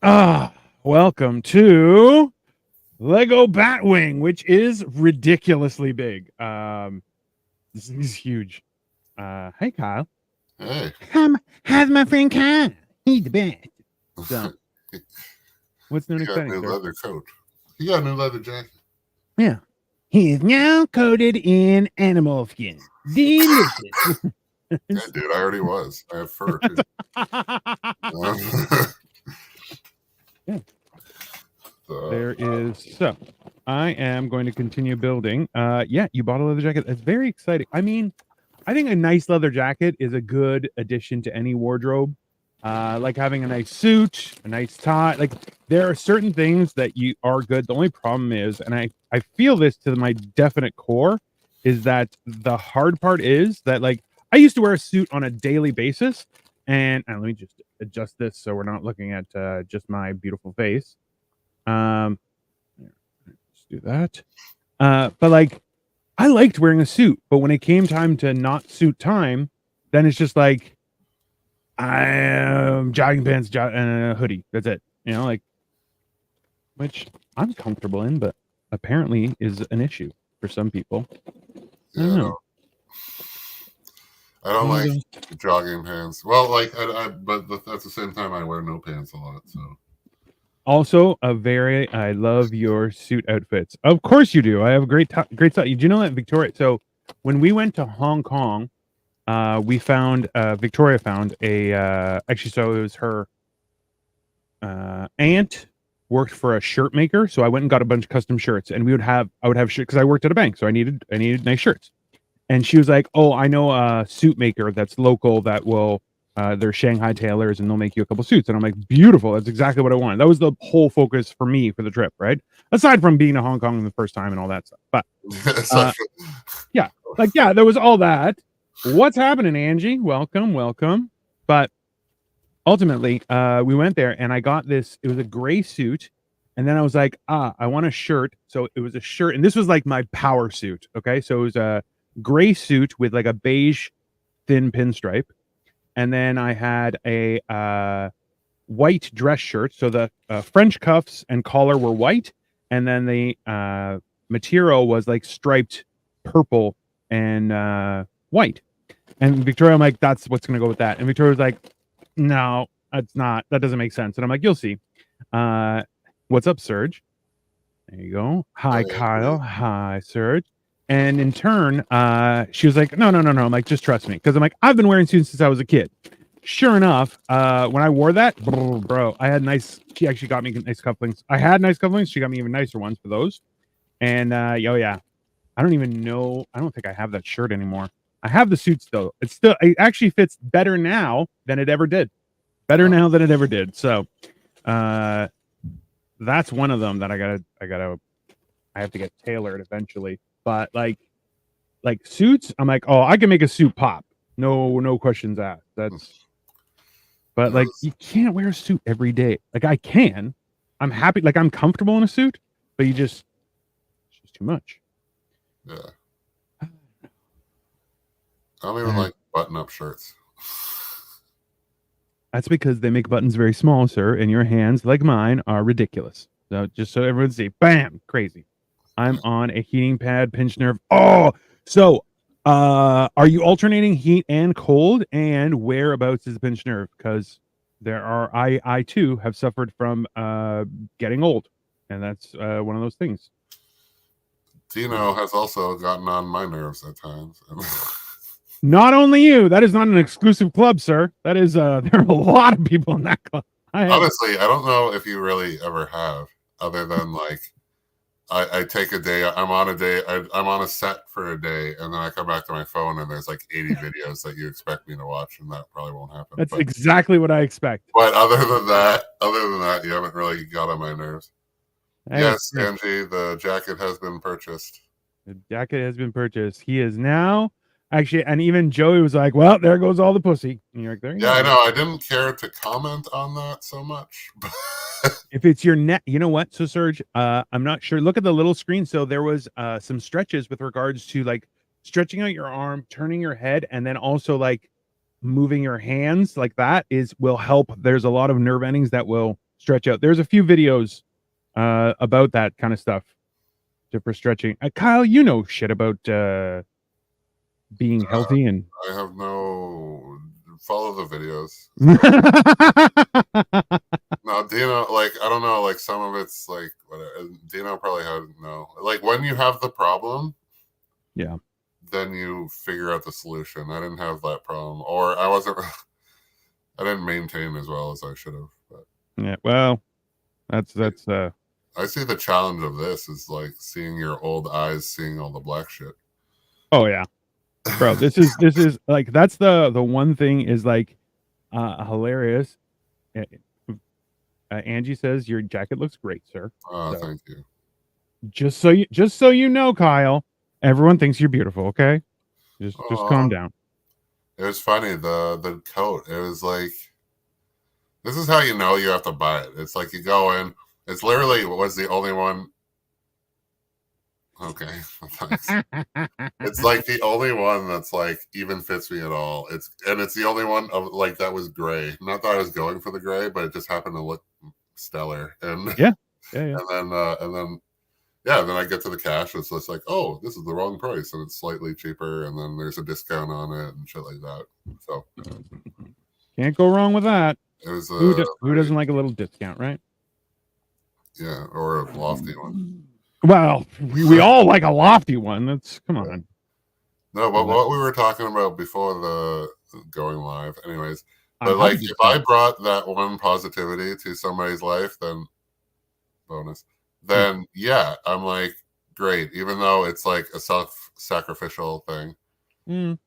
Welcome to Lego Batwing, which is ridiculously big. This is huge. Hey Kyle. Hey. How's my friend Kyle? He's the best. So, what's new and He got a exciting, new sir? leather coat. He got a new leather jacket. Yeah. He is now coated in animal skin. Delicious. Yeah, dude, I already was. I have fur too. Yeah. So, There is so I am going to continue building. Yeah, you bought a leather jacket. That's very exciting. I mean, I think a nice leather jacket is a good addition to any wardrobe. Like having a nice suit, a nice tie. Like there are certain things that you are good. The only problem is, and I feel this to my definite core, is that the hard part is that like I used to wear a suit on a daily basis, and let me just adjust this so we're not looking at just my beautiful face. Let's do that. But like I liked wearing a suit, but when it came time to not suit time, then it's just like I am jogging pants and a hoodie. That's it. You know, like which I'm comfortable in, but apparently is an issue for some people. I don't know. I don't like jogging pants. Well, like, but at the same time, I wear no pants a lot. So also, I love your suit outfits. Of course you do. I have a great style. Do you know that Victoria? So when we went to Hong Kong, we found Victoria found a actually, so it was her aunt worked for a shirt maker, so I went and got a bunch of custom shirts, and I would have shirts because I worked at a bank, so I needed nice shirts. And she was like, "Oh, I know a suit maker that's local that will they're Shanghai tailors and they'll make you a couple suits." And I'm like, "Beautiful, that's exactly what I wanted." That was the whole focus for me for the trip, right? Aside from being to Hong Kong the first time and all that stuff, but yeah, like yeah, there was all that. What's happening, Angie? Welcome. But ultimately, we went there and I got this. It was a gray suit, and then I was like, I want a shirt. So it was a shirt, and this was like my power suit. Okay, so it was a gray suit with like a beige thin pinstripe, and then I had a white dress shirt. So the French cuffs and collar were white, and then the material was like striped purple and white. And Victoria, I'm like, that's what's gonna go with that. And Victoria was like, no, it's not. That doesn't make sense. And I'm like, you'll see. What's up, Serge? There you go. Hi, Kyle. Hi, Serge. And in turn, she was like, no. I'm like, just trust me. Because I'm like, I've been wearing suits since I was a kid. Sure enough, when I wore that, bro, I had she actually got me nice cufflinks. I had nice cufflinks. She got me even nicer ones for those. And yeah. I don't even know. I don't think I have that shirt anymore. I have the suit still. It actually fits better now than it ever did. Better now than it ever did. So that's one of them that I have to get tailored eventually. But like suits, I'm like, oh, I can make a suit pop. No questions asked. But like you can't wear a suit every day. Like I can. I'm happy, like I'm comfortable in a suit, but it's just too much. Yeah. I don't even like button-up shirts. That's because they make buttons very small, sir, and your hands, like mine, are ridiculous. So just so everyone see, bam, crazy. I'm on a heating pad, pinch nerve. Oh, so are you alternating heat and cold? And whereabouts is the pinch nerve? Because I too have suffered from getting old, and that's one of those things. Dino has also gotten on my nerves at times. Not only you. That is not an exclusive club, sir. That is there are a lot of people in that club. Honestly, I don't know if you really ever have, other than like I take a day. I'm on a set for a day, and then I come back to my phone, and there's like 80 videos that you expect me to watch, and that probably won't happen. That's exactly what I expect. But other than that, you haven't really got on my nerves. Yes, Angie, the jacket has been purchased. The jacket has been purchased. He is now actually, and even Joey was like, "Well, there goes all the pussy." And you're like, "There you go." Yeah, I know. I didn't care to comment on that so much. If it's your neck, you know what? So Serge, I'm not sure. Look at the little screen. So there was some stretches with regards to like stretching out your arm, turning your head, and then also like moving your hands like that will help. There's a lot of nerve endings that will stretch out. There's a few videos about that kind of stuff for stretching. Kyle, you know shit about being healthy and. I have no follow the videos. No, Dino, like I don't know, like some of it's like whatever. Dino probably had no. Like when you have the problem, yeah, then you figure out the solution. I didn't have that problem, or I wasn't. I didn't maintain as well as I should have. But yeah, well, that's. I see the challenge of this is like seeing your old eyes, seeing all the black shit. Oh yeah, bro. This is like that's the one thing is like hilarious. Angie says your jacket looks great, sir. Oh, so, thank you. Just so you know, Kyle, everyone thinks you're beautiful. Okay, just calm down. It was funny the coat. It was like, this is how you know you have to buy it. It's like you go in. It's literally was the only one. Okay, thanks. It's like the only one that's like even fits me at all. It's the only one of like that was gray. Not that I was going for the gray, but it just happened to look stellar. And yeah. And then then I get to the cash. It's just like, oh, this is the wrong price, and it's slightly cheaper, and then there's a discount on it and shit like that. So can't go wrong with that. It was who doesn't like a little discount, right? Yeah, or a lofty one. Well, we all like a lofty one. That's come on. No, but what we were talking about before the going live, anyways. But like, if I brought that one positivity to somebody's life, then bonus. Then yeah, I'm like, great. Even though it's like a self-sacrificial thing,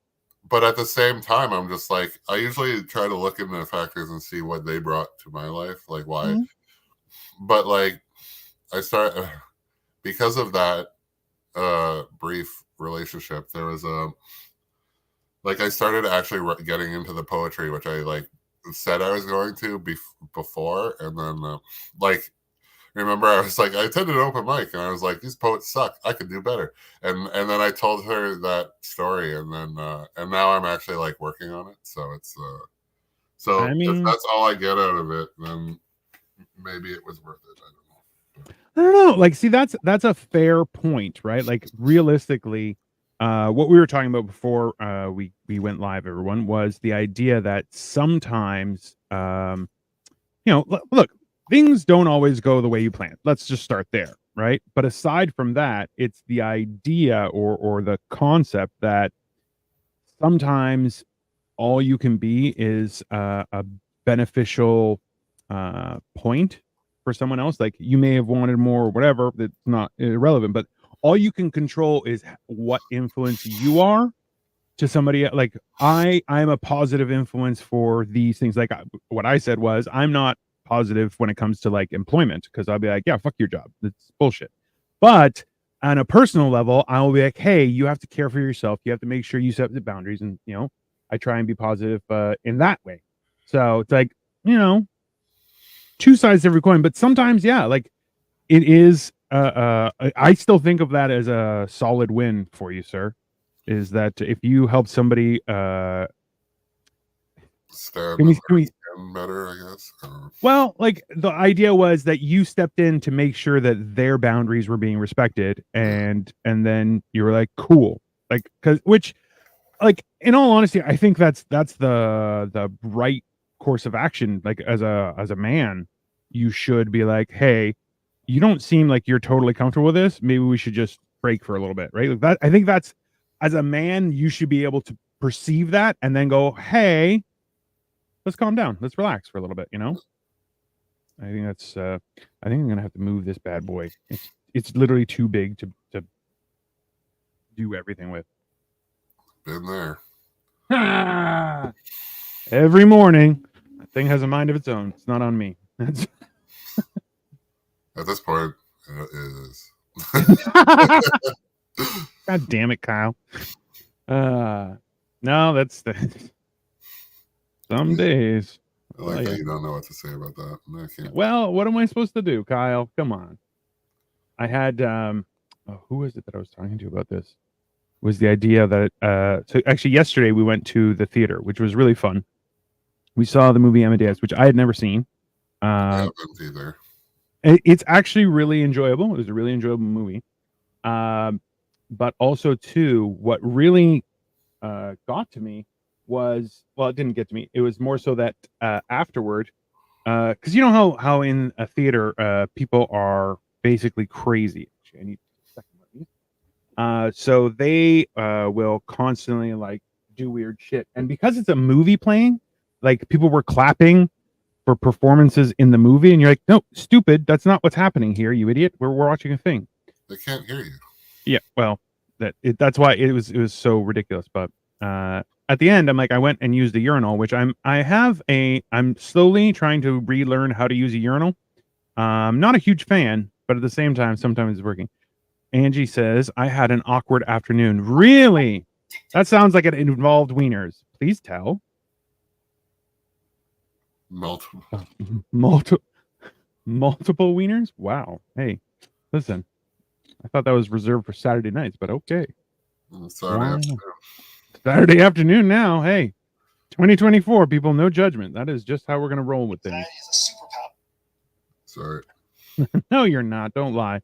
but at the same time, I'm just like, I usually try to look into the factors and see what they brought to my life, like why. But like, I start. Because of that brief relationship, there was I started actually getting into the poetry, which I like said I was going to before, and then remember I was like, I attended an open mic and I was like, these poets suck, I could do better, and then I told her that story, and then and now I'm actually like working on it, so it's so I mean, if that's all I get out of it, then maybe it was worth it. I don't know. Like, see, that's a fair point, right? Like, realistically, what we were talking about before we went live, everyone, was the idea that sometimes, look, things don't always go the way you plan. Let's just start there, right? But aside from that, it's the idea or the concept that sometimes all you can be is a beneficial point for someone else. Like, you may have wanted more or whatever, that's not irrelevant, but all you can control is what influence you are to somebody. Like, I'm a positive influence for these things. Like, what I said was, I'm not positive when it comes to like employment, because I'll be like, yeah, fuck your job, it's bullshit. But on a personal level, I'll be like, hey, you have to care for yourself, you have to make sure you set the boundaries, and I try and be positive in that way. So it's like, two sides to every coin. But sometimes, yeah, like, it is I still think of that as a solid win for you, sir, is that if you help somebody better, I guess. Well, like, the idea was that you stepped in to make sure that their boundaries were being respected, and then you were like, cool, like, which, like, in all honesty, I think that's the right course of action. Like, as a man, you should be like, hey, you don't seem like you're totally comfortable with this, maybe we should just break for a little bit, right? Like, that, I think that's, as a man, you should be able to perceive that and then go, hey, let's calm down, let's relax for a little bit. I think that's I think I'm gonna have to move this bad boy. It's literally too big to do everything with. Been there. Every morning, that thing has a mind of its own. It's not on me. That's at this point, it is. God damn it, Kyle. No, that's some days. I like that you don't know what to say about that. I can't. Well, what am I supposed to do, Kyle? Come on. I had who was it that I was talking to about this? Was the idea that so actually yesterday we went to the theater, which was really fun. We saw the movie Amadeus, which I had never seen. I Um, haven't either. it's actually really enjoyable. It was a really enjoyable movie. Um, but also too, what really got to me was, well, it didn't get to me. It was more so that afterward, because you know how in a theater people are basically crazy. Actually, I need a second one of these. So they will constantly like do weird shit, and because it's a movie playing, like people were clapping for performances in the movie, and you're like, no, stupid, that's not what's happening here, you idiot. We're watching a thing. They can't hear you. Yeah, well, that's why it was so ridiculous. But at the end, I'm like, I went and used the urinal, which I'm slowly trying to relearn how to use a urinal. Not a huge fan, but at the same time, sometimes it's working. Angie says, I had an awkward afternoon. Really? That sounds like it involved wieners. Please tell. Multiple. Multiple multiple wieners? Wow. Hey, listen. I thought that was reserved for Saturday nights, but okay. Saturday Wow. afternoon. Saturday afternoon now. Hey, 2024, people, no judgment. That is just how we're going to roll with things. Sorry. No, you're not. Don't lie.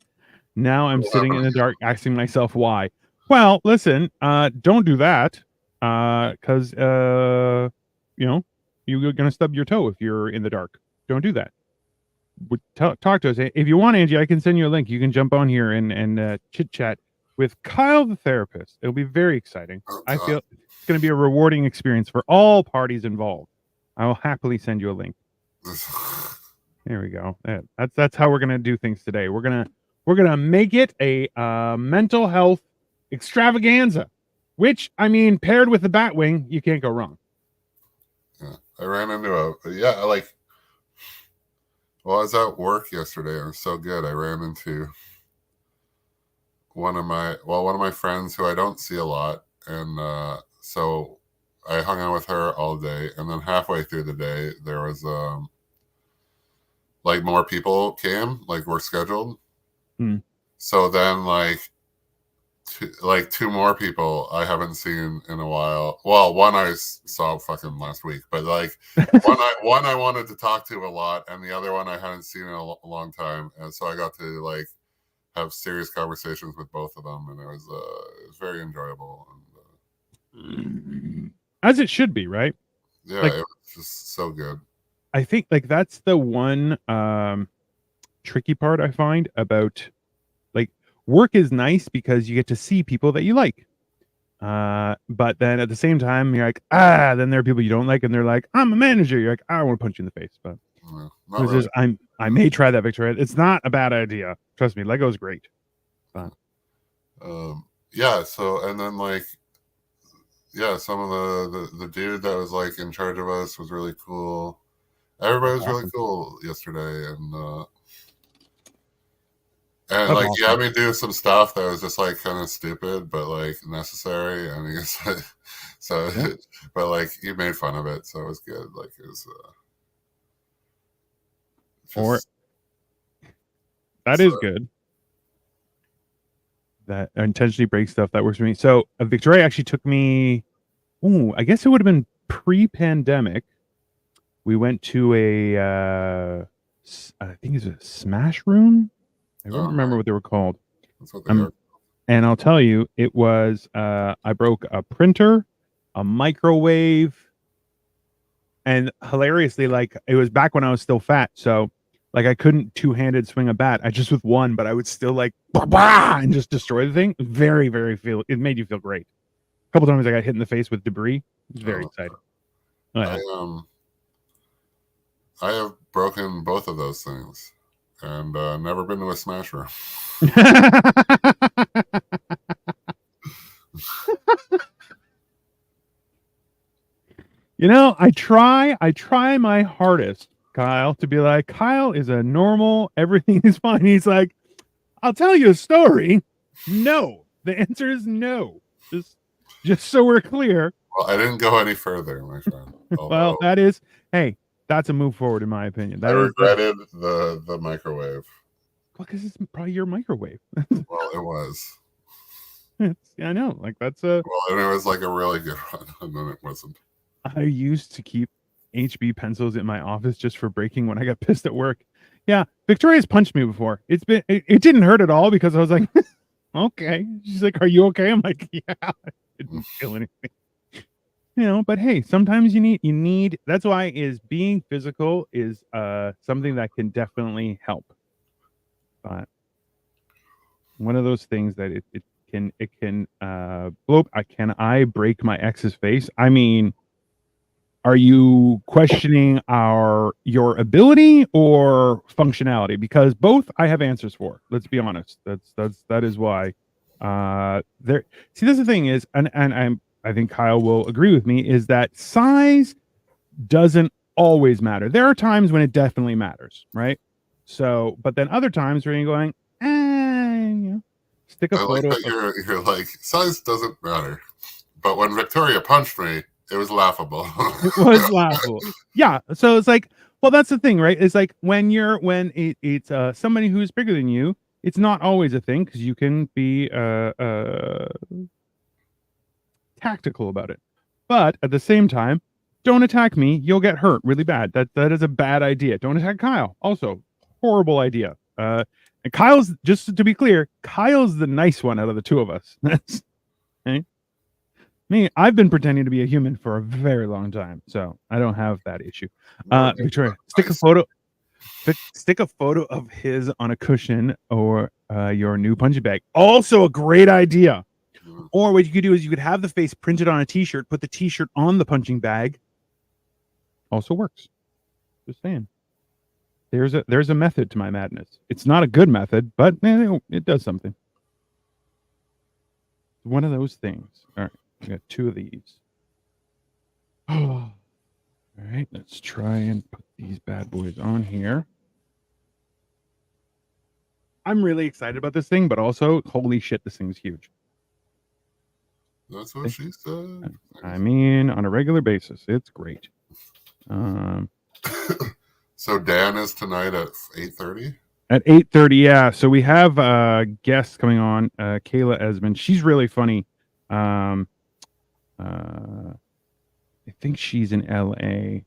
Now I'm sitting in the dark asking myself why. Well, listen, don't do that. Cause you know, you're gonna stub your toe if you're in the dark. Don't do that. Talk to us. If you want, Angie, I can send you a link. You can jump on here and chit chat with Kyle the therapist. It'll be very exciting. I feel it's gonna be a rewarding experience for all parties involved. I will happily send you a link. There we go. That's how we're gonna do things today. We're gonna make it a mental health extravaganza, which I mean, paired with the Batwing, you can't go wrong. Yeah, I ran into like. Well, I was at work yesterday. It was so good. I ran into one of my friends who I don't see a lot, and so I hung out with her all day. And then halfway through the day, there was like more people came, like were scheduled. So then two more people I haven't seen in a while. Well, one I saw fucking last week, but like one I wanted to talk to a lot, and the other one I hadn't seen in a long time, and so I got to like have serious conversations with both of them, and it was very enjoyable. And, as it should be, right? Yeah, like, it was just so good. I think like that's the one tricky part I find about like work is nice because you get to see people that you like. But then at the same time, you're like, then there are people you don't like, and they're like, I'm a manager. You're like, I don't want to punch you in the face. But Really. I may try that, Victoria. It's not a bad idea. Trust me, Lego's great. But yeah, so and then like some of the dude that was like in charge of us was really cool. Everybody was really cool yesterday, and like you had me do some stuff that was just like kind of stupid, but like necessary. I mean, it's like, so, but like you made fun of it, so it was good. Like it was. That is good. That intentionally breaks stuff that works for me. So Victoria actually took me. I guess it would have been pre-pandemic. We went to I think it's a Smash Room. I don't remember what they were called. That's what they are. And I'll tell you, it was I broke a printer, a microwave, and hilariously, like it was back when I was still fat, so like I couldn't two-handed swing a bat. I just with one, but I would still like and just destroy the thing. Very, very it made you feel great. A couple times I got hit in the face with debris. It was very exciting. Oh, yeah. I have broken both of those things, and never been to a Smash Room. You know, I try my hardest, Kyle, to be like, Kyle is a normal, everything is fine. He's like, I'll tell you a story. No. The answer is no. Just so we're clear. Well, I didn't go any further, my friend. Well, that's a move forward in my opinion. I regretted the microwave. Well, because it's probably your microwave. Well, it was. I know. Like that's Well, and it was like a really good one, and then it wasn't. I used to keep HB pencils in my office just for breaking when I got pissed at work. Yeah, Victoria's punched me before. It didn't hurt at all because I was like, okay. She's like, are you okay? I'm like, yeah, it didn't feel anything. But hey, sometimes you need that's why is being physical is something that can definitely help. But one of those things that it can blow up. Can I break my ex's face? I mean, are you questioning your ability or functionality? Because both I have answers for. Let's be honest. That is why. There. See, that's the thing is, and I think Kyle will agree with me, is that size doesn't always matter. There are times when it definitely matters, right? So, but then other times where you're going, stick a I like photo. that you're like, size doesn't matter. But when Victoria punched me, it was laughable. It was laughable. Yeah. So it's like, well, that's the thing, right? It's like when it's somebody who's bigger than you, it's not always a thing because you can be tactical about it. But at the same time, don't attack me. You'll get hurt really bad. That is a bad idea. Don't attack Kyle. Also, horrible idea. And Kyle's, just to be clear, Kyle's the nice one out of the two of us. That's okay. Me, I've been pretending to be a human for a very long time, so I don't have that issue. Victoria, stick a photo of his on a cushion or your new punching bag. Also a great idea. Or what you could do is you could have the face printed on a t-shirt, put the t-shirt on the punching bag. Also works. Just saying. There's a method to my madness. It's not a good method, but it does something. One of those things. All right, we got two of these. All right, let's try and put these bad boys on here. I'm really excited about this thing, but also, holy shit, this thing's huge. That's what she said. I mean, on a regular basis, it's great. So Dan is tonight at 8:30? At 8:30, yeah. So we have guests coming on, Kayla Esmond. She's really funny. I think she's in LA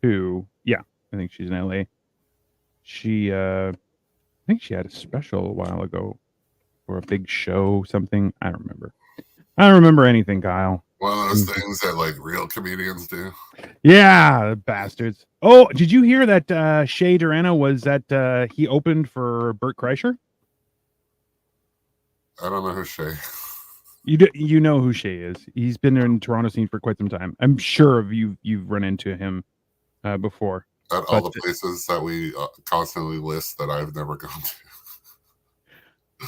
too. Yeah, I think she's in LA. She I think she had a special a while ago or a big show, something. I don't remember anything, Kyle. One of those things that like real comedians do. Yeah, bastards. Oh, did you hear that Shay Durana was that he opened for Bert Kreischer? I don't know who Shay. You know who Shay is. He's been in Toronto scene for quite some time. I'm sure you've run into him before. At all the places that we constantly list that I've never gone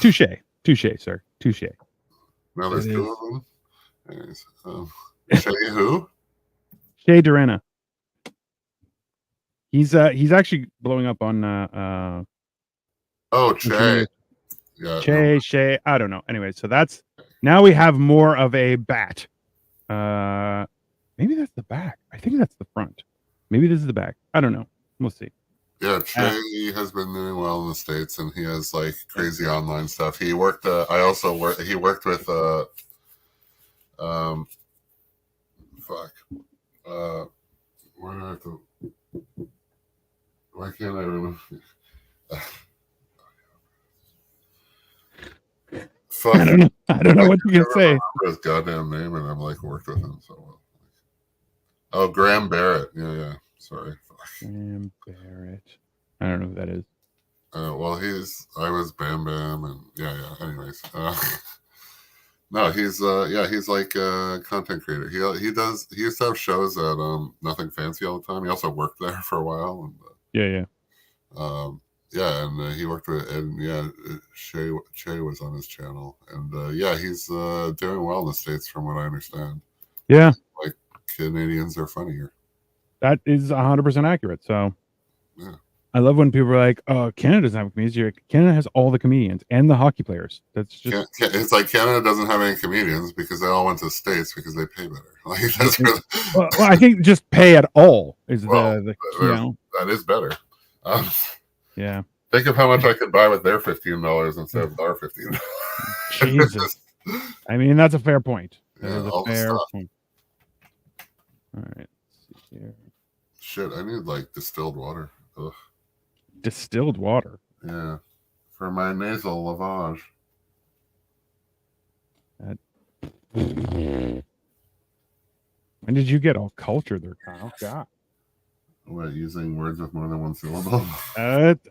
to. Touche, sir. Touche. Now there's two of them. Anyways, Shay who? Shay Durana. He's actually blowing up on Che. Yeah. Shay. I don't know. Anyway, so that's now we have more of a bat. Maybe that's the back. I think that's the front. Maybe this is the back. I don't know. We'll see. Yeah, Che has been doing well in the States, and he has like crazy online stuff. He worked. He worked with. Why can't I remember? Fuck. I don't know what you can say. His goddamn name, and I'm like worked with him so well. Oh, Graham Barrett. Yeah. Sorry. Graham Barrett. I don't know who that is. Well, I was Bam Bam, and yeah. Anyways, no, he's like a content creator. He used to have shows at Nothing Fancy all the time. He also worked there for a while, and and he worked with, and Che was on his channel, and he's doing well in the States from what I understand. Yeah, like Canadians are funnier. That is 100% accurate. So yeah. I love when people are like, "Oh, Canada doesn't have comedians." Canada has all the comedians and the hockey players. That's just it's like Canada doesn't have any comedians because they all went to the States because they pay better. Like that's really... well, I think just pay at all is the that is better. Yeah. Think of how much I could buy with their $15 instead of our $15. Jesus. I mean, that's a fair point. That is a fair point. All right. Let's see here. Shit, I need like distilled water. Ugh. Distilled water. Yeah, for my nasal lavage. When did you get all cultured there, Kyle? God. What, using words with more than one syllable?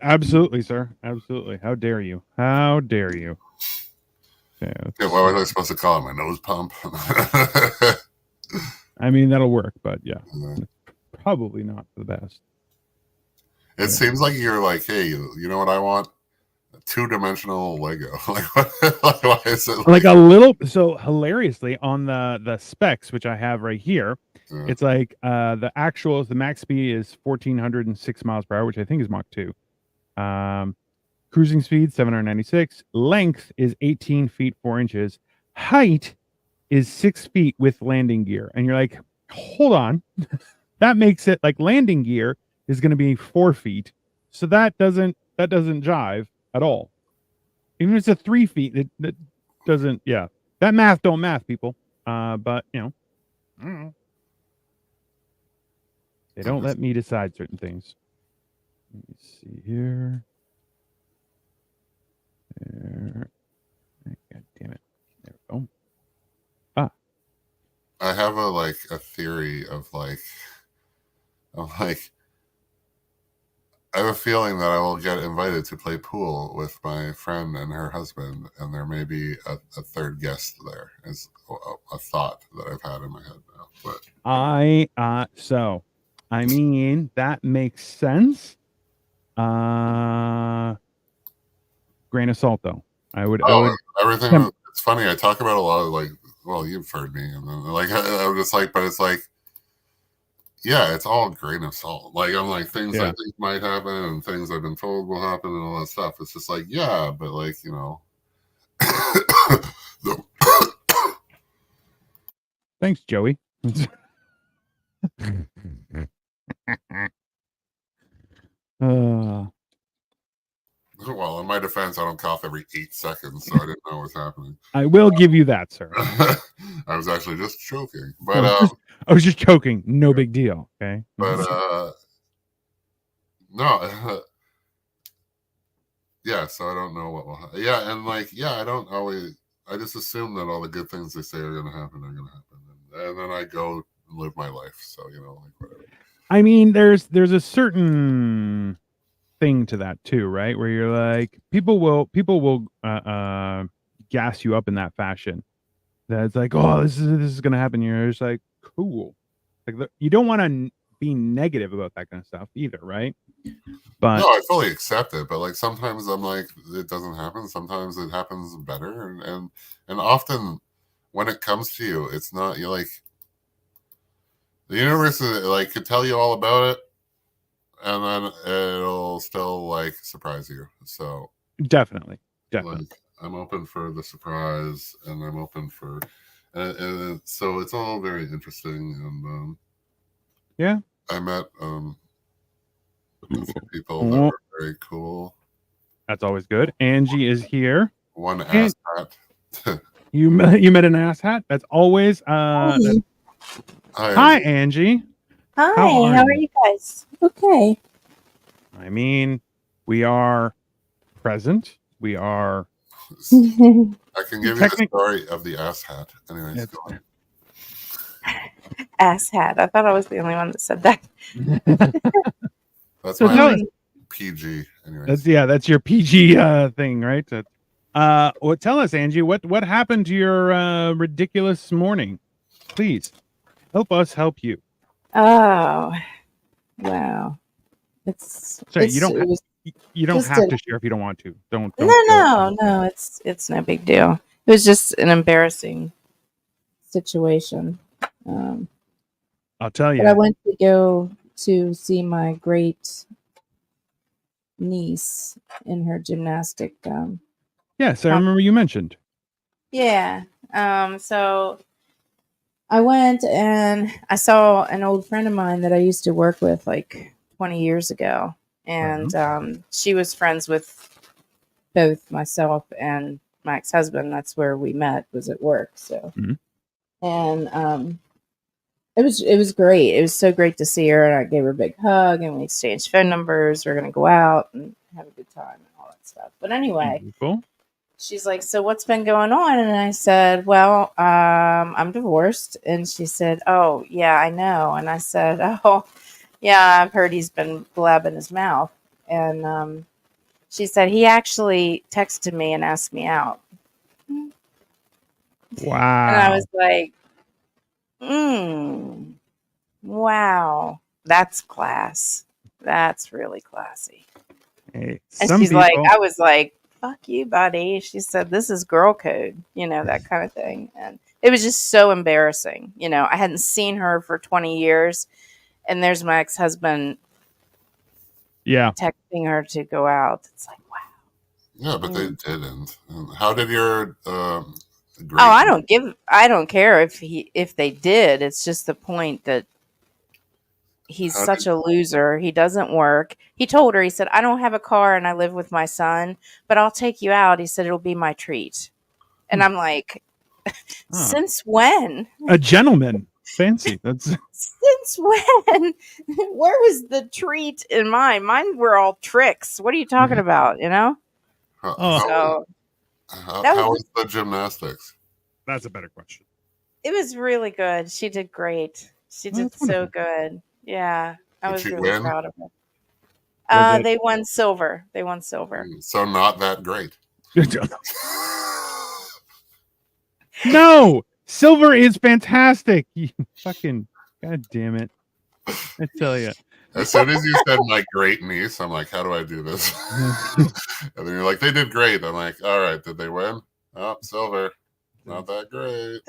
Absolutely, sir. Absolutely. How dare you? How dare you? Yeah, what was I supposed to call it? My nose pump? I mean, that'll work, but yeah, probably not the best. It seems like you're like, hey, you know what I want? A 2-dimensional Lego. Like, why is it like a little? So hilariously, on the specs, which I have right here, it's like the max speed is 1,406 miles per hour, which I think is Mach 2. Cruising speed 796. Length is 18 feet 4 inches. Height is 6 feet with landing gear. And you're like, hold on, that makes it like landing gear is going to be 4 feet. So that doesn't jive at all. Even if it's a 3 feet, that doesn't. Yeah, that math don't math, people. But you know, I don't know. They don't let me decide certain things. Let me see here. There. God damn it. There we go. I have a theory of I have a feeling that I will get invited to play pool with my friend and her husband, and there may be a third guest there. Is a thought that I've had in my head now. But I mean, that makes sense. Grain of salt, though. I would everything. It's funny. I talk about a lot of well, you've heard me, and then I'm just like, but it's like, yeah, it's all a grain of salt. Like, I'm like, things I think might happen and things I've been told will happen and all that stuff. It's just like, yeah, but like, you know. Thanks, Joey. Well, in my defense, I don't cough every 8 seconds, so I didn't know what was happening. I will give you that, sir. I was actually just choking, but I was just choking. No big deal. Okay, but no, yeah. So I don't know what will happen. Yeah, and I don't always. I just assume that all the good things they say are going to happen are going to happen, and then I go and live my life. So whatever. I mean, there's a certain thing to that too, right? Where you're like, people will gas you up in that fashion. That's like, oh, this is gonna happen. You're just like, cool. Like, you don't want to be negative about that kind of stuff either, right? But no, I fully accept it. But sometimes I'm like, it doesn't happen. Sometimes it happens better, and often when it comes to you, it's not. You're like, the universe could tell you all about it, and then it'll still surprise you. So definitely. I'm open for the surprise, and I'm open for, and so it's all very interesting. And yeah, I met a few people that were very cool. That's always good. Angie is here. One ass hat. you met an ass hat. That's always Hi, Angie. Hi, how are you guys? Okay. I mean, we are present. We are. I can give you the story of the ass hat. Anyways, go on. Ass hat. I thought I was the only one that said that. That's my PG. Anyways. That's your PG thing, right? Well, tell us, Angie, what happened to your ridiculous morning? Please help us help you. Oh, wow. You don't have to share if you don't want to. Don't. No. It's no big deal. It was just an embarrassing situation. I'll tell you. I went to go to see my great niece in her gymnastic. Yes, I remember you mentioned. Yeah. So I went and I saw an old friend of mine that I used to work with 20 years ago. And she was friends with both myself and my ex-husband. That's where we met, was at work. So, and It was great. It was so great to see her, and I gave her a big hug, and we exchanged phone numbers. We're gonna go out and have a good time and all that stuff. But anyway, Beautiful. she's like, "So what's been going on?" And I said, "Well, I'm divorced." And she said, "Oh, yeah, I know." And I said, "Oh, yeah, I've heard he's been blabbing his mouth." And she said he actually texted me and asked me out. Wow. And I was like, wow, that's class. That's really classy. Hey, And some she's people, like, I was like, fuck you, buddy. She said, this is girl code, that kind of thing. And it was just so embarrassing. I hadn't seen her for 20 years. And there's my ex husband yeah. texting her to go out. It's like, wow. Yeah, but they didn't. How did your I don't care if they did. It's just the point that he's such a loser. He doesn't work. He told her, he said, I don't have a car and I live with my son, but I'll take you out. He said, it'll be my treat. And I'm like, since when? A gentleman. Fancy. That's Since when? Where was the treat in mine? Mine were all tricks. What are you talking about? How was the gymnastics? That's a better question. It was really good. She did great. She did so good. Yeah. I was really proud of her. They won silver. So not that great. No, silver is fantastic. You fucking god damn it! I tell you. As soon as you said my great niece, I'm like, how do I do this? And then you're like, they did great. I'm like, all right, did they win? Oh, silver. Not that great.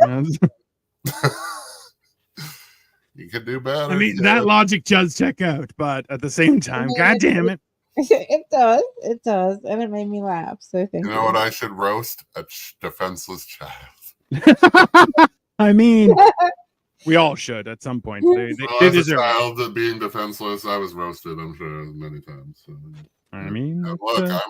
You could do better. I mean, that logic does check out, but at the same time, god damn it. It does, and it made me laugh. So thank you. You know what I should roast? A defenseless child. I mean, we all should at some point. They deserve a child being defenseless. I was roasted, I'm sure, many times. So, I mean, look,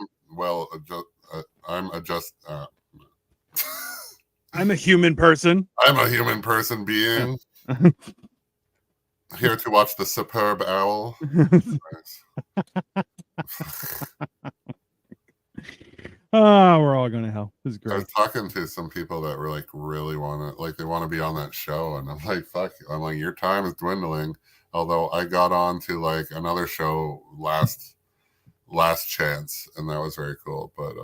I'm a human person. I'm a human person being here to watch the superb owl. Oh, we're all going to hell. This is great. I was talking to some people that were like, really want to, they want to be on that show. And I'm like, fuck. I'm like, your time is dwindling. Although I got on to like another show last chance, and that was very cool. But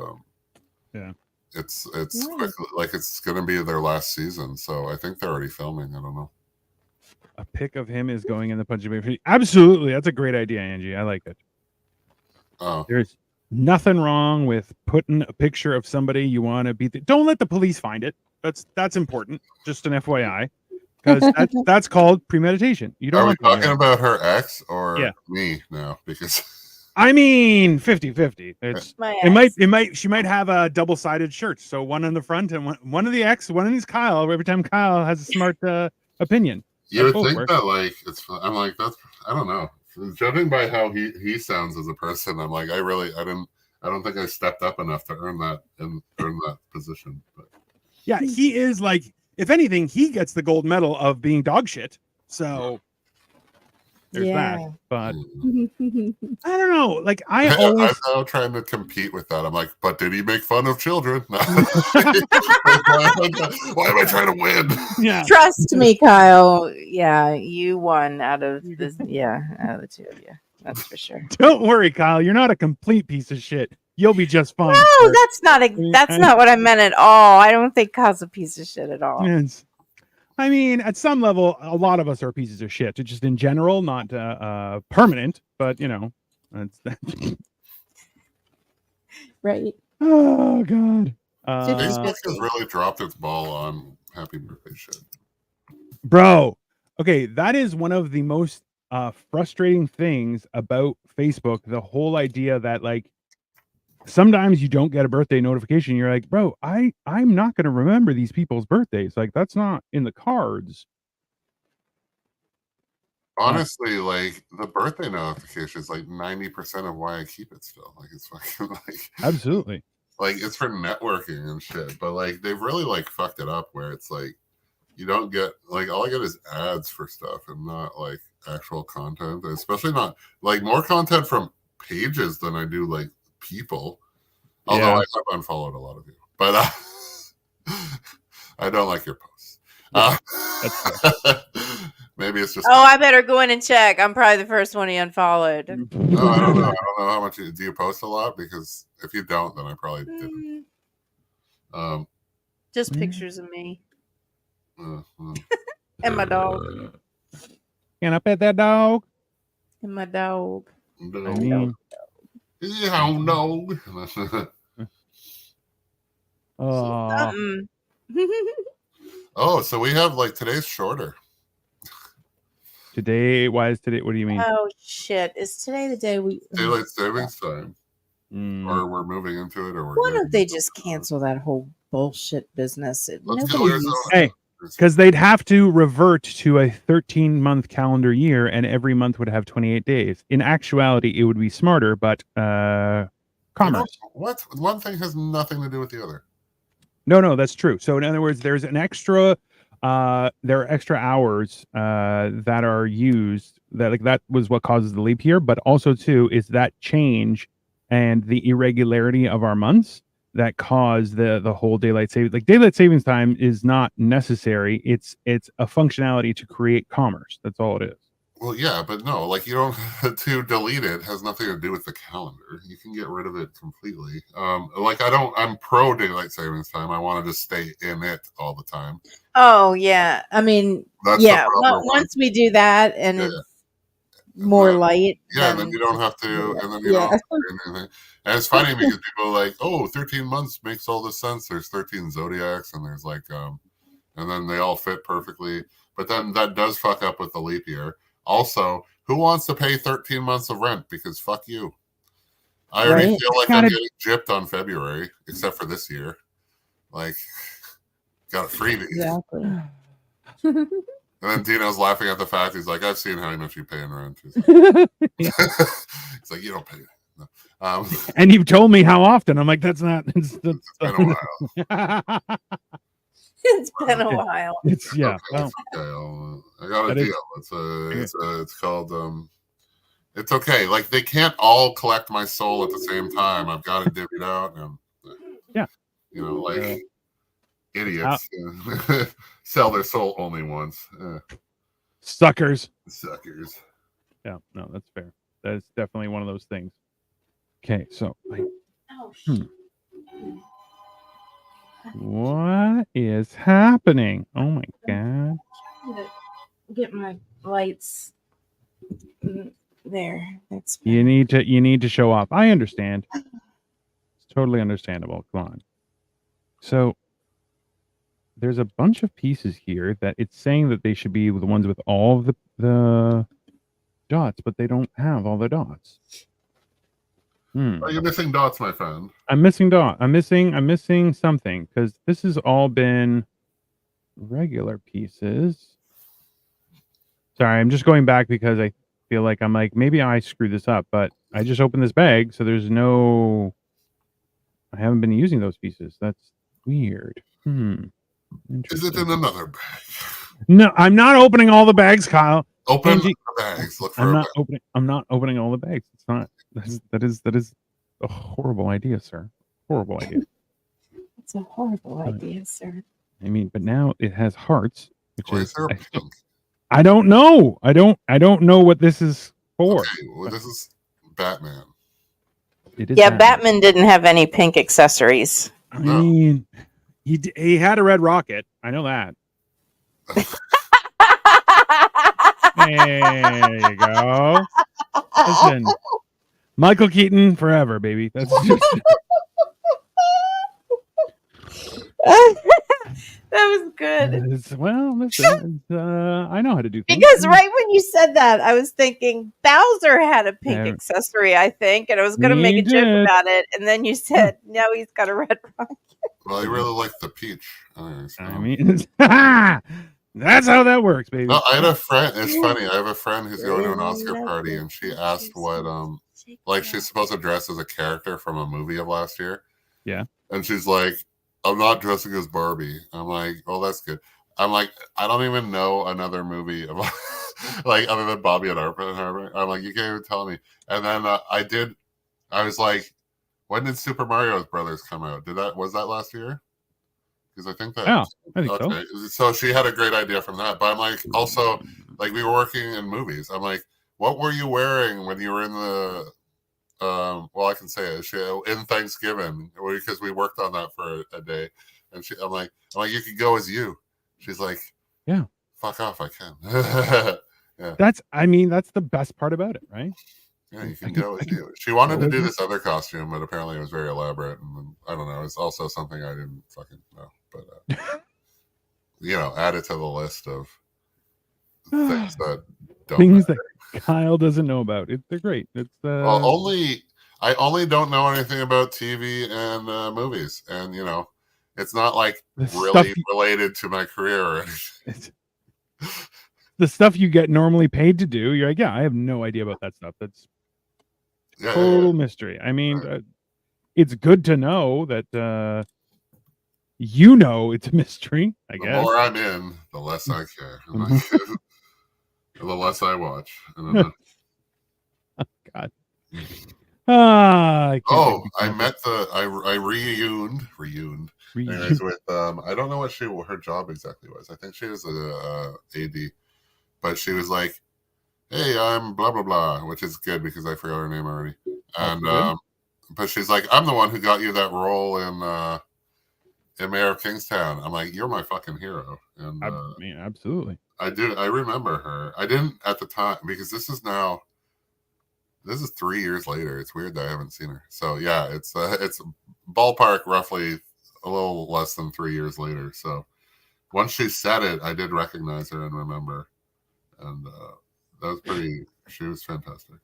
yeah, it's quickly, like it's going to be their last season. So I think they're already filming. I don't know. A pic of him is going in the punching bag. Absolutely. That's a great idea, Angie. I like it. Oh, there's nothing wrong with putting a picture of somebody you want to beat. Don't let the police find it. That's important. Just an FYI, because that's called premeditation. You don't. Are we talking about her ex or me now? Because I mean, 50-50. It might. She might have a double-sided shirt. So one on the front and one of the ex. One is Kyle. Every time Kyle has a smart opinion. You would think that like it's. I'm like that's. I don't know. Judging by how he sounds as a person, I'm like I don't think I stepped up enough to earn that position. But yeah, he is like, if anything, he gets the gold medal of being dog shit. So there's that. But I don't know. Like I'm now trying to compete with that. I'm like, but did he make fun of children? Why am I trying to win? Yeah. Trust me, Kyle. Yeah, you won out of this. Yeah, out of the two of you. That's for sure. Don't worry, Kyle. You're not a complete piece of shit. You'll be just fine. No, that's not what I meant at all. I don't think Kyle's a piece of shit at all. Yes. I mean, at some level, a lot of us are pieces of shit. Just in general, not permanent, but that's right. Oh God. Facebook has really dropped its ball on happy birthday shit. Bro, okay, that is one of the most frustrating things about Facebook. The whole idea that like sometimes you don't get a birthday notification. You're like, bro, I'm not going to remember these people's birthdays. Like that's not in the cards. Honestly, like the birthday notification is like 90% of why I keep it still. Like it's fucking like absolutely like it's for networking and shit. But like they've really like fucked it up where it's like you don't get like all I get is ads for stuff and not like actual content, especially not like more content from pages than I do like people. Although Yeah. I have unfollowed a lot of you, but I don't like your posts. Yeah, maybe it's just. Oh, I better go in and check. I'm probably the first one he unfollowed. No, I don't know. I don't know how much do you post a lot, because if you don't, then I probably didn't. Just pictures of me And my dog. Can I pet that dog? And my dog. I mean, yeah, no. Oh, so we have like today's shorter. Today? Why is today? What do you mean? Oh shit! Is today the day we daylight savings time, or we're moving into it, or we're? Why don't they just cancel that whole bullshit business? Hey, because they'd have to revert to a 13-month calendar year, and every month would have 28 days. In actuality, it would be smarter, but commerce. What? One thing has nothing to do with the other. No, that's true. So in other words, there's an extra. There are extra hours that are used. That was what causes the leap year, but also too is that change and the irregularity of our months that cause the whole daylight savings. Like daylight savings time is not necessary. It's a functionality to create commerce. That's all it is. Well, yeah, but no, like you don't to delete it has nothing to do with the calendar. You can get rid of it completely. Like I'm pro daylight savings time. I want to just stay in it all the time. Oh yeah, I mean, that's once we do that and it's more light, then you don't have to, and then you don't have to do anything. And it's funny because people are like, "Oh, 13 months makes all this sense." There's 13 zodiacs, and there's like, and then they all fit perfectly. But then that does fuck up with the leap year. Also, who wants to pay 13 months of rent? Because fuck you. I already feel like I'm getting gypped on February, except for this year. Like, got a freebie. Exactly. And then Dino's laughing at the fact. He's like, I've seen how much you pay in rent. He's like, you don't pay. No. And you've told me how often. I'm like, that's not. It's been a while. It's been a while. It's okay, I got a deal. It's called it's okay. Like they can't all collect my soul at the same time. I've got it divvied out, and you know, like idiots sell their soul only once. Suckers. Yeah, no, that's fair. That's definitely one of those things. Okay, so what is happening? Oh my god! Get my lights there. That's you need to show off. I understand. It's totally understandable. Come on. So there's a bunch of pieces here that it's saying that they should be the ones with all of the dots, but they don't have all the dots. Are you missing dots, my friend? I'm missing dot. I'm missing something because this has all been regular pieces. Sorry, I'm just going back because I feel like I'm like maybe I screwed this up, but I just opened this bag, so there's no. I haven't been using those pieces. That's weird. Is it in another bag? No, I'm not opening all the bags, Kyle. Open the bags. Look for I'm not opening all the bags. It's not. That is a horrible idea, sir. Horrible idea. It's a horrible idea, sir. I mean, but now it has hearts, which is. There a pink? I don't know. I don't know what this is for. Okay, well, this is Batman. It is Batman didn't have any pink accessories. I mean, he had a red rocket. I know that. There you go. Listen, Michael Keaton forever, baby. That's just. That was good. Well, listen, I know how to do things. Because right when you said that, I was thinking Bowser had a pink accessory, I think, and I was going to make a joke about it. And then you said, no, he's got a red rocket. Well, I really like the peach. I mean, that's how that works, baby. No, I had a friend. It's funny. I have a friend who's going to an Oscar party, and she asked what, like she's supposed to dress as a character from a movie of last year. Yeah. And she's like, I'm not dressing as Barbie. I'm like, oh, that's good. I'm like, I don't even know another movie about like other than Bobby and Oppenheimer. I'm like, you can't even tell me. And then I was like, when did Super Mario Brothers come out? Was that last year? Because I think that. Yeah, I think okay. So she had a great idea from that. But I'm like, also, like we were working in movies. I'm like, what were you wearing when you were in the well, I can say it in Thanksgiving because we worked on that for a day, and I'm like, you could go as you. She's like, yeah, fuck off, I can. Yeah, that's the best part about it, right? yeah, you can go as you. She wanted to do this other costume, but apparently it was very elaborate, and I don't know. It's also something I didn't fucking know, but you know, add it to the list of things that Kyle doesn't know about. They're great. It's well, I only don't know anything about TV and movies, and you know, it's not like really related to my career or anything. The stuff you get normally paid to do. You're like, yeah, I have no idea about that stuff. That's total mystery. I mean, it's good to know that you know it's a mystery. I guess the more I'm in, the less I care. The less I watch. Oh, God. I reuned anyways with I don't know what her job exactly was. I think she was a AD, but she was like, hey, I'm blah blah blah, which is good because I forgot her name already. And but she's like, I'm the one who got you that role in Mayor of Kingstown. I'm like, you're my fucking hero. And I mean, absolutely. I remember her. I didn't at the time because this is 3 years later. It's weird that I haven't seen her. So yeah, it's ballpark roughly a little less than 3 years later. So once she said it, I did recognize her and remember. And that was pretty. She was fantastic.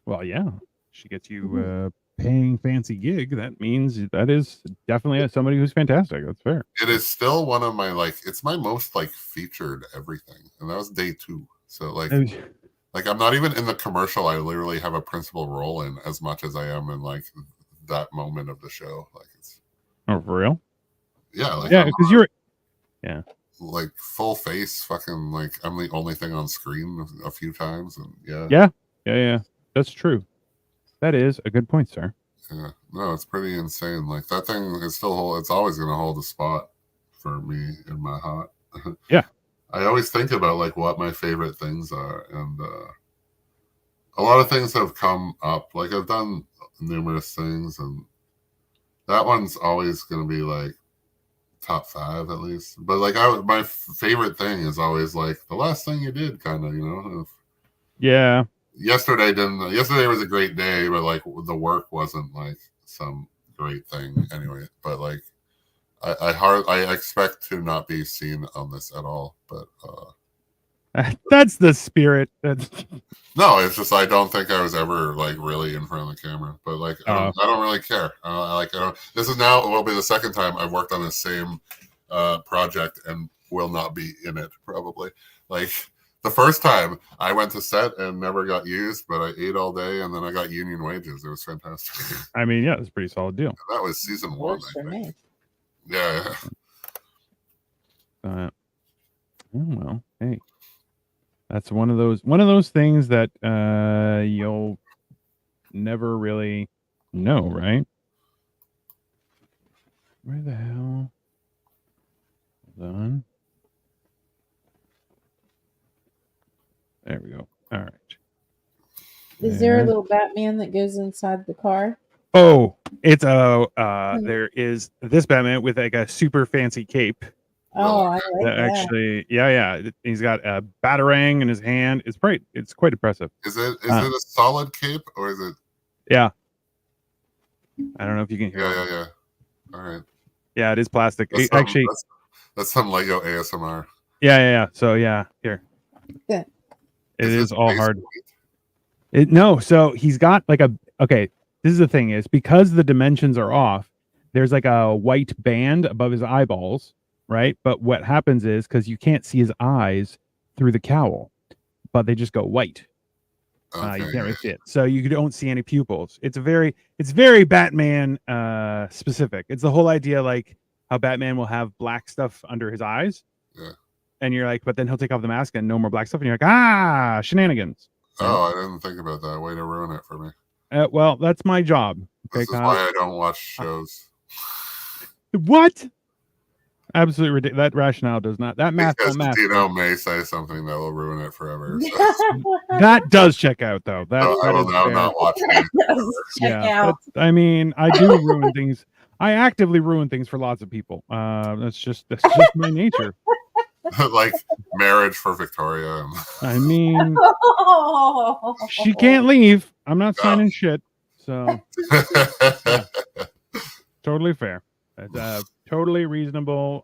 Well, yeah, she gets you paying fancy gig. That means that is definitely somebody who's fantastic. That's fair. It is still one of my it's my most featured everything, and that was day 2. So like I'm not even in the commercial. I literally have a principal role in as much as I am in that moment of the show. Like it's for real. Yeah, yeah, because you're like full face, fucking I'm the only thing on screen a few times, and yeah. That's true. That is a good point, sir. Yeah, no, it's pretty insane. Like that thing is still it's always going to hold a spot for me in my heart. Yeah. I always think about what my favorite things are, and a lot of things have come up. Like I've done numerous things, and that one's always going to be top 5 at least. But my favorite thing is always the last thing you did, kind of, you know. Yeah. Yesterday was a great day, but the work wasn't some great thing anyway. But I expect to not be seen on this at all. But that's the spirit. No, it's just I don't think I was ever really in front of the camera. But I don't really care. I don't. This is now will be the second time I've worked on the same project and will not be in it probably. The first time I went to set and never got used, but I ate all day and then I got union wages. It was fantastic. I mean, yeah, it's a pretty solid deal. That was season 1. Works for me. Yeah. Oh, well, hey, that's one of those things that you'll never really know, right? Where the hell? Hold on. There we go. All right. Is there a little Batman that goes inside the car? Oh, it's there is this Batman with a super fancy cape. Oh, I like that. Actually, yeah. He's got a batarang in his hand. It's quite impressive. Is it a solid cape or is it? Yeah. I don't know if you can hear. Yeah. All right. Yeah, it is plastic. That's some Lego ASMR. Yeah. So yeah, here. Yeah. It is all hard. No, so he's got okay, this is the thing is because the dimensions are off, there's a white band above his eyeballs, right? But what happens is because you can't see his eyes through the cowl, but they just go white. Okay, you can't really see it. So you don't see any pupils. It's very Batman specific. It's the whole idea how Batman will have black stuff under his eyes. Yeah. And you're like, but then he'll take off the mask and no more black stuff, and you're like, shenanigans. Oh, I didn't think about that. Way to ruin it for me. Well, that's my job. Okay, This is why I don't watch shows. What? Absolutely ridiculous. That rationale does not. That math Because don't math. Dino may say something that will ruin it forever. So, That does check out, though. That I will is now fair. not watch these. Check Yeah, out. I mean, I do ruin things. I actively ruin things for lots of people. That's just my nature. Like marriage for Victoria. I mean, she can't leave. I'm not signing shit. So yeah, totally fair. Totally reasonable.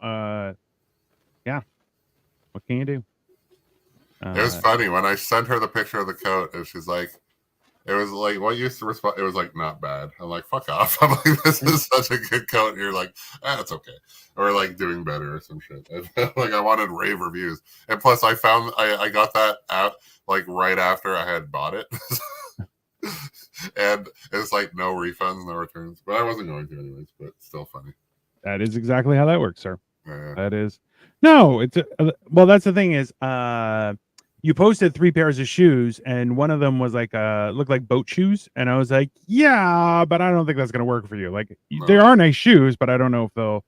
Yeah. What can you do? It was funny when I sent her the picture of the coat, and she's like, "It was like what used to respond." It was like not bad. I'm like, "Fuck off!" I'm like, "This is such a good coat." And you're like, "It's okay," or like doing better or some shit. Like I wanted rave reviews, and plus I found I got that out like right after I had bought it, and it's like no refunds, no returns. But I wasn't going to anyways. But still funny. That is exactly how that works, sir. Yeah. That is no. It's well. That's the thing is, you posted 3 pairs of shoes, and one of them was like looked like boat shoes, and I was like, yeah, but I don't think that's gonna work for you. Like No. they are nice shoes, but I don't know if they'll.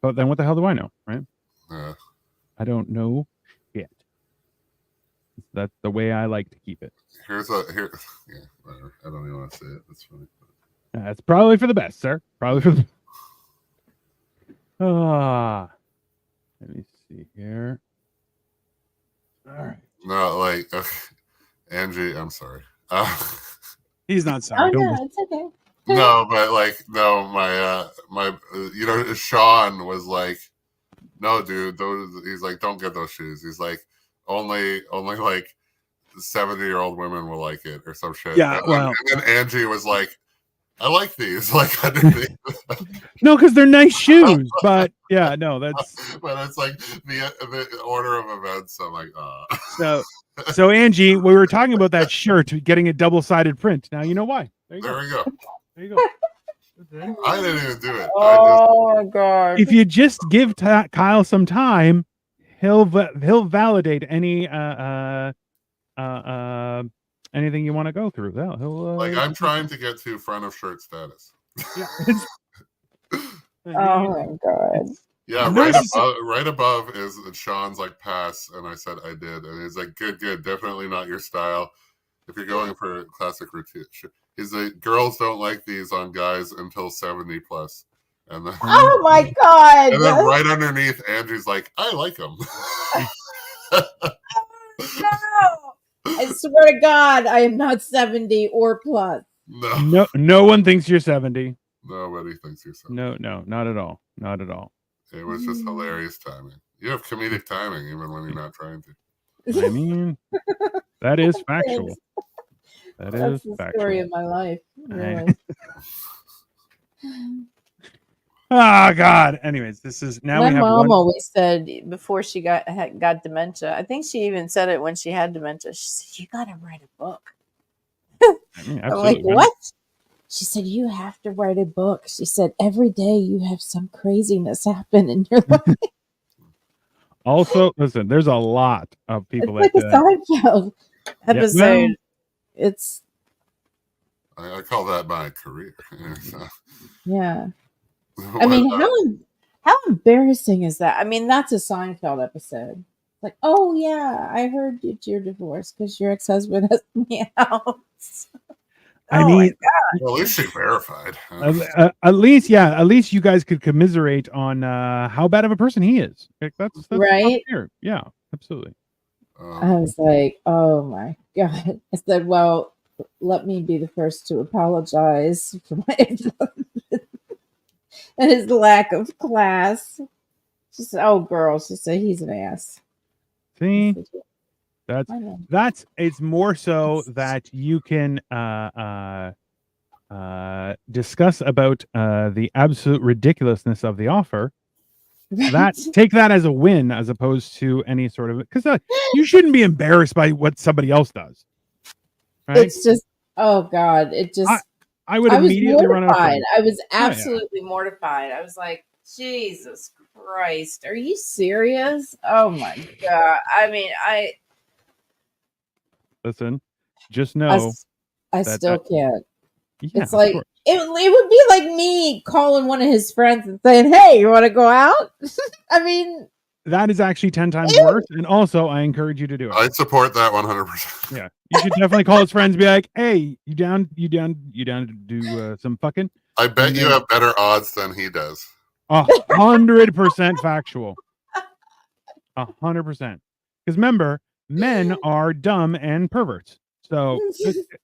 But then what the hell do I know, right? Yeah. I don't know yet. That's the way I like to keep it. Yeah, whatever. I don't even want to say it. That's funny. That's probably for the best, sir. Probably for the. Let me see here. All right. No, like okay. Angie, I'm sorry. He's not sorry. Oh no, it's okay. No, but like no, my you know Sean was like, no, dude, he's like, don't get those shoes. He's like, only like 70-year-old women will like it or some shit. Yeah, and then Angie was like, I like these. Like underneath. No, because they're nice shoes. But yeah, no, that's. But it's like the order of events. I'm like, So Angie, we were talking about that shirt getting a double-sided print. Now you know why. There you there go. we go. There you go. I didn't even do it. Oh my god! If you just give Kyle some time, he'll validate any anything you want to go through. He'll Like I'm trying to get to front of shirt status. Yeah, Oh my god! Yeah, right above is Sean's like pass, and I said I did, and he's like good, definitely not your style. If you're going for a classic routine, he's like girls don't like these on guys until 70 plus, and then Oh my god! and then right underneath, Andrew's like I like them. No! I swear to God, I am not 70 or plus. No one thinks you're 70. Nobody thinks you're 70. No, not at all. Not at all. It was just hilarious timing. You have comedic timing even when you're not trying to. I mean, that is factual. That's the factual. story of my life. Really. Oh God. Anyways, this is now My we have mom one. always said before she got dementia. I think she even said it when she had dementia. She said, "You got to write a book." I mean, I'm like, "What?" She said, "You have to write a book." She said, "Every day you have some craziness happen in your life." Also, listen, there's a lot of people It's like a Seinfeld episode. It's I call that my career. yeah. I mean, how embarrassing is that? I mean, that's a Seinfeld episode. Like, oh yeah, I heard you're divorced because your ex-husband has me out. I mean, well, at least she verified. at least you guys could commiserate on how bad of a person he is. Like, that's right. Fair. Yeah, absolutely. I was like, oh my god. I said, well, let me be the first to apologize for my ex-husband and his lack of class. She said, oh girl, she said he's an ass. See, Said, that's it's more so that you can discuss about the absolute ridiculousness of the offer. Right. Take that as a win as opposed to any sort of, because you shouldn't be embarrassed by what somebody else does. Right? It's just, oh god, it just. I would immediately run out. I was absolutely mortified. I was like, Jesus Christ. Are you serious? Oh my God. I mean, Listen, just I, know s- I that still can't. yeah, It's of like, course. it would be like me calling one of his friends and saying, hey, you want to go out? I mean, That is actually 10 times ew. worse. And also, I encourage you to do it. I support that 100%. Yeah, you should definitely call his friends and be like, hey, you down to do some fucking. I bet And you then have better odds than he does. 100% factual. 100%. Because remember, men are dumb and perverts. So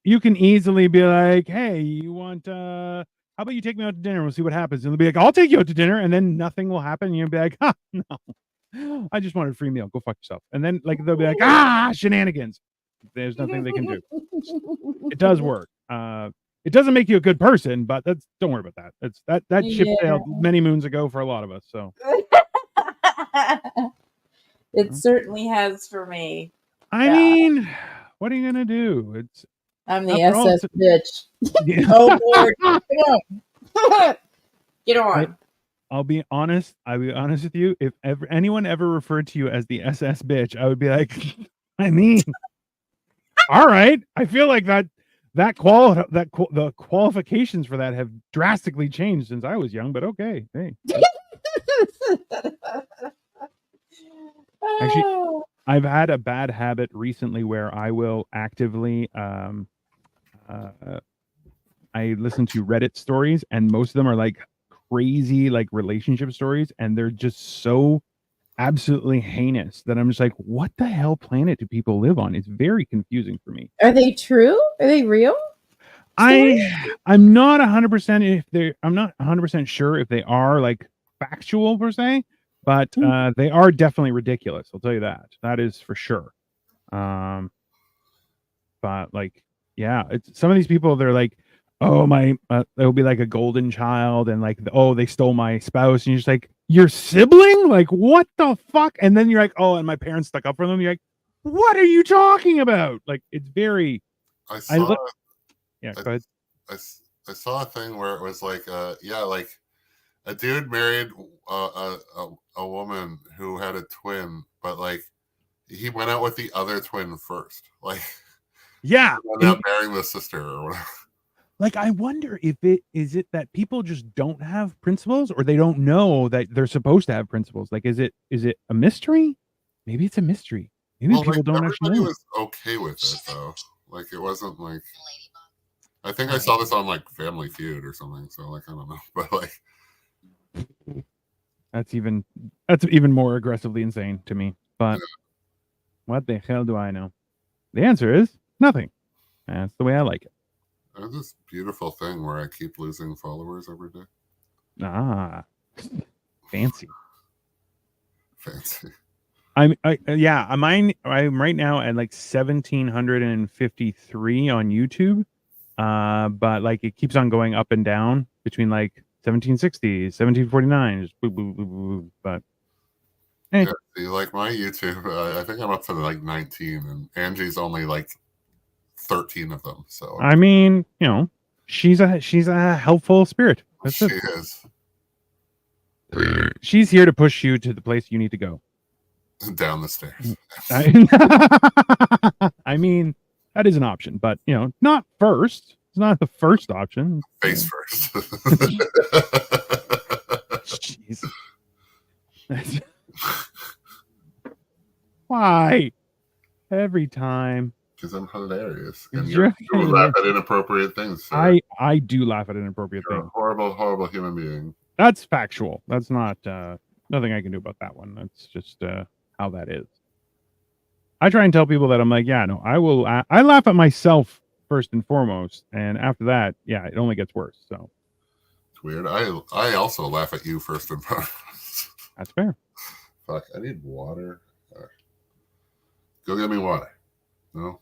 you can easily be like, hey, you want how about you take me out to dinner? We'll see what happens. And they'll be like, I'll take you out to dinner, and then nothing will happen. And you'll be like, no, I just wanted a free meal. Go fuck yourself. And then like they'll be like, shenanigans. There's nothing they can do. It does work. It doesn't make you a good person, but don't worry about that. It's that ship sailed many moons ago for a lot of us. So it certainly has for me. I mean, what are you gonna do? It's I'm the after all, SS bitch. yeah. Oh Lord, come on, get on. I'll be honest with you. If anyone ever referred to you as the SS bitch, I would be like, I mean, all right. I feel like the qualifications for that have drastically changed since I was young. But okay, hey. Actually, Oh. I've had a bad habit recently where I will actively I listen to Reddit stories, and most of them are like crazy like relationship stories, and they're just so absolutely heinous that I'm just like, what the hell planet do people live on? It's very confusing for me. Are they true? Are they real? I'm not 100% if they I'm not 100% sure if they are like factual per se, but they are definitely ridiculous. I'll tell you that. That is for sure. But like, yeah, it's some of these people. They're like, oh my, it'll be like a golden child, and like, oh, they stole my spouse, and you're just like, your sibling, like, what the fuck? And then you're like, oh, and my parents stuck up for them. You're like, what are you talking about? Like, it's very. I saw. Yeah, go ahead. I saw a thing where it was like, like a dude married a woman who had a twin, but like he went out with the other twin first, like. Yeah, not marrying the sister or whatever. Like, I wonder if it that people just don't have principles, or they don't know that they're supposed to have principles. Like, is it a mystery? Maybe it's a mystery. Maybe people don't actually know. Everybody was okay with it though. Like, it wasn't like. I think I saw this on like Family Feud or something. So like, I don't know, but like. That's even more aggressively insane to me. But what the hell do I know? The answer is nothing. That's the way I like it. There's this beautiful thing where I keep losing followers every day. Fancy. I'm right now at like 1,753 on YouTube. But like it keeps on going up and down between like 1760, 1749. Just boo, boo, boo, boo, but hey. Yeah, see, like my YouTube, I think I'm up to like 19, and Angie's only like 13 of them. So I mean, you know, she's a helpful spirit. She is. She's here to push you to the place you need to go. Down the stairs. I mean, that is an option, but you know, not first. It's not the first option. Face first. Jeez. Why? Every time. Because I'm hilarious. And you laugh at inappropriate things. Sir. I do laugh at inappropriate You're things. A horrible, horrible human being. That's factual. That's not nothing I can do about that one. That's just how that is. I try and tell people that I'm like, yeah, no, I will. I laugh at myself first and foremost, and after that, yeah, it only gets worse. So it's weird. I also laugh at you first and foremost. That's fair. Fuck, I need water. Go get me water. No,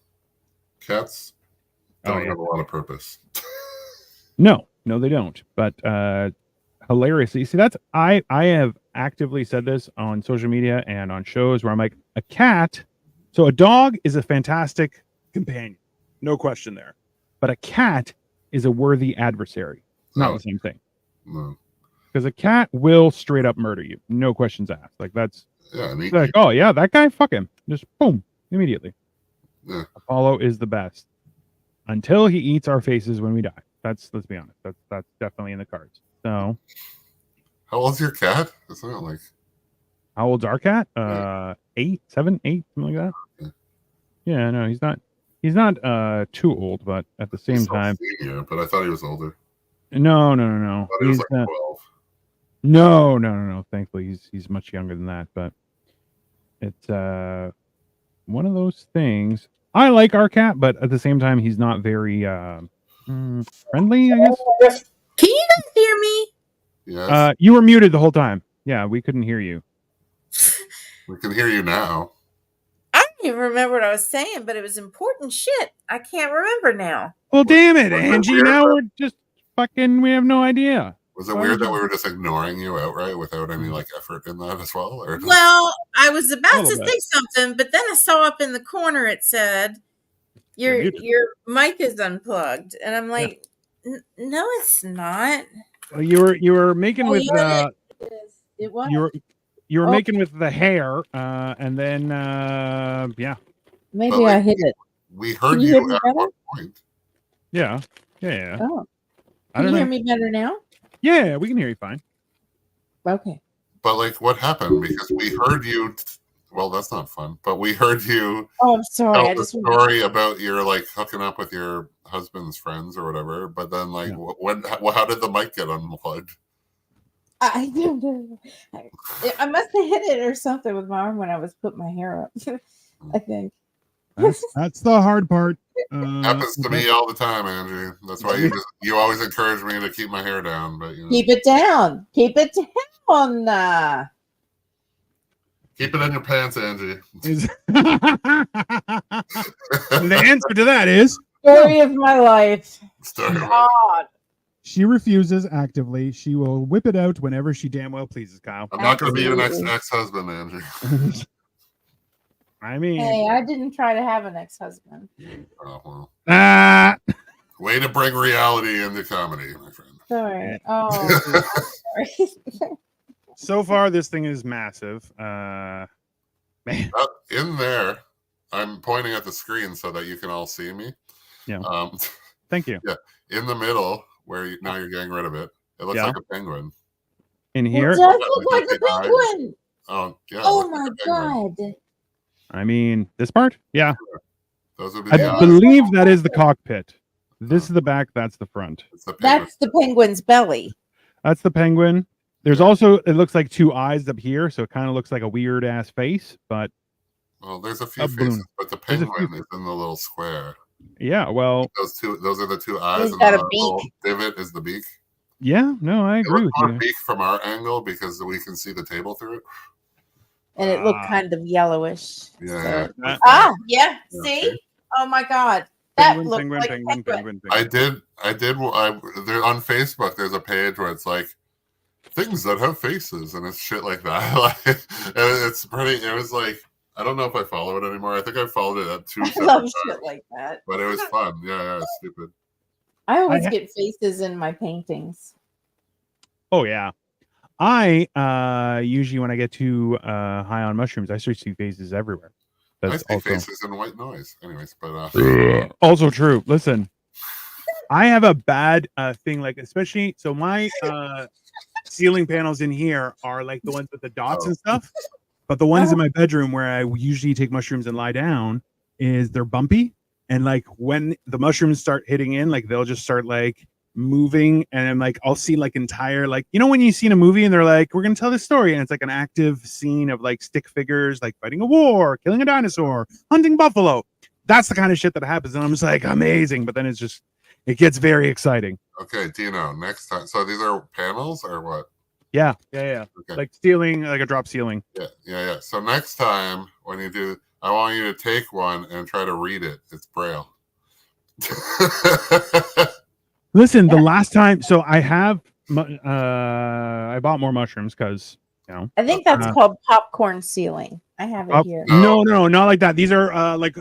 cats don't have a lot of purpose. No, they don't. But hilariously, see, that's I have actively said this on social media and on shows where I'm like, a cat. So a dog is a fantastic companion, no question there. But a cat is a worthy adversary. Not the same thing. No. because a cat will straight up murder you, no questions asked. Like that's Yeah, and like, oh yeah, that guy, fuck him, just boom, immediately. Yeah. Apollo is the best until he eats our faces when we die. Let's be honest. That's definitely in the cards. So, how old's your cat? Isn't it like? how old's our cat? Yeah. 8, 7, 8, something like that. Yeah. Yeah, no, he's not. He's not too old, but at the same time, senior, but I thought he was older. no. I thought he was like 12. No. Thankfully, he's much younger than that. But it's one of those things. I like our cat, but at the same time, he's not very friendly, I guess. Can you guys hear me? Yes. You were muted the whole time. Yeah, we couldn't hear you. We can hear you now. I don't even remember what I was saying, but it was important shit. I can't remember now. Well, damn it, was it Angie. weird Now that- we're just fucking. We have no idea. Was it Why weird did that you- we were just ignoring you outright without any like effort in that as well? Or just... Well, I was A about little to bit. say something, but then I saw up in the corner it said You're your muted. mic is unplugged, and I'm like, no, it's not. Well, you were making with It was. you were Oh. making with the hair, and then yeah. Maybe But, like, I hit it. we heard Can you hear me at better? one point. Yeah. Oh, I can don't you know. hear me better now? Yeah, we can hear you fine. Okay. But like, what happened? Because we heard you. Well, that's not fun. But we heard you Oh, I'm sorry. tell I the just story about your like hooking up with your husband's friends or whatever. But then, like, how did the mic get unplugged? I don't know. I must have hit it or something with my arm when I was putting my hair up. I think. That's the hard part. Happens to me all the time, Andrew. That's why you always encourage me to keep my hair down. But you know, Keep it down. Keep it down. keep it in your pants, Angie. The answer to that is Story of my life. Story. God. She refuses actively. She will whip it out whenever she damn well pleases, Kyle. I'm not going to be your Absolutely. ex-husband, Andrew. I mean, Hey, I didn't try to have an ex-husband. Oh, well. ah, Way to bring reality into comedy, my friend. Sorry. Oh, I'm sorry. so far this thing is massive. Man, In there, I'm pointing at the screen so that you can all see me. Yeah. Um, thank you. in the middle, where now you're getting rid of it, it looks Yeah. like a penguin. In It here, does look like a penguin. Oh, yeah. it Oh looks my like a penguin. god. I mean, this part, yeah. Those would be I the eyes. believe that is the cockpit. This is the back. That's the front. It's the penguin. That's the penguin's belly. That's the penguin. There's also, it looks like two eyes up here, so it kind of looks like a weird ass face. But Well, there's a few a faces, balloon. but the There's a penguin few- is in the little square. yeah, well, Those are the two eyes, He's and got a the little beak. divot is the beak. yeah, no, I It agree with looks more you. beak from our angle because we can see the table through it. And it looked Ah. kind of yellowish. Yeah. So- That- Ah, yeah. Yeah. See? Oh my god. That Penguin, looked penguin, like penguin, penguin. penguin, I penguin. did. There on Facebook. There's a page where it's like things that have faces, and it's shit like that. Like, and it's pretty. It was like I don't know if I follow it anymore. I think I followed it at 2 I separate love times, shit like that. but it was fun. Yeah, it's stupid. I always ha- get faces in my paintings. Oh yeah. I usually when I get too high on mushrooms, I start to see faces everywhere. I That's see also faces and white noise. Anyways, but also true. Listen, I have a bad thing, like especially so my ceiling panels in here are like the ones with the dots and stuff, but the ones in my bedroom where I usually take mushrooms and lie down is they're bumpy, and like when the mushrooms start hitting in, like they'll just start like moving, and I'm like I'll see like entire, like, you know when you see in a movie and they're like, we're gonna tell this story, and it's like an active scene of like stick figures like fighting a war, killing a dinosaur, hunting buffalo. That's the kind of shit that happens, and I'm just like amazing, but then it's just, it gets very exciting. okay, Dino. Next time. So these are panels or what? Yeah. Okay. Like ceiling, like a drop ceiling. Yeah. So next time when you do, I want you to take one and try to read it. It's Braille. Listen, the last time, so I have, I bought more mushrooms because, you know. I think that's Uh, called popcorn ceiling. I have it here. No, not like that. These are like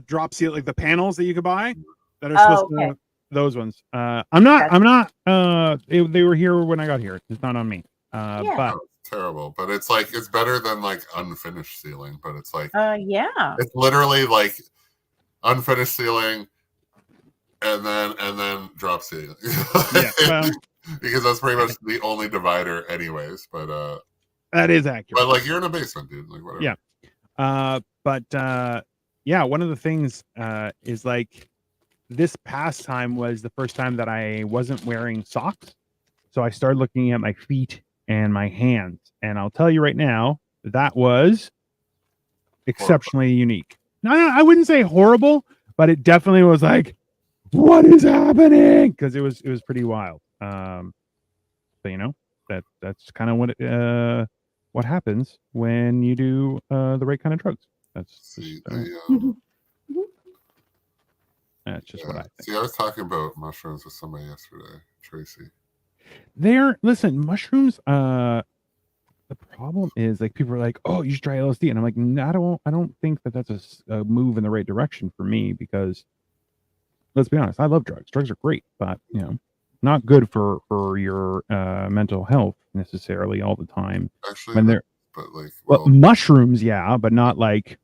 drop seal, like the panels that you could buy that are Oh, supposed okay. to Those ones. I'm not. They were here when I got here. It's not on me. Yeah. But Oh, it's terrible, but it's like it's better than like unfinished ceiling. But it's like yeah. it's literally like unfinished ceiling, and then drop ceiling. yeah, well, because that's pretty much the only divider, anyways. But that is accurate. but like you're in a basement, dude. Like whatever. Yeah. But yeah, one of the things is like this past time was the first time that I wasn't wearing socks. So I started looking at my feet and my hands. And I'll tell you right now, that was exceptionally unique. No, I wouldn't say horrible, but it definitely was like, what is happening? Because it was pretty wild. So you know, that's kind of what happens when you do the right kind of drugs. That's that's just what I think. See, I was talking about mushrooms with somebody yesterday, Tracy. Listen, mushrooms. The problem is like people are like, oh, you should try LSD, and I'm like, no, I don't think that's a move in the right direction for me, because let's be honest, I love drugs. Drugs are great, but you know, not good for your mental health necessarily all the time. Actually, when they're but like, well, mushrooms, yeah, but not like.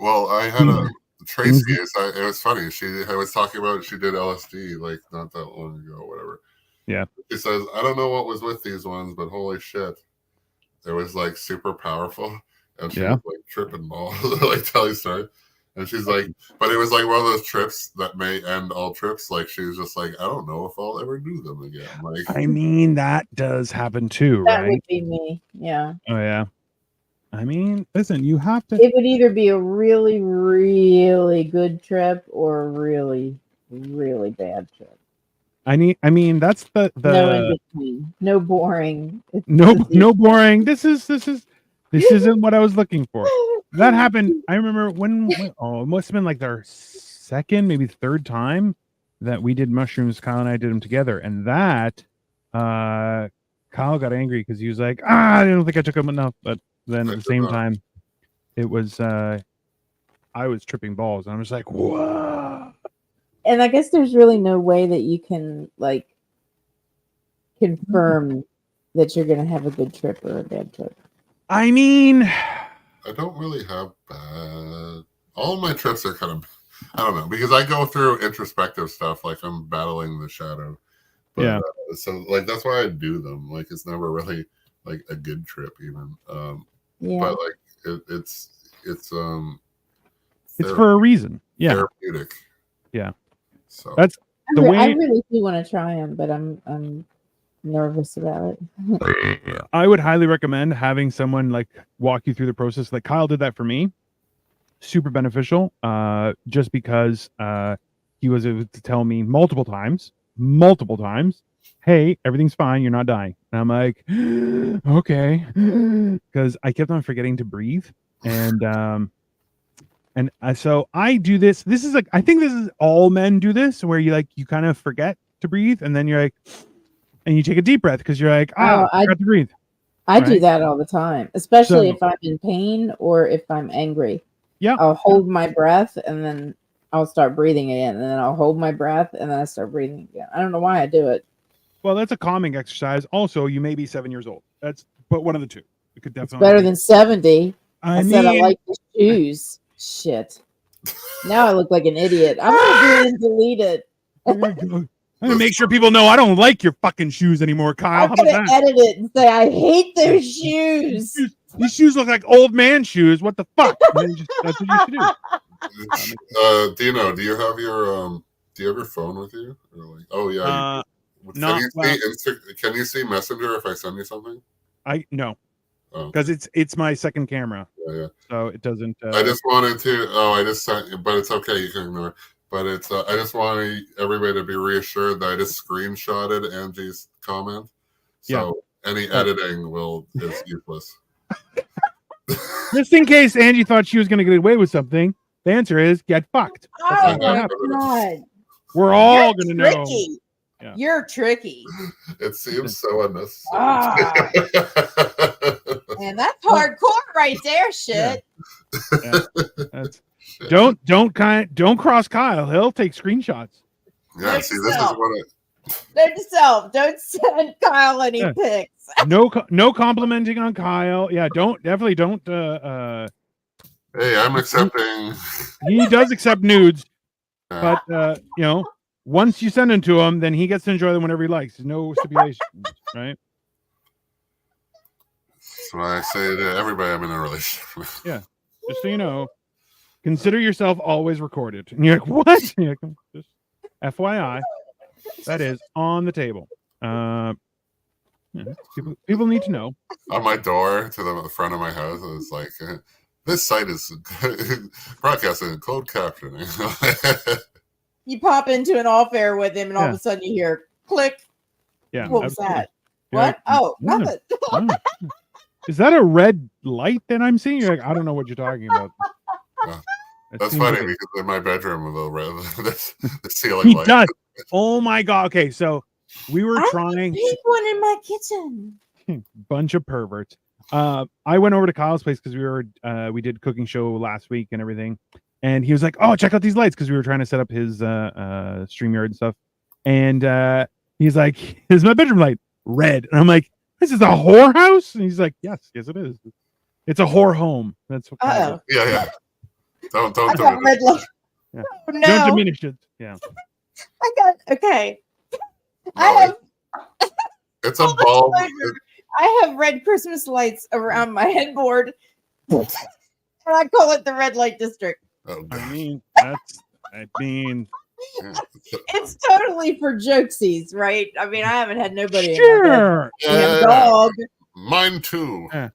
Well, I had a Tracy. It was funny. I was talking about she did LSD like not that long ago, or whatever. Yeah. She says, I don't know what was with these ones, but holy shit, it was like super powerful, and she was like tripping balls, like telling story. And she's like, but it was like one of those trips that may end all trips. Like she was just like, I don't know if I'll ever do them again. Like, I mean, that does happen too, that right? would be me. Yeah. Oh yeah. I mean, listen, you have to. It would either be a really, really good trip or a really, really bad trip. I mean, that's the no in between, no boring. No boring. This isn't what I was looking for. That happened. I remember when it must have been like our second, maybe third time that we did mushrooms. Kyle and I did them together, and that Kyle got angry because he was like, I don't think I took them enough. But then at the same time, it was I was tripping balls, and I'm just like, whoa. And I guess there's really no way that you can like confirm that you're going to have a good trip or a bad trip. I mean, I don't really have bad. All of my trips are kind of, I don't know, because I go through introspective stuff, like I'm battling the shadow. But, yeah. So like that's why I do them. Like it's never really like a good trip, even. Yeah. But like it's for a reason. Yeah. Therapeutic. Yeah. So that's the way. I really do want to try them, but I'm nervous about it. I would highly recommend having someone like walk you through the process. Like Kyle did that for me. Super beneficial. Just because he was able to tell me multiple times, hey, everything's fine, you're not dying. And I'm like, okay, because I kept on forgetting to breathe, and so I do this. This is like, I think this is all men do this, where you kind of forget to breathe, and then you're like, and you take a deep breath because you're like, I forgot to breathe. I do that all the time, especially if I'm in pain or if I'm angry. Yeah, I'll hold my breath and then I'll start breathing again, and then I'll hold my breath and then I start breathing again. I don't know why I do it. Well, that's a calming exercise. Also, you may be 7 years old. But one of the two. It could definitely. It's better than 70. I said I like the shoes. Shit. Now I look like an idiot. I'm gonna delete it. I'm gonna make sure people know I don't like your fucking shoes anymore, Kyle. I'm gonna edit it and say I hate their shoes. These shoes look like old man shoes. What the fuck? That's what you should do. Dino, do you have your phone with you? Or like, oh yeah. Can you see Messenger if I send you something? No. Because it's my second camera. Yeah. So it doesn't. I just wanted to. I just sent, but it's okay. You can ignore. But it's. I just wanted everybody to be reassured that I just screenshotted Angie's comment. So any editing is useless. Just in case Angie thought she was going to get away with something, the answer is get fucked. Oh my god! We're all going to know. Yeah. You're tricky. It seems so unnecessary. Man, that's hardcore right there, shit. Yeah. Don't cross Kyle. He'll take screenshots. Yeah, Note see, to this is self. what Note to self. Don't send Kyle any Yeah. pics. No complimenting on Kyle. Yeah, definitely don't. hey, I'm accepting. He does accept nudes, Yeah. but once you send them to him, then he gets to enjoy them whenever he likes. There's no stipulations, right? That's why I say to everybody I'm in a relationship with. Yeah. Just so you know, consider yourself always recorded. And you're like, what? You're like, just FYI, that is on the table. People need to know. On my door to the front of my house, it was like, this site is broadcasting closed captioning. You pop into an off air with him, and all of a sudden you hear click. Yeah. What was absolutely. that? You're What? like, Oh, "Yeah, nothing. yeah. Is that a red light that I'm seeing?" You're like, I don't know what you're talking about. Yeah. It That's seems funny like because in my bedroom, the ceiling he light. does. Oh my god. Okay, so we were I trying Big one in my kitchen. bunch of perverts. I went over to Kyle's place because we did cooking show last week and everything, and he was like, "Oh, check out these lights," because we were trying to set up his StreamYard and stuff. And he's like, "This is my bedroom light, red," and I'm like, "This is a whorehouse?" And he's like, "Yes, it is. It's a whore home." That's what. Uh-oh. Yeah. Don't I got diminish. red light. Yeah. Oh, no. Don't diminish it. Yeah. I got okay. No, I have it's a full bulb. disclosure, I have red Christmas lights around my headboard, and I call it the red light district. Oh, I God. mean, Yeah. It's totally for jokesies, right? I mean, I haven't had nobody in my sure. bed. Damn dog. Mine too. Yeah.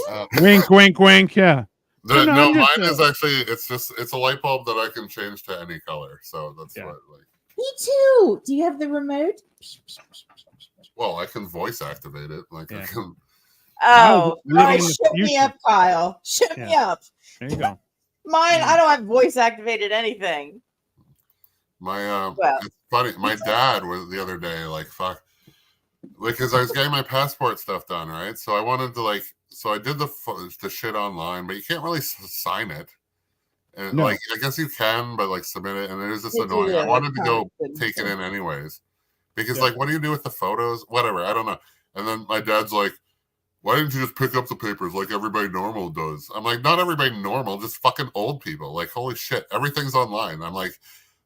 Uh, Wink, wink, wink. Yeah. no, No, I'm mine just, is actually it's a light bulb that I can change to any color. So that's Yeah. what like. Me too. Do you have the remote? Well, I can voice activate it. Like I Yeah. can. Oh, living in the shut me future. up, Kyle. Shut me Yeah. up. There you go. Mine, I don't have voice activated anything. My Well. it's funny. My dad was the other day like fuck, because I was getting my passport stuff done, right? So I wanted to so I did the shit online, but you can't really sign it. And No. I guess you can, but submit it, and it was just It's annoying. I wanted to go electronic take it in signature. anyways, because Yeah. what do you do with the photos? Whatever, I don't know. And then my dad's like, "Why didn't you just pick up the papers like everybody normal does?" I'm like, "Not everybody normal, just fucking old people. Like, holy shit, everything's online." I'm like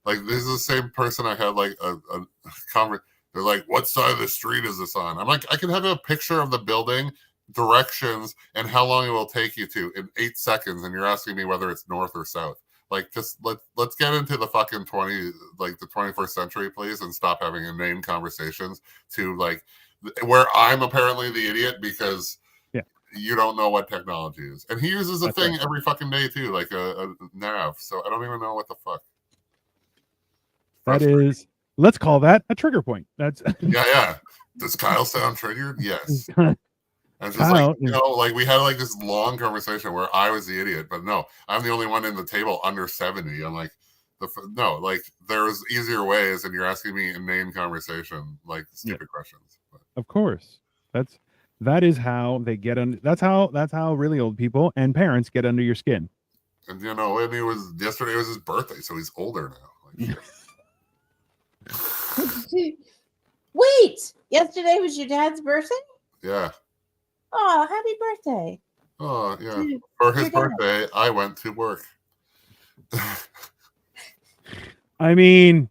this is the same person I had a conversation. They're like, "What side of the street is this on?" I'm like, "I can have a picture of the building, directions, and how long it will take you to in 8 seconds, and you're asking me whether it's north or south." Like, just let's get into the fucking the 21st century, please, and stop having inane conversations to where I'm apparently the idiot because you don't know what technology is. And he uses a thing every fucking day too, like a nav. So I don't even know what the fuck. That is, let's call that a trigger point. That's yeah. Does Kyle sound triggered? Yes. And just Kyle, we had this long conversation where I was the idiot, but no, I'm the only one in the table under 70. I'm like, there's easier ways, and you're asking me inane conversation, stupid questions. But. Of course, that is how they get under. That's how really old people and parents get under your skin. And when yesterday was his birthday, so he's older now. Wait, yesterday was your dad's birthday? Yeah. Oh, happy birthday. Oh, yeah. For his birthday, I went to work. I mean,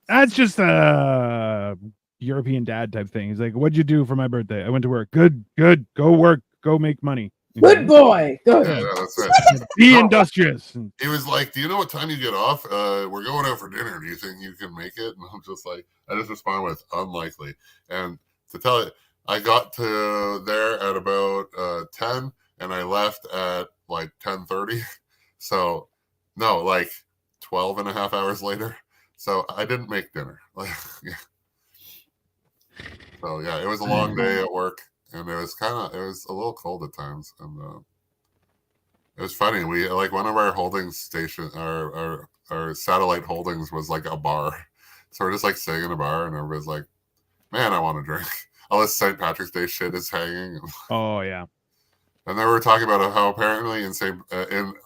that's just a European dad type thing. He's like, "What'd you do for my birthday?" "I went to work." Good. Go work. Go make money. Good boy. Good. Yeah, that's it. Be industrious. He was like, "Do you know what time you get off? We're going out for dinner. Do you think you can make it?" And I'm just like, I just respond with unlikely. And to tell you, I got to there at about 10, and I left at 10:30. So no, 12 and a half hours later. So I didn't make dinner. So yeah, it was a long day at work, and it was a little cold at times, and it was funny. We one of our holding station, our satellite holdings was a bar. So we're just sitting in a bar, and everybody's like, "Man, I want to drink." All this St. Patrick's Day shit is hanging. Oh yeah. And then we were talking about how apparently in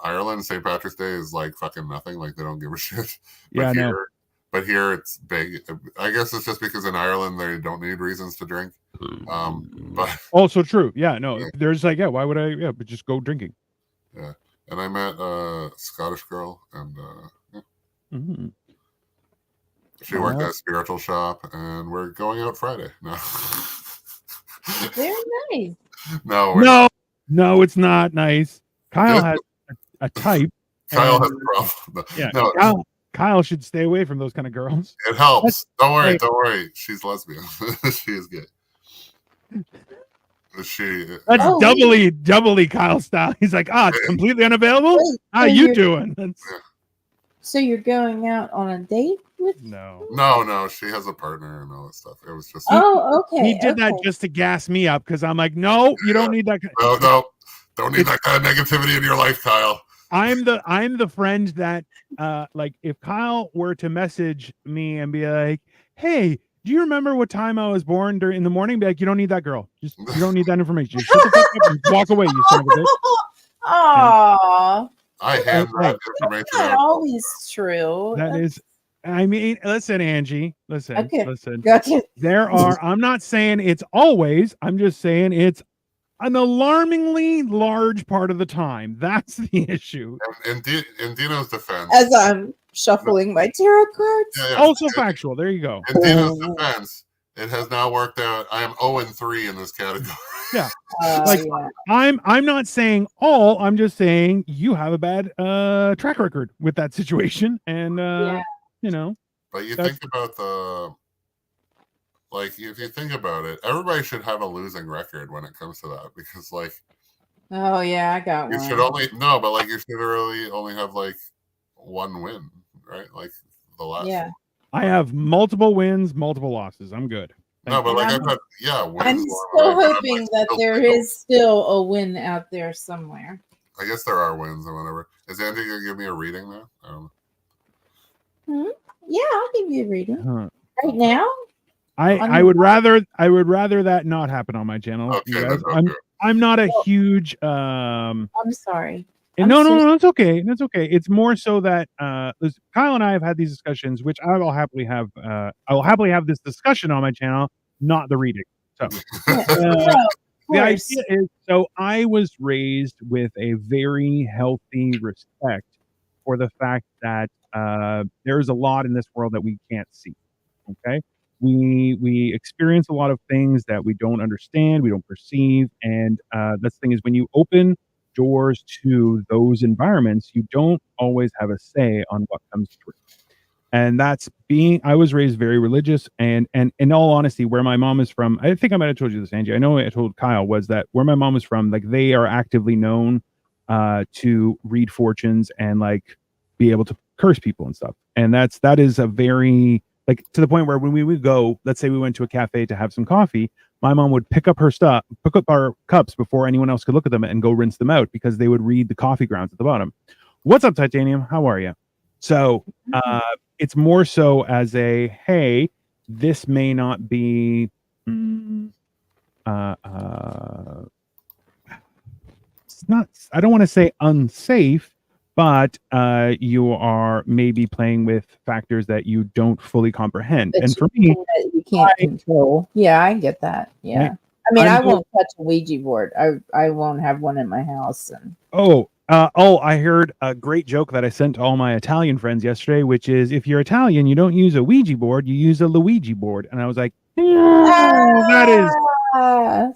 Ireland, St. Patrick's Day is fucking nothing. They don't give a shit. But Yeah, here, no. but here it's big. I guess it's just because in Ireland they don't need reasons to drink. But Also true. Yeah, no, there's like, why would I? Yeah, but just go drinking. Yeah, and I met a Scottish girl, and she worked at a spiritual shop, and we're going out Friday. No, Very nice. No, it's not nice. Kyle has a type. Kyle has a problem. Yeah, no, Kyle should stay away from those kind of girls. It helps. Don't worry. She's lesbian. She is gay. That's doubly Kyle style. He's like, it's completely unavailable. Wait, How you doing? So you're going out on a date with? No. She has a partner and all that stuff. It was just. Oh, okay. He did that just to gas me up because I'm like, no, you don't need that. No, don't need that kind of negativity in your life, Kyle. I'm the friend that, like, if Kyle were to message me and be like, hey, do you remember what time I was born in the morning? Be like, you don't need that girl. You don't need that information. Just shut the fuck up and walk away, you son of a bitch. Aww. I have that information. That's not always true. I mean, listen, Angie. Listen. Gotcha. I'm not saying it's always. I'm just saying it's an alarmingly large part of the time. That's the issue. In Dino's defense, as I'm shuffling my tarot cards, also factual. There you go. In Dino's defense, it has now worked out. I am 0-3 in this category. Yeah, I'm not saying all. I'm just saying you have a bad track record with that situation, and you know. But you think about if you think about it, everybody should have a losing record when it comes to that, because oh yeah, I got you one. Should you should really only have one win, right? Like the last. Yeah. I have multiple wins, multiple losses. I'm good. No, but I'm still hoping that there is still a win out there somewhere. I guess there are wins or whatever. Is Andy gonna give me a reading now? Yeah, I'll give you a reading right now. I would rather that not happen on my channel. Okay, I'm not a huge I'm sorry. No, it's okay. That's okay. It's more so that Kyle and I have had these discussions, which I will happily have. I will happily have this discussion on my channel, not the reading. So the idea is, so I was raised with a very healthy respect for the fact that there's a lot in this world that we can't see. Okay, we experience a lot of things that we don't understand, we don't perceive, and the thing is, when you open doors to those environments, you don't always have a say on what comes through. And I was raised very religious, and in all honesty, where my mom is from, I think I might have told you this, Angie. I know I told Kyle, was that where my mom was from, they are actively known to read fortunes and be able to curse people and stuff. And that is a very, to the point where when we would go, let's say we went to a cafe to have some coffee, my mom would pick up our cups before anyone else could look at them and go rinse them out, because they would read the coffee grounds at the bottom. What's up, Titanium? How are you? So it's more so as a, hey, this may not be it's not, I don't want to say unsafe, but you are maybe playing with factors that you don't fully comprehend. And for me, you can't control. Yeah, I get that. Yeah. I mean, I won't touch a Ouija board. I won't have one in my house. And I heard a great joke that I sent to all my Italian friends yesterday, which is, if you're Italian, you don't use a Ouija board, you use a Luigi board. And I was like, that is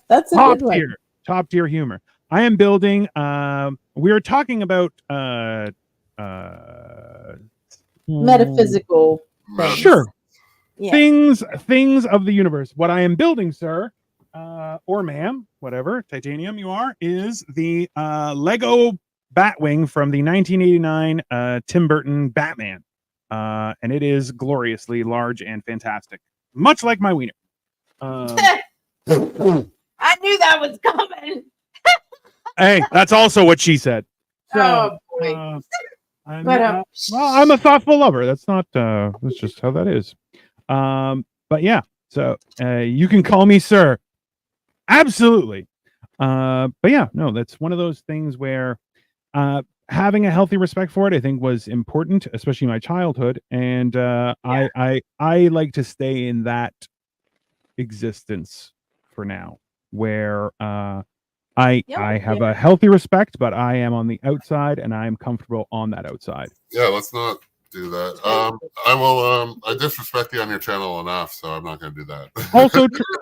that's a top tier humor. I am building. We are talking about metaphysical things. Sure. Yeah. Things of the universe. What I am building, sir, or ma'am, whatever, Titanium you are, is the Lego Batwing from the 1989 Tim Burton Batman. And it is gloriously large and fantastic. Much like my wiener. I knew that was coming. Hey, that's also what she said. So, boy. I'm a thoughtful lover. That's not. That's just how that is. But yeah. So you can call me sir. Absolutely. But yeah, no, that's one of those things where having a healthy respect for it, I think, was important, especially in my childhood. And I like to stay in that existence for now, where I have a healthy respect, but I am on the outside and I am comfortable on that outside. Yeah, let's not do that. I disrespect you on your channel enough, so I'm not going to do that.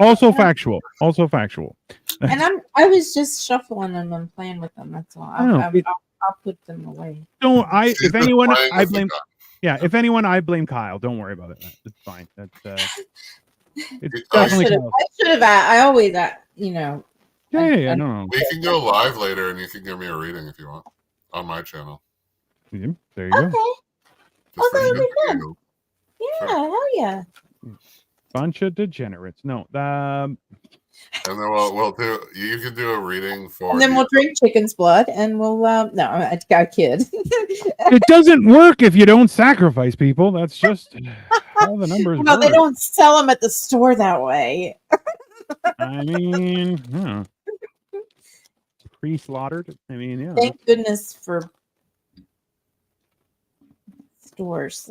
Also factual. Also factual. And I was just shuffling them and playing with them. That's all. I'll put them away. If anyone, I blame. Yeah, if anyone, I blame Kyle. Don't worry about it. It's fine. That's it's definitely. I should have. I always, Yeah, no. We can go live later, and you can give me a reading if you want on my channel. Yeah, there you go. Okay. That would be good. Yeah, hell yeah. Bunch of degenerates. No, and then we'll do. You can do a reading for. And then we'll drink chicken's blood, and we'll. No, I kid. It doesn't work if you don't sacrifice people. That's just how the numbers. No, they don't sell them at the store that way. I mean, pre-slaughtered. I mean, yeah. Thank goodness for stores.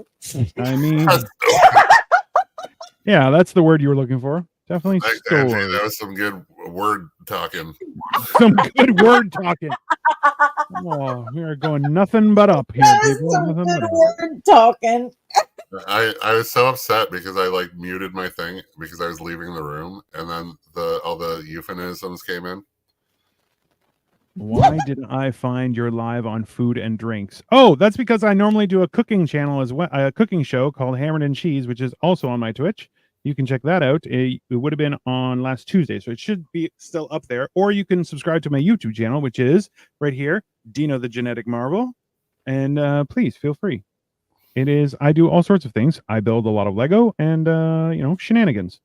I mean, yeah, that's the word you were looking for. Definitely stores. Angie, that was some good word talking. Some good word talking. Oh, we are going nothing but up here, people. Some good word talking. I was so upset because I like muted my thing because I was leaving the room, and then all the euphemisms came in. Why didn't I find your live on food and drinks? Oh, that's because I normally do a cooking channel as well, a cooking show called Hammered and Cheese, which is also on my Twitch. You can check that out. It would have been on last Tuesday, so it should be still up there. Or you can subscribe to my YouTube channel, which is right here, Dino the Genetic Marvel. And please feel free. It is. I do all sorts of things. I build a lot of Lego and shenanigans.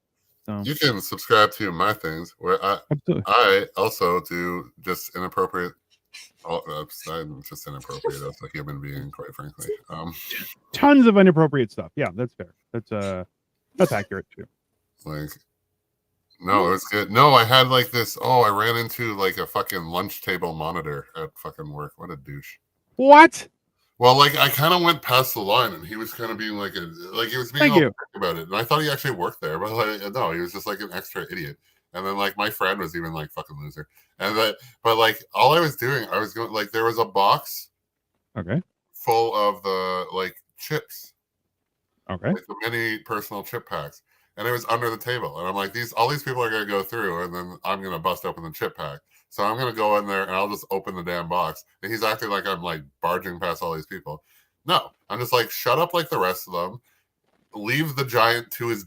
So. You can subscribe to my things where I also do just inappropriate. I'm just inappropriate as a human being, quite frankly. Tons of inappropriate stuff. Yeah, that's fair. That's accurate too. Like, no, it's good. No, I had like this. Oh, I ran into like a fucking lunch table monitor at fucking work. What a douche. What? Well, like I kind of went past the line, and he was kind of being like he was being all about it, and I thought he actually worked there, but like, no, he was just like an extra idiot. And then like my friend was even like fucking loser, but like all I was doing, I was going like there was a box, okay, full of the like chips. Okay. Like the mini personal chip packs. And it was under the table. And I'm like, all these people are going to go through, and then I'm going to bust open the chip pack. So I'm going to go in there, and I'll just open the damn box. And he's acting like I'm, like, barging past all these people. No. I'm just like, shut up like the rest of them. Leave the giant to his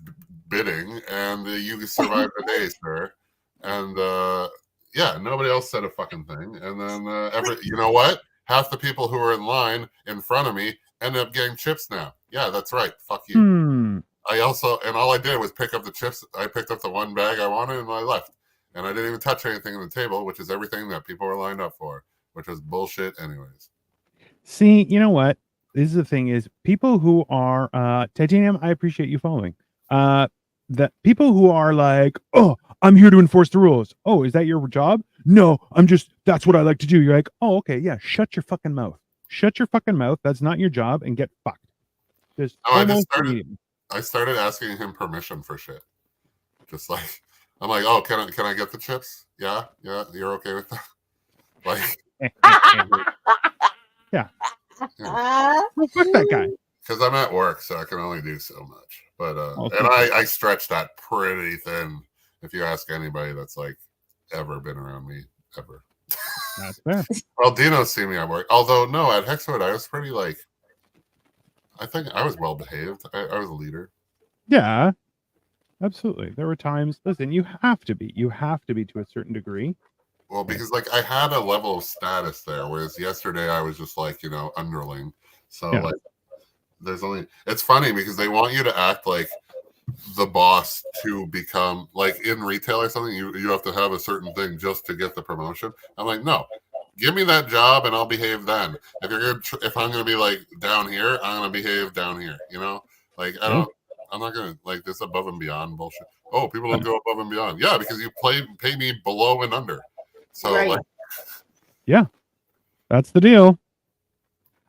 bidding, and you survive the day, sir. And, yeah, nobody else said a fucking thing. And then, you know what? Half the people who were in line in front of me ended up getting chips now. Yeah, that's right. Fuck you. All I did was pick up the chips. I picked up the one bag I wanted and I left. And I didn't even touch anything on the table, which is everything that people were lined up for, which was bullshit anyways. See, you know what? This is the thing is people who are Titanium, I appreciate you following. That people who are like, oh, I'm here to enforce the rules. Oh, is that your job? No, that's what I like to do. You're like, oh, okay, yeah, shut your fucking mouth. Shut your fucking mouth. That's not your job, and get fucked. I started asking him permission for shit. Just like I'm like, oh, can I get the chips? Yeah, you're okay with that? Like, yeah. Well, fuck that guy. Because I'm at work, so I can only do so much. But and I stretch that pretty thin. If you ask anybody that's like ever been around me, ever. That's fair. Well, Dino's seen me at work. Although no, at Hexwood I was pretty like. I think I was well behaved. I was a leader. Yeah, absolutely. There were times. Listen, you have to be. You have to be to a certain degree. Well, because like I had a level of status there, whereas yesterday I was just like underling. So like, there's only. It's funny because they want you to act like the boss to become like in retail or something. You have to have a certain thing just to get the promotion. I'm like, no. Give me that job and I'll behave then. If I'm gonna be like down here, I'm gonna behave down here. You know, like I'm not gonna like this above and beyond bullshit. Oh, people don't go above and beyond. Yeah, because you pay me below and under. So right. like, yeah, that's the deal.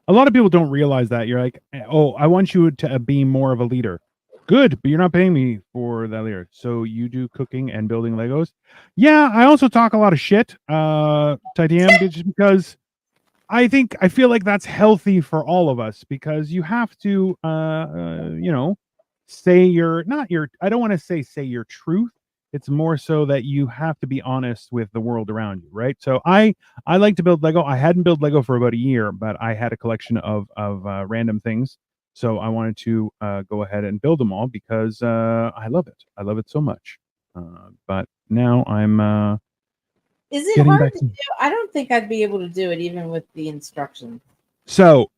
a lot of people don't realize that. You're like, oh, I want you to be more of a leader. Good, but you're not paying me for that leader. So you do cooking and building Legos. Yeah, I also talk a lot of shit, Titanium, just because I feel like that's healthy for all of us, because you have to say your not your I don't want to say your truth. It's more so that you have to be honest with the world around you, right? So I like to build Lego. I hadn't built Lego for about a year, but I had a collection of random things. So I wanted to go ahead and build them all because I love it. I love it so much. But now I'm Is it getting hard back to do? I don't think I'd be able to do it even with the instructions. So,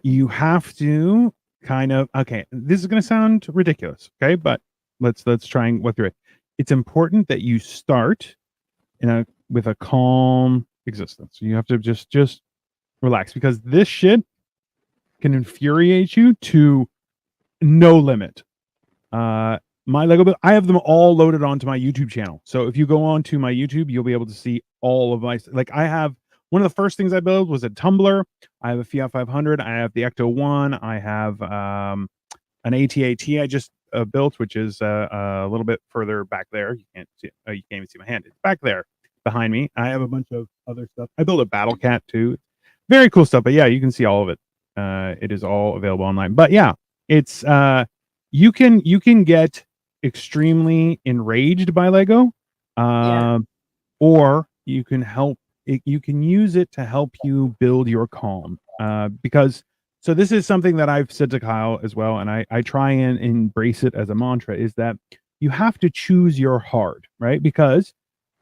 you have to kind of this is going to sound ridiculous, okay? But let's try and work through it. It's important that you start with a calm existence. You have to just relax, because this shit can infuriate you to no limit. My Lego I have them all loaded onto my YouTube channel. So if you go on to my YouTube, you'll be able to see all of my I have one of the first things I built was a tumbler. I have a Fiat 500. I have the Ecto 1. I have an AT-AT I just built, which is a little bit further back there. You can't see. Oh, you can't even see my hand. It's back there behind me. I have a bunch of other stuff. I built a Battle Cat too. Very cool stuff. But yeah, you can see all of it. It is all available online. But yeah, it's you can get extremely enraged by Lego, or you can you can use it to help you build your calm, because so this is something that I've said to Kyle as well, and I try and embrace it as a mantra, is that you have to choose your hard, right? Because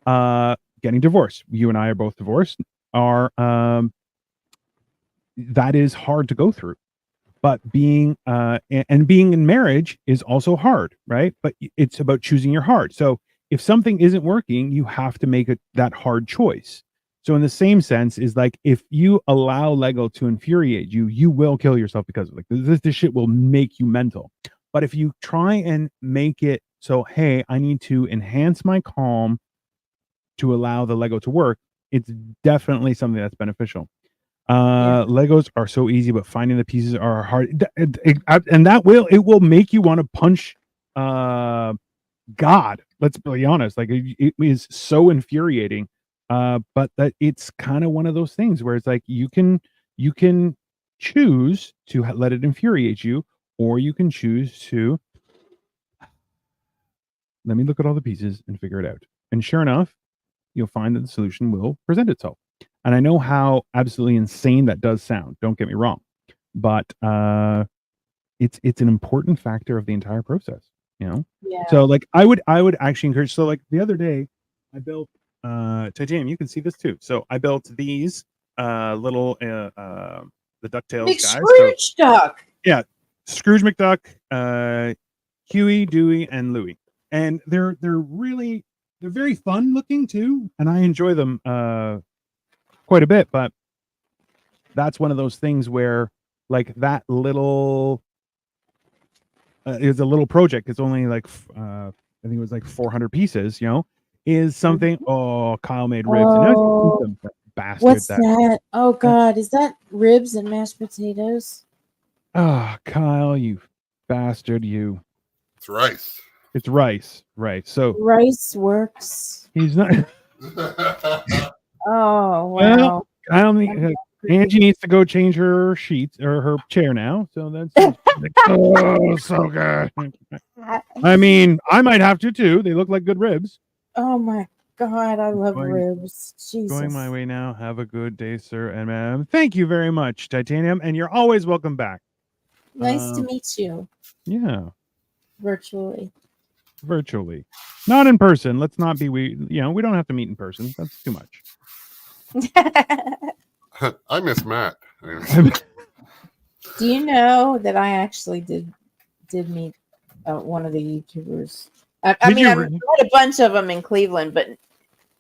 getting divorced, you and I are both divorced, are that is hard to go through. But being being in marriage is also hard, right? But it's about choosing your hard. So if something isn't working, you have to make that hard choice. So in the same sense, is like, if you allow Lego to infuriate you, you will kill yourself because of this shit will make you mental. But if you try and make it so, hey, I need to enhance my calm to allow the Lego to work, it's definitely something that's beneficial. Legos are so easy, but finding the pieces are hard, and it will make you want to punch God. Let's be honest, like it is so infuriating, but that it's kind of one of those things where it's like you can choose to let it infuriate you, or you can choose to let me look at all the pieces and figure it out. And sure enough, you'll find that the solution will present itself. And I know how absolutely insane that does sound. Don't get me wrong, but it's an important factor of the entire process. Yeah. So like I would actually encourage. So like the other day, I built Titanium. You can see this too. So I built these little the DuckTales Big guys. Scrooge duck. Yeah, Scrooge McDuck, Huey, Dewey, and Louie, and they're very fun looking too, and I enjoy them quite a bit. But that's one of those things where like that little is a little project. It's only like I think it was like 400 pieces, is something. Oh, Kyle made ribs, and now you can eat them, that bastard. What's that? Oh God, is that ribs and mashed potatoes? Oh, Kyle, you bastard, you. It's rice. It's rice, right? So rice works. He's not. Oh wow! Well, Angie needs to go change her sheets or her chair now. So that's oh, so good. I mean, I might have to too. They look like good ribs. Oh my God, I love ribs. Jesus. Going my way now. Have a good day, sir and ma'am. Thank you very much, Titanium, and you're always welcome back. Nice to meet you. Yeah. Virtually, not in person. Let's not be we don't have to meet in person. That's too much. I miss Matt. Do you know that I actually did meet one of the YouTubers? I mean, I met a bunch of them in Cleveland, but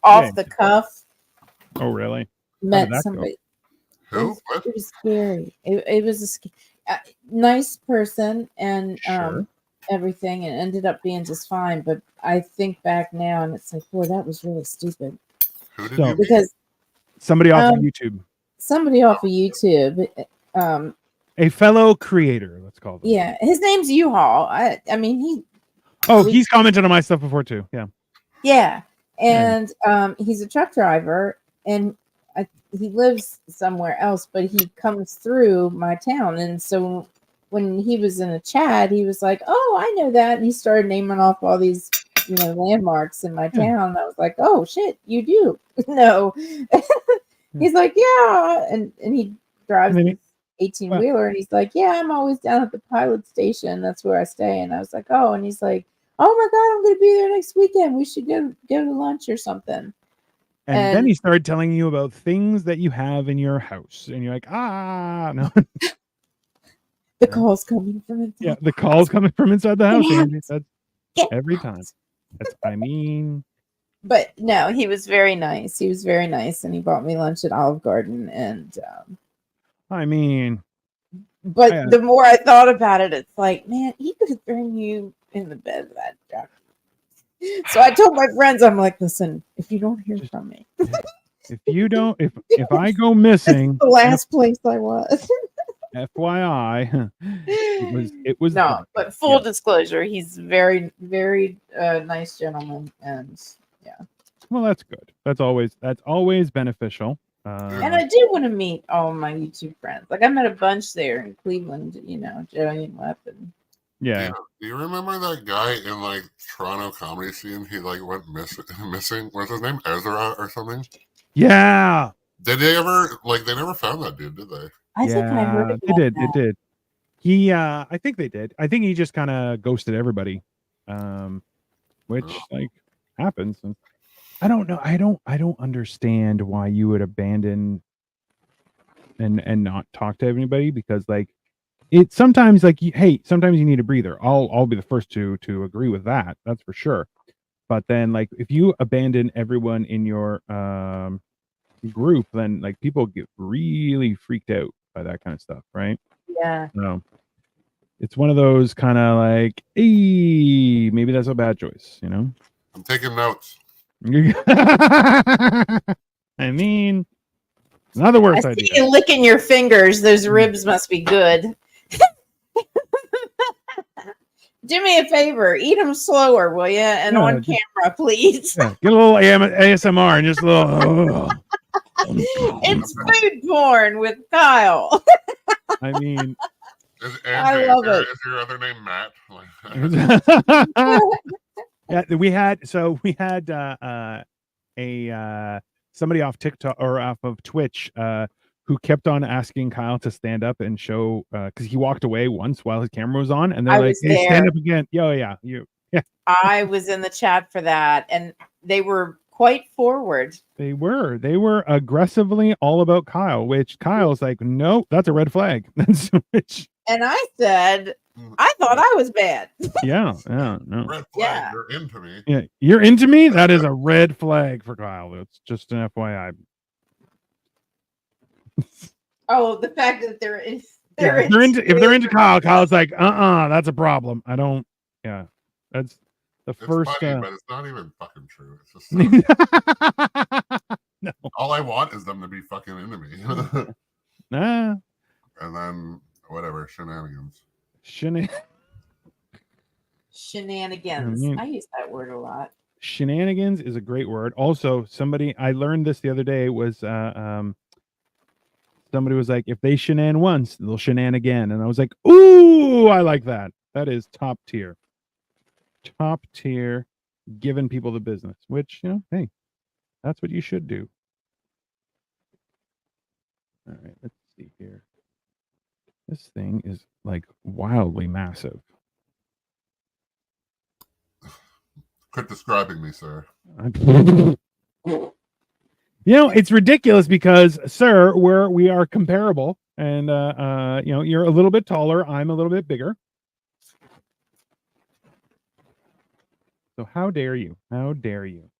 off the cuff. Oh, really? Met somebody. Who? It was scary. It was a nice person and everything, and ended up being just fine. But I think back now, and it's like, boy, that was really stupid. Who did you meet? Because somebody off of YouTube. somebody off of YouTube. A fellow creator, let's call them. Yeah, his name's U-Haul. I mean, He's commented on my stuff before too. Yeah. Yeah, and he's a truck driver, and he lives somewhere else, but he comes through my town, and so when he was in a chat, he was like, "Oh, I know that," and he started naming off all these, landmarks in my town. And I was like, "Oh shit, you do no?" He's like, "Yeah," and he drives an 18-wheeler, and he's like, "Yeah, I'm always down at the pilot station. That's where I stay." And I was like, "Oh," and he's like, "Oh my god, I'm gonna be there next weekend. We should go to lunch or something." And then he started telling you about things that you have in your house, and you're like, no. The call's coming from inside. Yeah, the call's coming from inside the house, Andy. That's every time. That's what I mean. But no, he was very nice. He was very nice, and he bought me lunch at Olive Garden. And I mean, but the more I thought about it, it's like, man, he could have thrown you in the bed with that truck. So I told my friends, I'm like, listen, if you don't hear from me, if I go missing, the last place I was. FYI, it was no, but full disclosure, he's very, very nice gentleman, and yeah. Well, that's good. That's always beneficial. And I do want to meet all my YouTube friends. Like I met a bunch there in Cleveland, Joey and Webb. Yeah. Do you remember that guy in like Toronto comedy scene? He like went missing. What's his name? Ezra or something? Yeah. Did they ever they never found that dude, did they? I think I heard about they did. That. They did. He I think they did. I think he just kind of ghosted everybody. Which happens. And I don't know. I don't understand why you would abandon and not talk to anybody, because it's sometimes sometimes you need a breather. I'll be the first to agree with that. That's for sure. But then if you abandon everyone in your group, then people get really freaked out by that kind of stuff, right? Yeah. So it's one of those kind of hey, maybe that's a bad choice, I'm taking notes. I mean, not the worst idea. You licking your fingers. Those ribs must be good. Do me a favor, eat them slower, will you? And on camera, please. Yeah, get a little ASMR and just a little. It's food porn with Kyle. I mean, I love it. Is your other name Matt? Yeah, we had somebody off TikTok or off of Twitch who kept on asking Kyle to stand up and show, because he walked away once while his camera was on, and they're like, "Hey, stand up again." Yeah. I was in the chat for that, and they were quite forward. They were aggressively all about Kyle, which Kyle's like, "No, that's a red flag." And I said, I thought I was bad. Yeah, no. Red flag, you're into me. Yeah, you're into me? That is a red flag for Kyle. That's just an FYI. Oh, the fact that if they're into Kyle, Kyle's like, that's a problem. I don't. Yeah, that's the first. Funny, but it's not even fucking true. It's just no. All I want is them to be fucking into me. Nah. And then whatever shenanigans. Shenanigans. I use that word a lot. Shenanigans is a great word. Also, I learned this the other day was somebody was like, if they shenan once, they'll shenan again. And I was like, ooh, I like that. That is top tier. Top tier, giving people the business, which, hey, that's what you should do. All right, let's see here. This thing is wildly massive. Quit describing me, sir. It's ridiculous because, sir, we are comparable, and you're a little bit taller, I'm a little bit bigger. So how dare you? How dare you?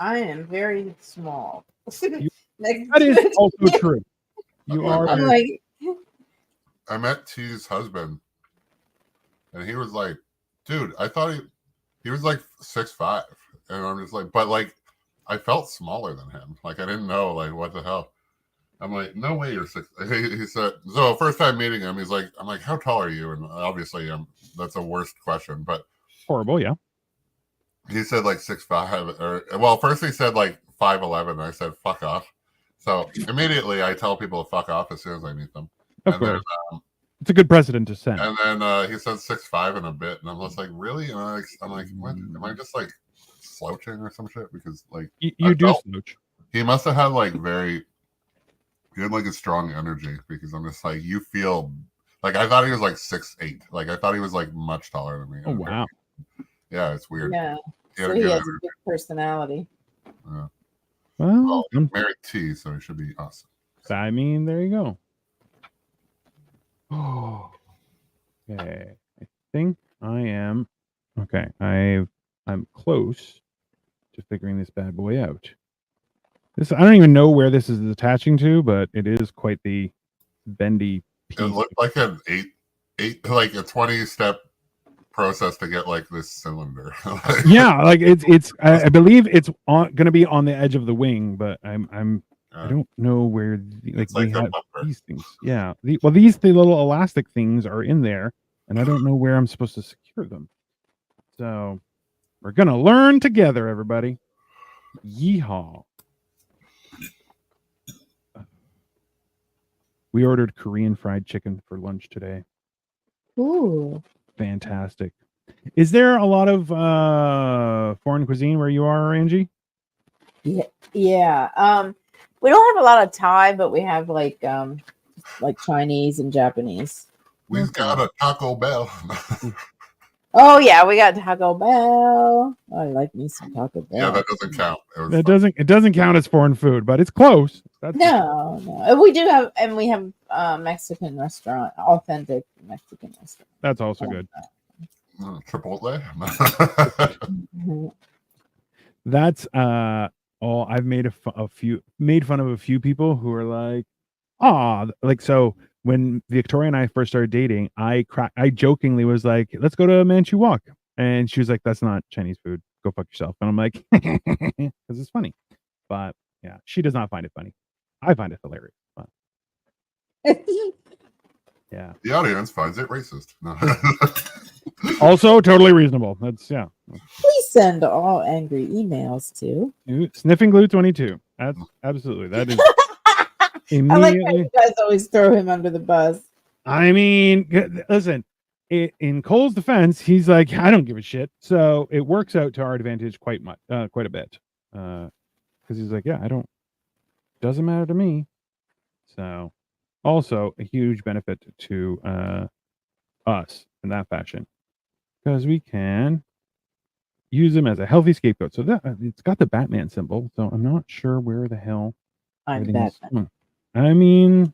I am very small. That is also true. You are. I met T's husband, and he was like, dude, I thought he was 6'5", and I'm just but I felt smaller than him. I didn't know what the hell. I'm like, no way you're 6. He said, so first time meeting him, he's like, I'm like, how tall are you? And obviously, that's a worst question, but Horrible, yeah. he said like 6'5", or well, first he said like 5'11". And I said, fuck off. So immediately I tell people to fuck off as soon as I meet them. Of And course. then, It's a good precedent to set. and then he said 6'5" and a bit, and I'm just like, really? And I'm like, what? Am I just like slouching or some shit? Because like You do slouch. he must have had like he had like a strong energy, because I'm just like, you feel like, I thought he was like 6'8". Like I thought he was like much taller than me. Oh wow. Yeah, it's weird. Yeah. He had So a he good has energy. a big personality. Yeah. Well, Well, married T, so he should be awesome. I mean, there you go. Oh, okay. I think I am okay. I'm close to figuring this bad boy out. This, I don't even know where this is attaching to, but it is quite the bendy piece. It looked like an like a 20-step process to get like this cylinder. Yeah, like it's I believe it's going to be on the edge of the wing, but I don't know where It's we like a have bumper. these things. Yeah, these little elastic things are in there, and I don't know where I'm supposed to secure them. So we're gonna learn together, everybody. Yeehaw! We ordered Korean fried chicken for lunch today. Ooh. Fantastic. Is there a lot of foreign cuisine where you are, Angie? Yeah. We don't have a lot of Thai, but we have like Chinese and Japanese. We've got a Taco Bell. Oh yeah, we got Taco Bell. I like me some Taco Bell. Yeah, that doesn't count. It doesn't count as foreign food, but it's close. No. And we have Mexican restaurant, authentic Mexican restaurant. That's also good. Chipotle. Mhm. That's all. I've made made fun of a few people who are like, like, so when Victoria and I first started dating, I jokingly was like, let's go to Manchu Wok, and she was like, that's not Chinese food, go fuck yourself. And I'm like, because it's funny. But yeah, she does not find it funny. I find it hilarious. But, yeah. The audience finds it racist. No. Also totally reasonable. That's Please send all angry emails to Sniffing Glue 22. That's absolutely, that is I like how immediately. you guys always throw him under the bus. I mean, listen, in Cole's defense, he's like, I don't give a shit. So it works out to our advantage quite a bit. Because he's like, yeah, doesn't matter to me. So also a huge benefit to us in that fashion, because we can use him as a healthy scapegoat. So that it's got the Batman symbol. So I'm not sure where the hell I'm everything is. Batman. I mean,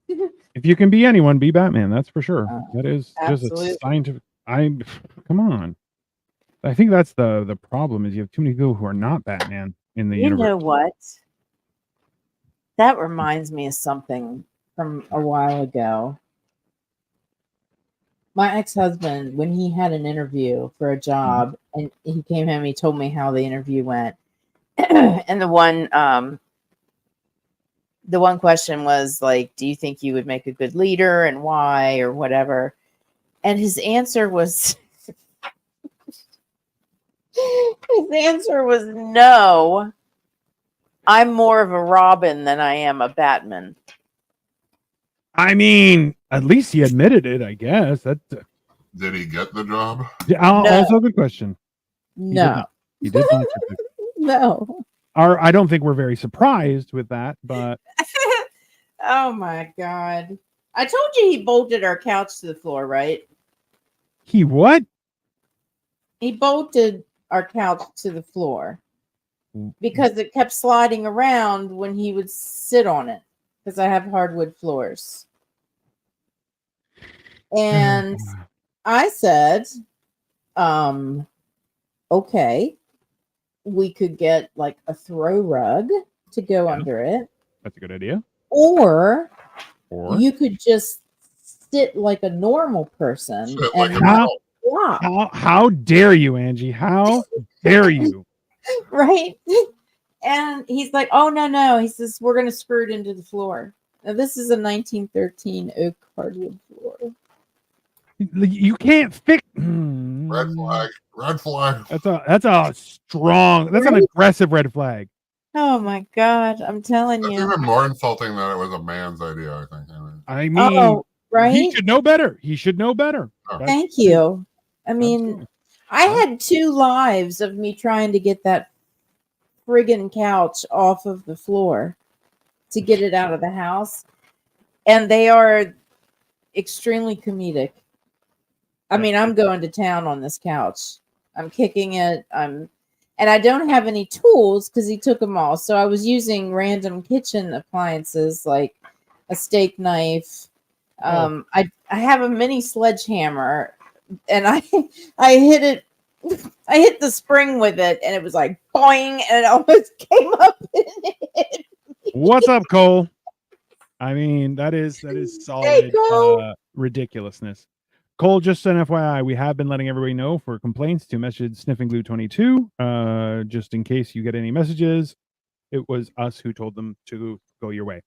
if you can be anyone, be Batman. That's for sure. That is absolutely. just a scientific. Come on. I think that's the problem, is you have too many people who are not Batman in the universe. You know what? That reminds me of something from a while ago. My ex-husband, when he had an interview for a job, and he came home, he told me how the interview went. And the one question was like, do you think you would make a good leader, and why, or whatever? And his answer was no. I'm more of a Robin than I am a Batman. I mean, at least he admitted it, I guess. That's Did he get the job? also a good question. No. He did not get the No. I don't think we're very surprised with that, but Oh my God. I told you he bolted our couch to the floor, right? he what? He bolted our couch to the floor because it kept sliding around when he would sit on it, because I have hardwood floors. And I said, okay, we could get like a throw rug to go under it. That's a good idea. Or Or you could just sit like a normal person Sit and like a not girl. flop, how dare you, Angie? How dare you? right? And he's like, "Oh no!" He says, "We're gonna screw it into the floor." Now, this is a 1913 oak hardwood floor. You can't fix. Red flag. Red flag. That's a strong. That's an Right? aggressive red flag. Oh my god! I'm telling That's you. even more insulting that it was a man's idea, I think. I mean, Oh, he right. should know better. He should know better. Oh. Thank you. I mean, Absolutely. I had 2 lives of me trying to get that friggin' couch off of the floor to get it out of the house, and they are extremely comedic. I mean, I'm going to town on this couch. I'm kicking it. And I don't have any tools because he took them all. So I was using random kitchen appliances like a steak knife. I have a mini sledgehammer, and I hit it. I hit the spring with it, and it was like boing, and it almost came up and hit. What's up, Cole? I mean, that is solid Cole. ridiculousness. Cole, just an FYI, we have been letting everybody know for complaints to message Sniffing Glue 22. Just in case you get any messages, it was us who told them to go your way.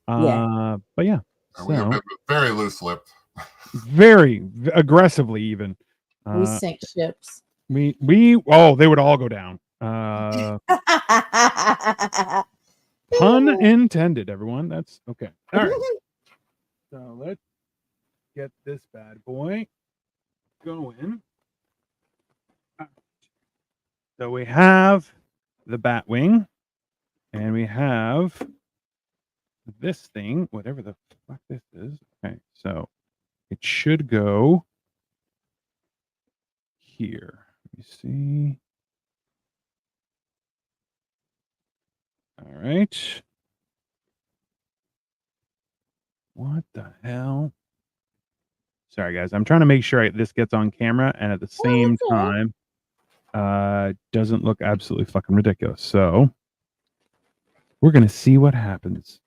But yeah, We have been very loose-lipped. very aggressively even. We sink ships. They would all go down. Pun intended, everyone. That's okay. All right. So let's get this bad boy going. So we have the Batwing, and we have this thing, whatever the fuck this is. Okay, so it should go here. Let me see. All right. What the hell? Sorry, guys. I'm trying to make sure this gets on camera and at the same time doesn't look absolutely fucking ridiculous. So we're going to see what happens.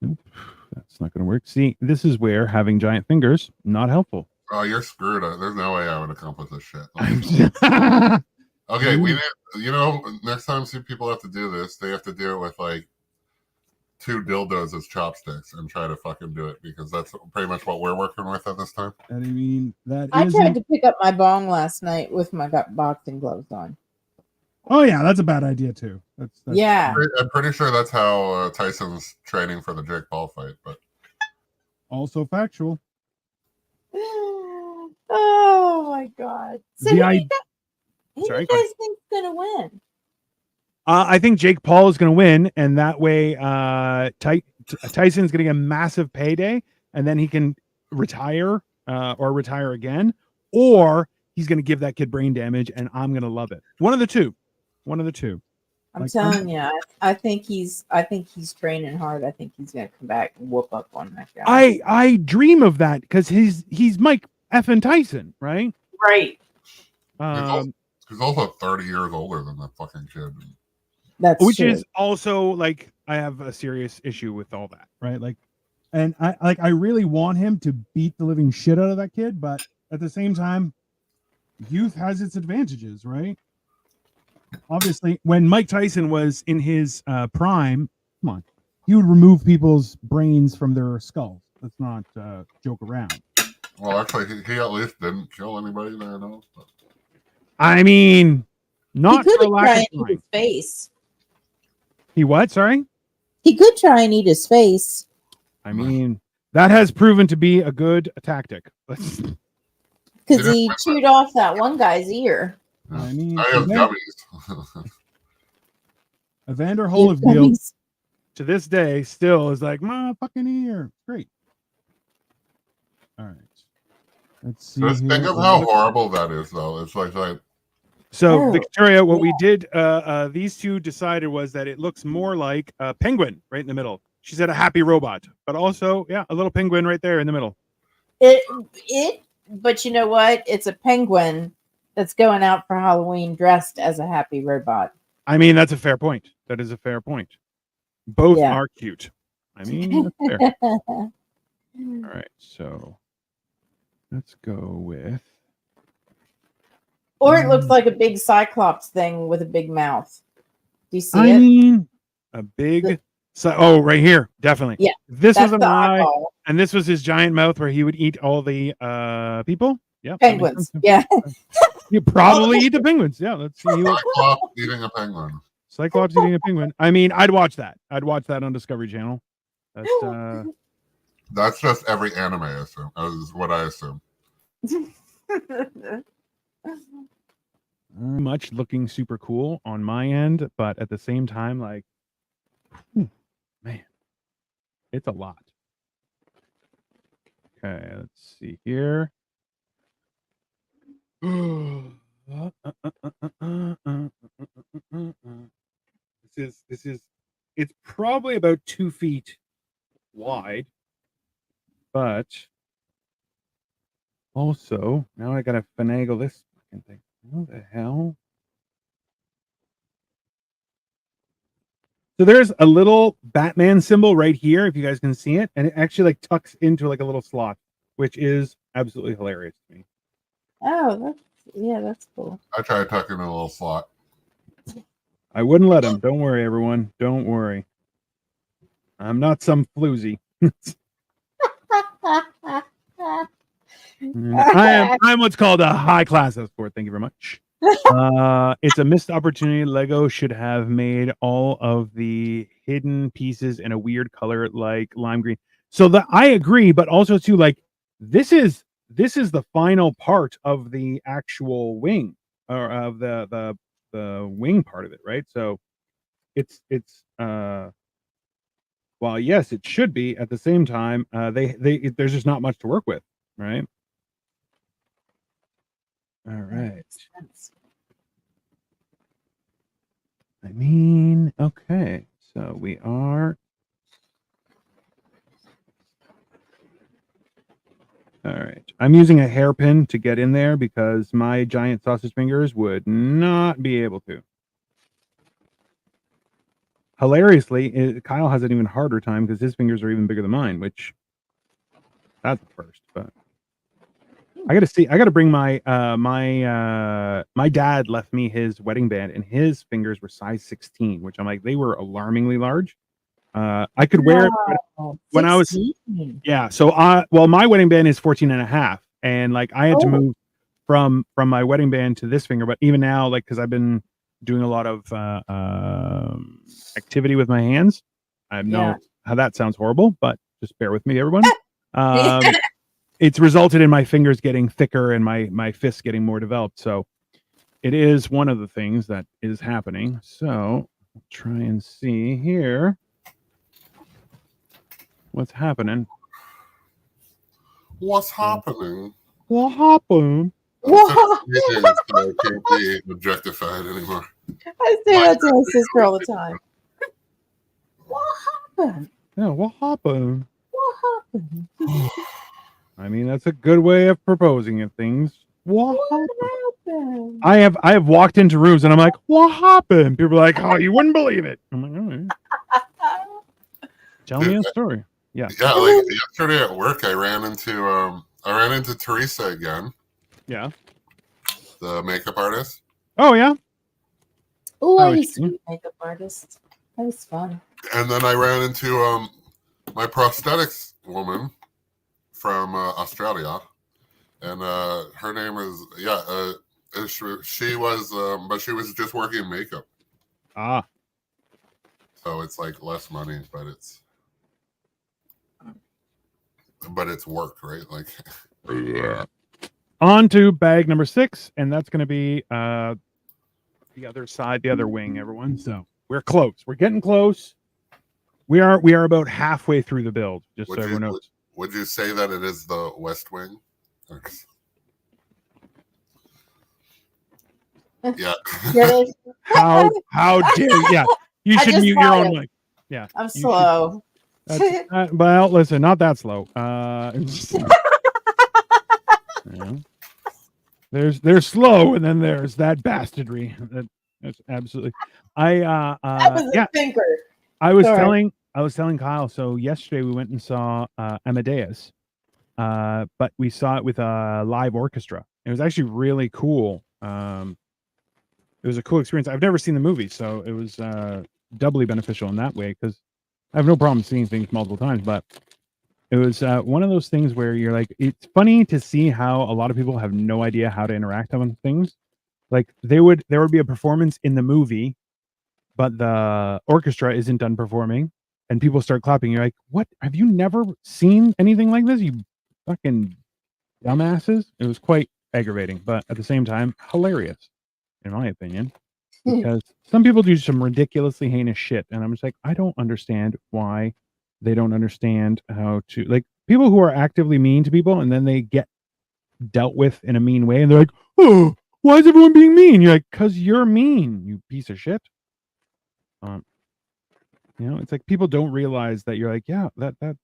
Nope. That's not going to work. See, this is where having giant fingers, not helpful. Oh, you're screwed. There's no way I would accomplish this shit. I'm Okay, we need, next time people have to do this, they have to do it with like 2 dildos as chopsticks and try to fucking do it because that's pretty much what we're working with at this time. I mean, I tried to pick up my bong last night with my boxing gloves on. Oh yeah, that's a bad idea too. That's yeah. I'm pretty sure that's how Tyson's training for the Jake Paul fight, but also factual. Oh my god! So who do you guys think's gonna win? I think Jake Paul is going to win, and that way Tyson's going to get a massive payday, and then he can retire or retire again, or he's going to give that kid brain damage, and I'm going to love it. One of the two. I'm telling you, I think he's training hard. I think he's going to come back and whoop up on that guy. I dream of that because he's Mike effing Tyson, right? Right. He's also 30 years older than that fucking kid. Which is also like I have a serious issue with all that, right? Like, and I really want him to beat the living shit out of that kid, but at the same time, youth has its advantages, right? Obviously, when Mike Tyson was in his prime, come on, he would remove people's brains from their skulls. Let's not joke around. Well, actually, he at least didn't kill anybody there, no. I mean, not he for could lack try of and eat trying. his face. He what? Sorry? He could try and eat his face. I mean, that has proven to be a good tactic. Because he chewed off that one guy's ear. I mean, Evander Holyfield to this day still is like, my fucking ear. Great. All right. Let's see. Just think of how horrible that is, though. It's like so, Victoria, what we did, these two decided was that it looks more like a penguin right in the middle. She said a happy robot, but also, yeah, a little penguin right there in the middle. But you know what? It's a penguin that's going out for Halloween dressed as a happy robot. I mean, that's a fair point. That is a fair point. Both are cute. I mean, that's fair. All right, so let's go with Or it looks like a big cyclops thing with a big mouth. Do you see I it? mean, a big. Oh, right here, definitely. Yeah, This was That's an the eye, eyeball. and this was his giant mouth where he would eat all the people. Yeah, Penguins. Yeah. You probably eat the penguins. Yeah, let's see. Cyclops eating a penguin. Cyclops eating a penguin. I mean, I'd watch that. I'd watch that on Discovery Channel. That's just every anime, I assume. Is what I assume. Much looking super cool on my end, but at the same time, like, man, it's a lot. Okay, let's see here. This is it's probably about 2 feet wide, but also now I gotta finagle this fucking thing. What the hell? So there's a little Batman symbol right here, if you guys can see it, and it actually like tucks into like a little slot, which is absolutely hilarious to me. Oh, that's cool. I try to tuck in a little slot. I wouldn't let him. Don't worry, everyone. Don't worry. I'm not some floozy. I'm what's called a high class escort. Thank you very much. It's a missed opportunity. Lego should have made all of the hidden pieces in a weird color like lime green. So that I agree, but also too, like, this is the final part of the actual wing, or of the wing part of it, right? So it's while yes, it should be, at the same time, there's just not much to work with, right? All right. I mean, okay. So we are. All right. I'm using a hairpin to get in there because my giant sausage fingers would not be able to. Hilariously, Kyle has an even harder time because his fingers are even bigger than mine, which that's the first. But I gotta bring my my dad left me his wedding band, and his fingers were size 16, which I'm like, they were alarmingly large. I could wear it when I was, yeah. So well, my wedding band is 14 and a half, and like I had to move from my wedding band to this finger, but even now, like, because I've been doing a lot of activity with my hands, I know how that sounds horrible, but just bear with me, everyone. It's resulted in my fingers getting thicker and my fists getting more developed. So it is one of the things that is happening. So I'll try and see here what's happening. What's happening? What happened? I can't be objectified anymore. I say that to my sister all the time. What happened? Yeah, what happened? What happened? I mean, that's a good way of proposing of things. What happened? I have walked into rooms and I'm like, what happened? People are like, oh, you wouldn't believe it. I'm like, all right. Tell me a story. Yeah. Yeah, like yesterday at work, I ran into Teresa again. Yeah. The makeup artist. Oh yeah. Oh, I used to be a makeup artist. That was fun. And then I ran into my prosthetics woman from Australia, and her name is she was but she was just working in makeup. So it's like less money, but it's work, right? Like, yeah. On to bag number 6, and that's going to be the other side, the other wing, everyone. So we're close. We're getting close. We are about halfway through the build, just so everyone knows. Would you say that it is the West Wing? Yeah. How dare you? Yeah. You should mute your own mic. Yeah. I'm slow. Well, listen, not that slow. There's slow, and then there's that bastardry. That's absolutely. I was telling Kyle. So yesterday we went and saw Amadeus, but we saw it with a live orchestra. It was actually really cool It was a cool experience. I've never seen the movie, so it was doubly beneficial in that way because I have no problem seeing things multiple times. But it was one of those things where you're like, it's funny to see how a lot of people have no idea how to interact on things. Like there would be a performance in the movie, but the orchestra isn't done performing, and people start clapping. You're like, what? Have you never seen anything like this? You fucking dumbasses. It was quite aggravating, but at the same time, hilarious, in my opinion, because some people do some ridiculously heinous shit, and I'm just like, I don't understand why they don't understand how to, like, people who are actively mean to people and then they get dealt with in a mean way, and they're like, oh, why is everyone being mean? You're like, because you're mean, you piece of shit. It's like people don't realize that you're like, yeah, that's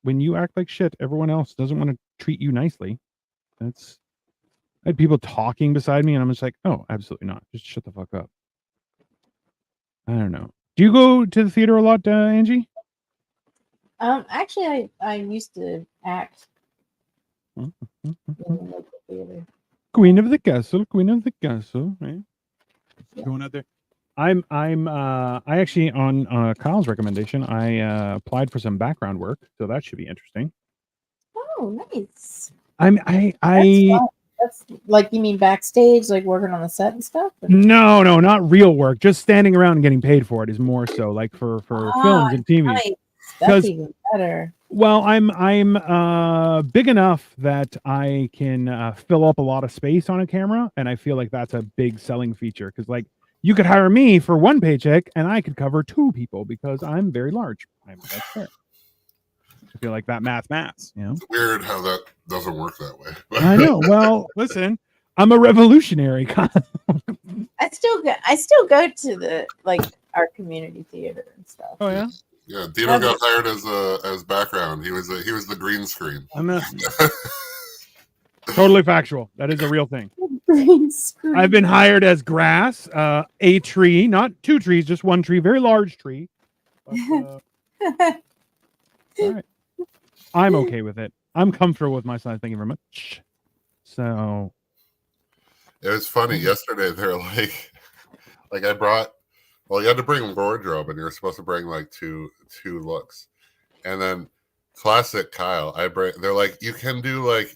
when you act like shit, everyone else doesn't want to treat you nicely. I had people talking beside me, and I'm just like, oh, absolutely not. Just shut the fuck up. I don't know. Do you go to the theater a lot, Angie? Actually, I used to act in the local theater. Queen of the castle, right? Yeah. Going out there. I actually, on Kyle's recommendation, I applied for some background work, so that should be interesting. Oh, nice. That's like, you mean backstage, like working on the set and stuff? Or? No, not real work. Just standing around and getting paid for it is more so like for films and TV. Nice. That's even better. Well, I'm big enough that I can fill up a lot of space on a camera, and I feel like that's a big selling feature because, like, you could hire me for one paycheck, and I could cover two people because I'm very large. That's fair. I feel like that maths. It's weird how that doesn't work that way. I know. Well, listen, I'm a revolutionary. I still go to the our community theater and stuff. Oh yeah. Yeah, Dino got hired as background. He was the green screen. Totally factual. That is a real thing. Green screen. I've been hired as grass, a tree, not two trees, just one tree, very large tree. But, all right. I'm okay with it. I'm comfortable with my size. Thank you very much. So it was funny yesterday. They're like I brought. Well, you had to bring wardrobe, and you're supposed to bring like two looks, and then classic Kyle. They're like, you can do like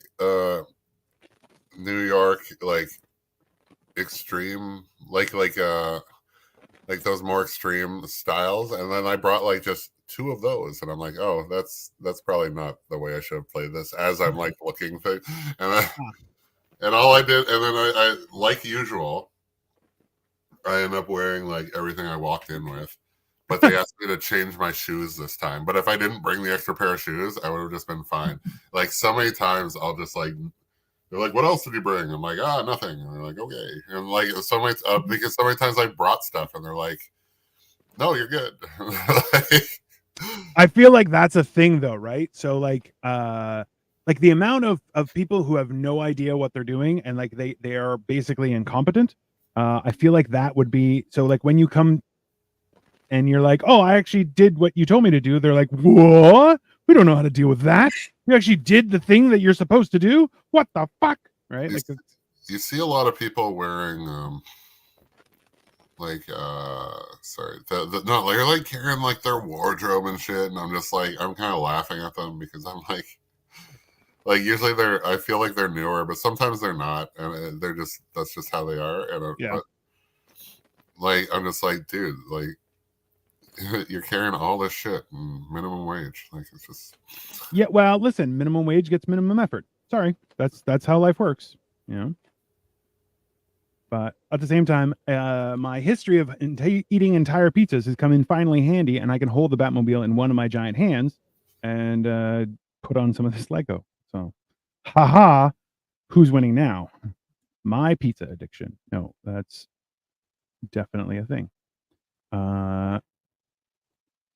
New York like extreme like those more extreme styles, and then I brought like just two of those, and I'm like, oh, that's probably not the way I should have played this. As I'm like looking thing, and all I did, and then I like usual. I end up wearing like everything I walked in with, but they asked me to change my shoes this time. But if I didn't bring the extra pair of shoes, I would have just been fine. Like so many times, I'll just like, they're like, "What else did you bring?" I'm like, nothing." And they're like, "Okay." And like so many because so many times I brought stuff, and they're like, "No, you're good." I feel like that's a thing, though, right? So like the amount of people who have no idea what they're doing, and like they are basically incompetent. I feel like that would be so. Like when you come and you're like, "Oh, I actually did what you told me to do," they're like, "What? We don't know how to deal with that. You actually did the thing that you're supposed to do. What the fuck?" Right? You see a lot of people wearing sorry, no, they're like carrying like their wardrobe and shit, and I'm just like, I'm kind of laughing at them because I'm like usually I feel like they're newer, but sometimes they're not, and that's just how they are. And but, like, I'm just like, dude, like you're carrying all this shit and minimum wage, like it's just. Yeah, well, listen, minimum wage gets minimum effort. Sorry, that's how life works, you know. But at the same time, my history of eating entire pizzas has come in finally handy, and I can hold the Batmobile in one of my giant hands and put on some of this Lego. So, haha, who's winning now? My pizza addiction. No, that's definitely a thing. Yeah,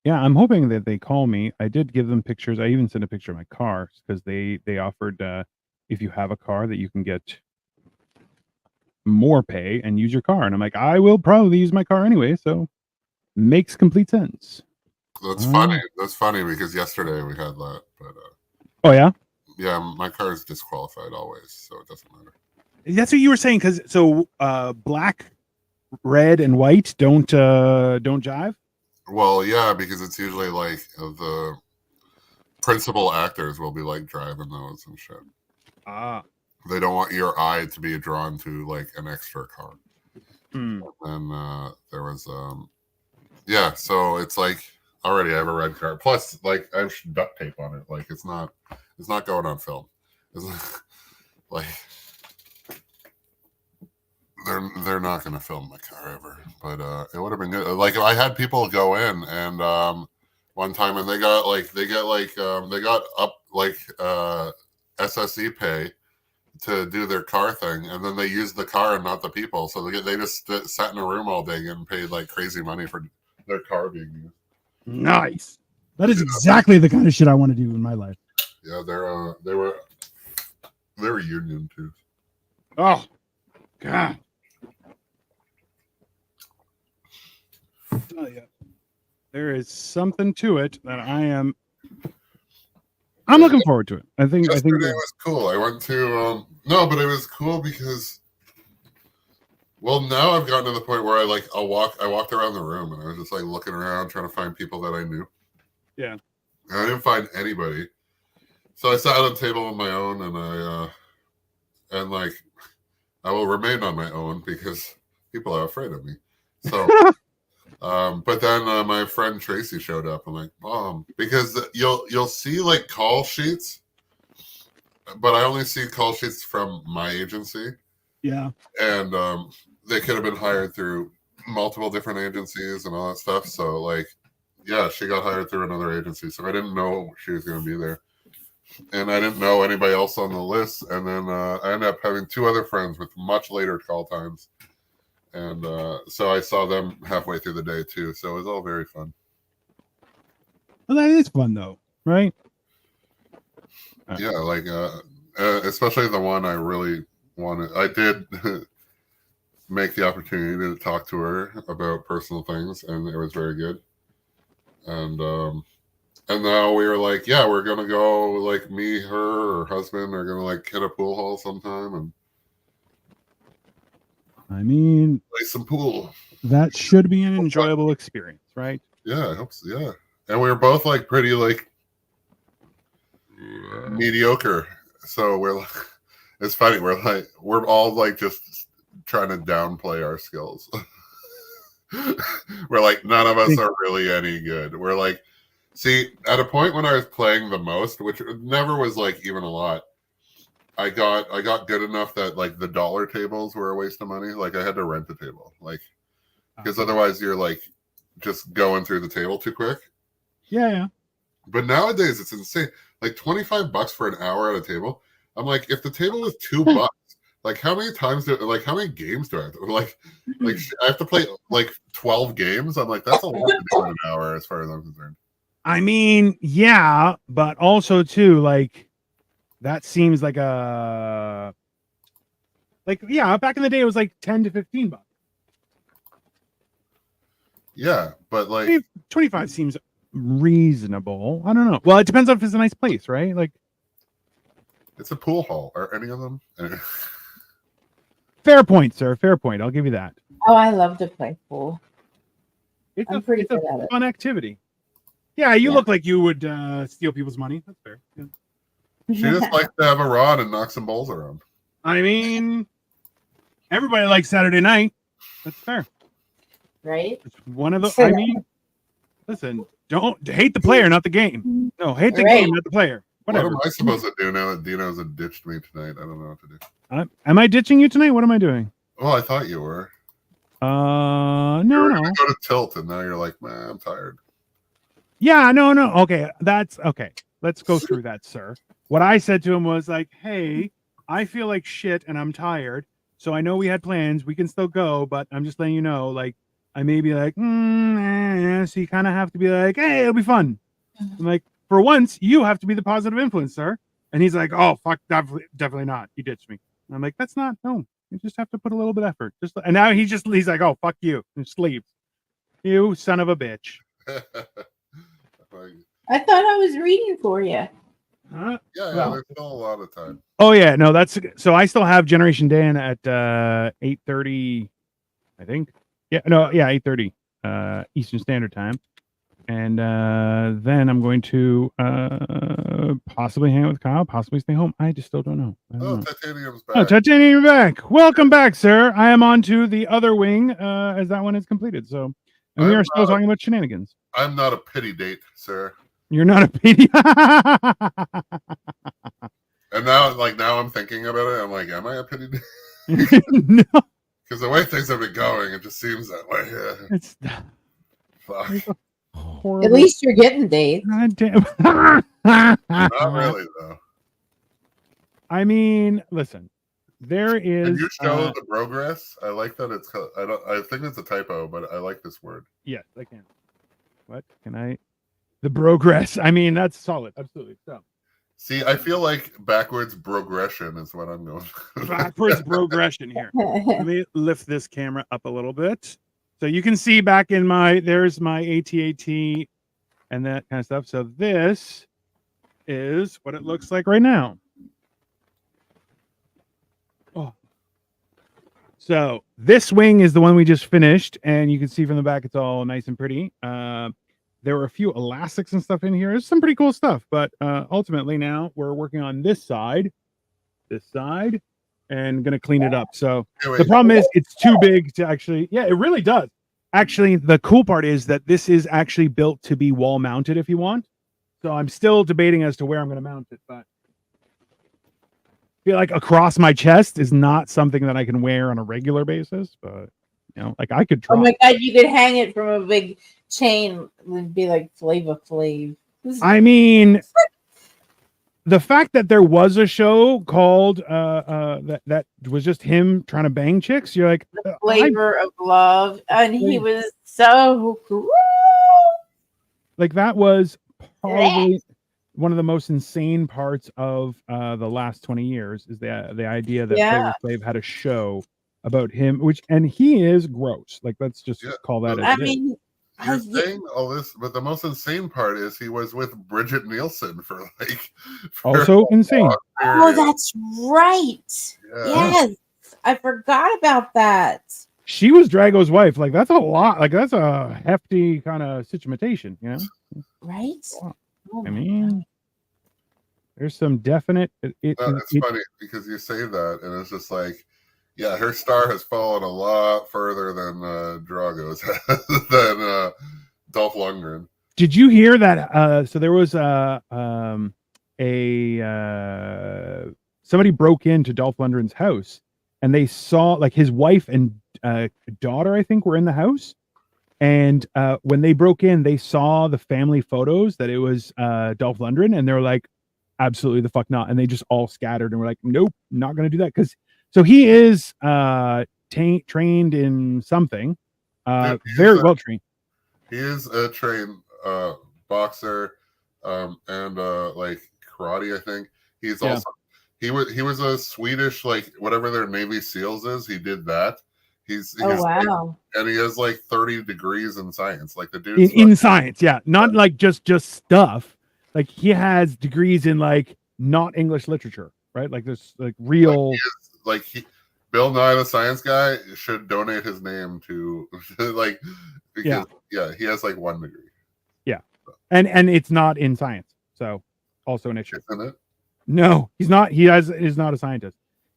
I'm hoping that they call me. I did give them pictures. I even sent a picture of my car because they offered if you have a car that you can get more pay and use your car. And I'm like, I will probably use my car anyway, so makes complete sense. That's funny. That's funny because yesterday we had that, but oh yeah, yeah, my car is disqualified always, so it doesn't matter. That's what you were saying. Because black, red, and white don't jive. Well, yeah, because it's usually like the principal actors will be like driving those and shit. Ah. They don't want your eye to be drawn to like an extra car. Hmm. And there was yeah, so it's like already I have a red car. Plus, like I have duct tape on it. Like it's not going on film. It's like they're not going to film my car ever. But it would have been good. Like I had people go in and one time and they got up like SSE pay to do their car thing, and then they used the car and not the people. So they just sat in a room all day and paid like crazy money for their car being used. Nice. That is exactly the kind of shit I want to do in my life. Yeah, they were union too. Oh, God. I'll tell you, there is something to it that I'm looking forward to it. I think Yesterday was cool. I went to but it was cool because now I've gotten to the point where I walked around the room and I was just like looking around trying to find people that I knew. Yeah. And I didn't find anybody. So I sat at a table on my own and I will remain on my own because people are afraid of me. So but then my friend Tracy showed up. I'm like, because you'll see like call sheets, but I only see call sheets from my agency. Yeah. And they could have been hired through multiple different agencies and all that stuff. So like, yeah, she got hired through another agency. So I didn't know she was going to be there. And I didn't know anybody else on the list. And then I ended up having two other friends with much later call times. And so I saw them halfway through the day too. So it was all very fun. Well, that is fun though, right? Yeah, like especially the one I really wanted. I did make the opportunity to talk to her about personal things, and it was very good. And now we were like, yeah, we're gonna go, like me, her husband are gonna like hit a pool hall sometime and I mean, play some pool. That should be an enjoyable experience, right? Yeah, I hope so. Yeah, and we were both like pretty like mediocre. So we're like, it's funny. We're all like just trying to downplay our skills. We're like, none of us are really any good. We're like, see, at a point when I was playing the most, which never was like even a lot, I got good enough that like the dollar tables were a waste of money. Like I had to rent a table, like because otherwise you're like just going through the table too quick. Yeah. But nowadays it's insane. Like $25 for an hour at a table. I'm like, if the table was $2, like how many games do I have to like I have to play like 12 games? I'm like, that's a lot to do in an hour as far as I'm concerned. I mean, yeah, but also too, like that seems like back in the day it was like $10 to $15. Yeah, but like 25 seems reasonable. I don't know. Well, it depends on if it's a nice place, right? Like it's a pool hall. Are any of them? Fair point, sir. Fair point. I'll give you that. Oh, I love to play pool. It's I'm pretty a good at it. fun activity. Yeah, you look like you would steal people's money. That's fair. Yeah. She just likes to have a rod and knock some balls around. I mean, everybody likes Saturday night. That's fair. Right? It's one of the. I mean, listen. Don't hate the player, not the game. No, hate the game, not the player. Whatever. What am I supposed to do now that Dino's ditched me tonight? I don't know what to do. Am I ditching you tonight? What am I doing? Well, I thought you were. No. Go to Tilt, and now you're like, man, I'm tired. Yeah, no. Okay, that's okay. Let's go through that, sir. What I said to him was like, hey, I feel like shit and I'm tired. So I know we had plans. We can still go, but I'm just letting you know, like, I may be like, so you kind of have to be like, hey, it'll be fun. I'm like, for once, you have to be the positive influence, sir. And he's like, oh, fuck, definitely not. You ditched me. And I'm like, that's not, no. You just have to put a little bit of effort. And now he's like, oh, fuck you. And just leaves. You son of a bitch. I thought I was reading for you. Huh? Yeah, there's still a lot of time. Oh yeah, no, that's so. I still have Generation Dan at 8:30, I think. Yeah, no, yeah, 8:30 Eastern Standard Time, and then I'm going to possibly hang out with Kyle, possibly stay home. I just still don't know. I don't know. Titanium's Oh, back. Titanium, you're back. Welcome back, sir. I am on to the other wing as that one is completed. So, and we are still talking about shenanigans. I'm not a pity date, sir. You're not a PD. And now I'm thinking about it. I'm like, am I a pity date? No, Because the way things have been going, it just seems that way. Yeah. it's Fuck. horrible. At least you're getting dates. God damn. Not really though. I mean, listen, there is. Can you show the progress? I like that it's. I think it's a typo, but I like this word. Yes, I can. What can I? The progress. I mean, that's solid. Absolutely. So See, I feel like backwards progression is what I'm going. backwards progression here. Let me lift this camera up a little bit so you can see back in there's my AT-AT and that kind of stuff. So this is what it looks like right now. Oh. So this wing is the one we just finished, and you can see from the back it's all nice and pretty. There were a few elastics and stuff in here. There's some pretty cool stuff, but ultimately now we're working on this side, and going to clean it up. So the problem is it's too big to actually, yeah, it really does. Actually, the cool part is that this is actually built to be wall mounted if you want. So I'm still debating as to where I'm going to mount it, but I feel like across my chest is not something that I can wear on a regular basis, but you know, like I could try. Oh my god, you could hang it from a big chain. It would be like Flava Flav. I mean, the fact that there was a show called that was just him trying to bang chicks, you're like Flavor of Love, and he was so cool. Like that was probably one of the most insane parts of the last 20 years is the idea that Flavor Flav had a show about him, and he is gross. Like let's just call that. I mean, you're saying all this, but the most insane part is he was with Bridget Nielsen for also insane. Oh, that's right. Yeah. Yes, I forgot about that. She was Drago's wife. Like that's a lot. Like that's a hefty kind of situation, you know? Right. Oh, I mean, there's some definite. It's funny because you say that, and it's just like, yeah, her star has fallen a lot further than Drago's than Dolph Lundgren. Did you hear that? So there was somebody broke into Dolph Lundgren's house, and they saw like his wife and daughter, I think, were in the house. And when they broke in, they saw the family photos that it was Dolph Lundgren, and they're like, absolutely the fuck not. And they just all scattered and were like, nope, not going to do that. Because so he is trained in something, very well trained. He is a trained boxer and like karate, I think. He's also he was a Swedish, like whatever their Navy SEALs is. He did that. He's wow. Like, and he has like 30 degrees in science. Like the dude in science, not like just stuff. Like he has degrees in like not English literature, right? Like this like real Bill Nye the Science Guy should donate his name to like because he has like 1 degree. Yeah. And it's not in science. So also an issue. Isn't it? No, he's not. Is not a scientist.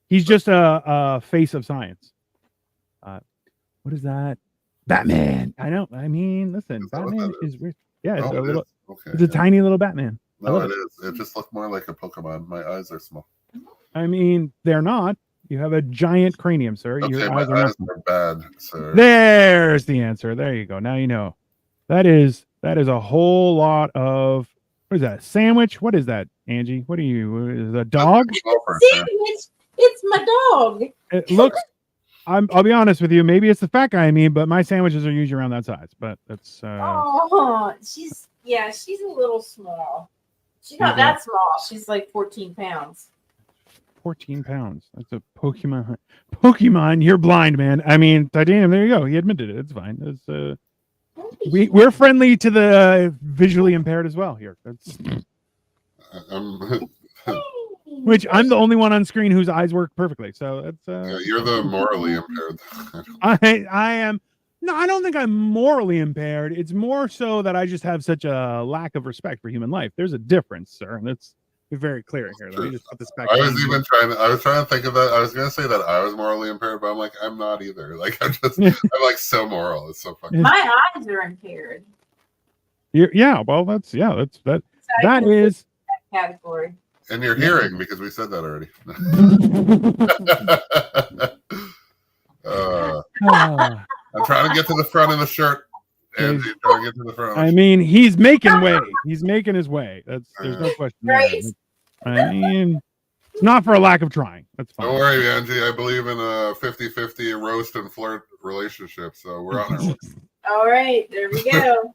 He's just a face of science. What is that? Batman. I know. I mean, listen, Batman is weird. Yeah, it's a little. Okay, it's a tiny little Batman. No, it is. It just looked more like a Pokemon. My eyes are small. I mean, they're not. You have a giant cranium, sir. Okay, Your my eyes are bad, sir. There's the answer. There you go. Now you know. That is a whole lot of. What is that? Sandwich? What is that, Angie? What are you? Is it a dog? Sandwich. It's my dog. It looks. I'll be honest with you. Maybe it's the fat guy in me, but my sandwiches are usually around that size. But that's. Oh, she's a little small. She's not that small. She's like 14 pounds. 14 pounds. That's a Pokemon. Pokemon, you're blind, man. I mean, Titanium. There you go. He admitted it. It's fine. It's we're friendly to the visually impaired as well here. That's. Which I'm the only one on screen whose eyes work perfectly. So that's You're the morally impaired. I am. No, I don't think I'm morally impaired. It's more so that I just have such a lack of respect for human life. There's a difference, sir, and let's be very clear here. Let me just put this back. I was trying to think of that. I was gonna say that I was morally impaired, but I'm like, I'm not either. Like I'm like so moral. It's so funny. My eyes are impaired. Yeah, well, that is Category. And you're hearing because we said that already. I'm trying to get to the front of the shirt. And trying to get to the front. I mean, he's making way. He's making his way. There's no question. Right. I mean, it's not for a lack of trying. That's fine. Don't worry, Angie. I believe in a 50-50 roast and flirt relationship, so we're on our way. All right, there we go.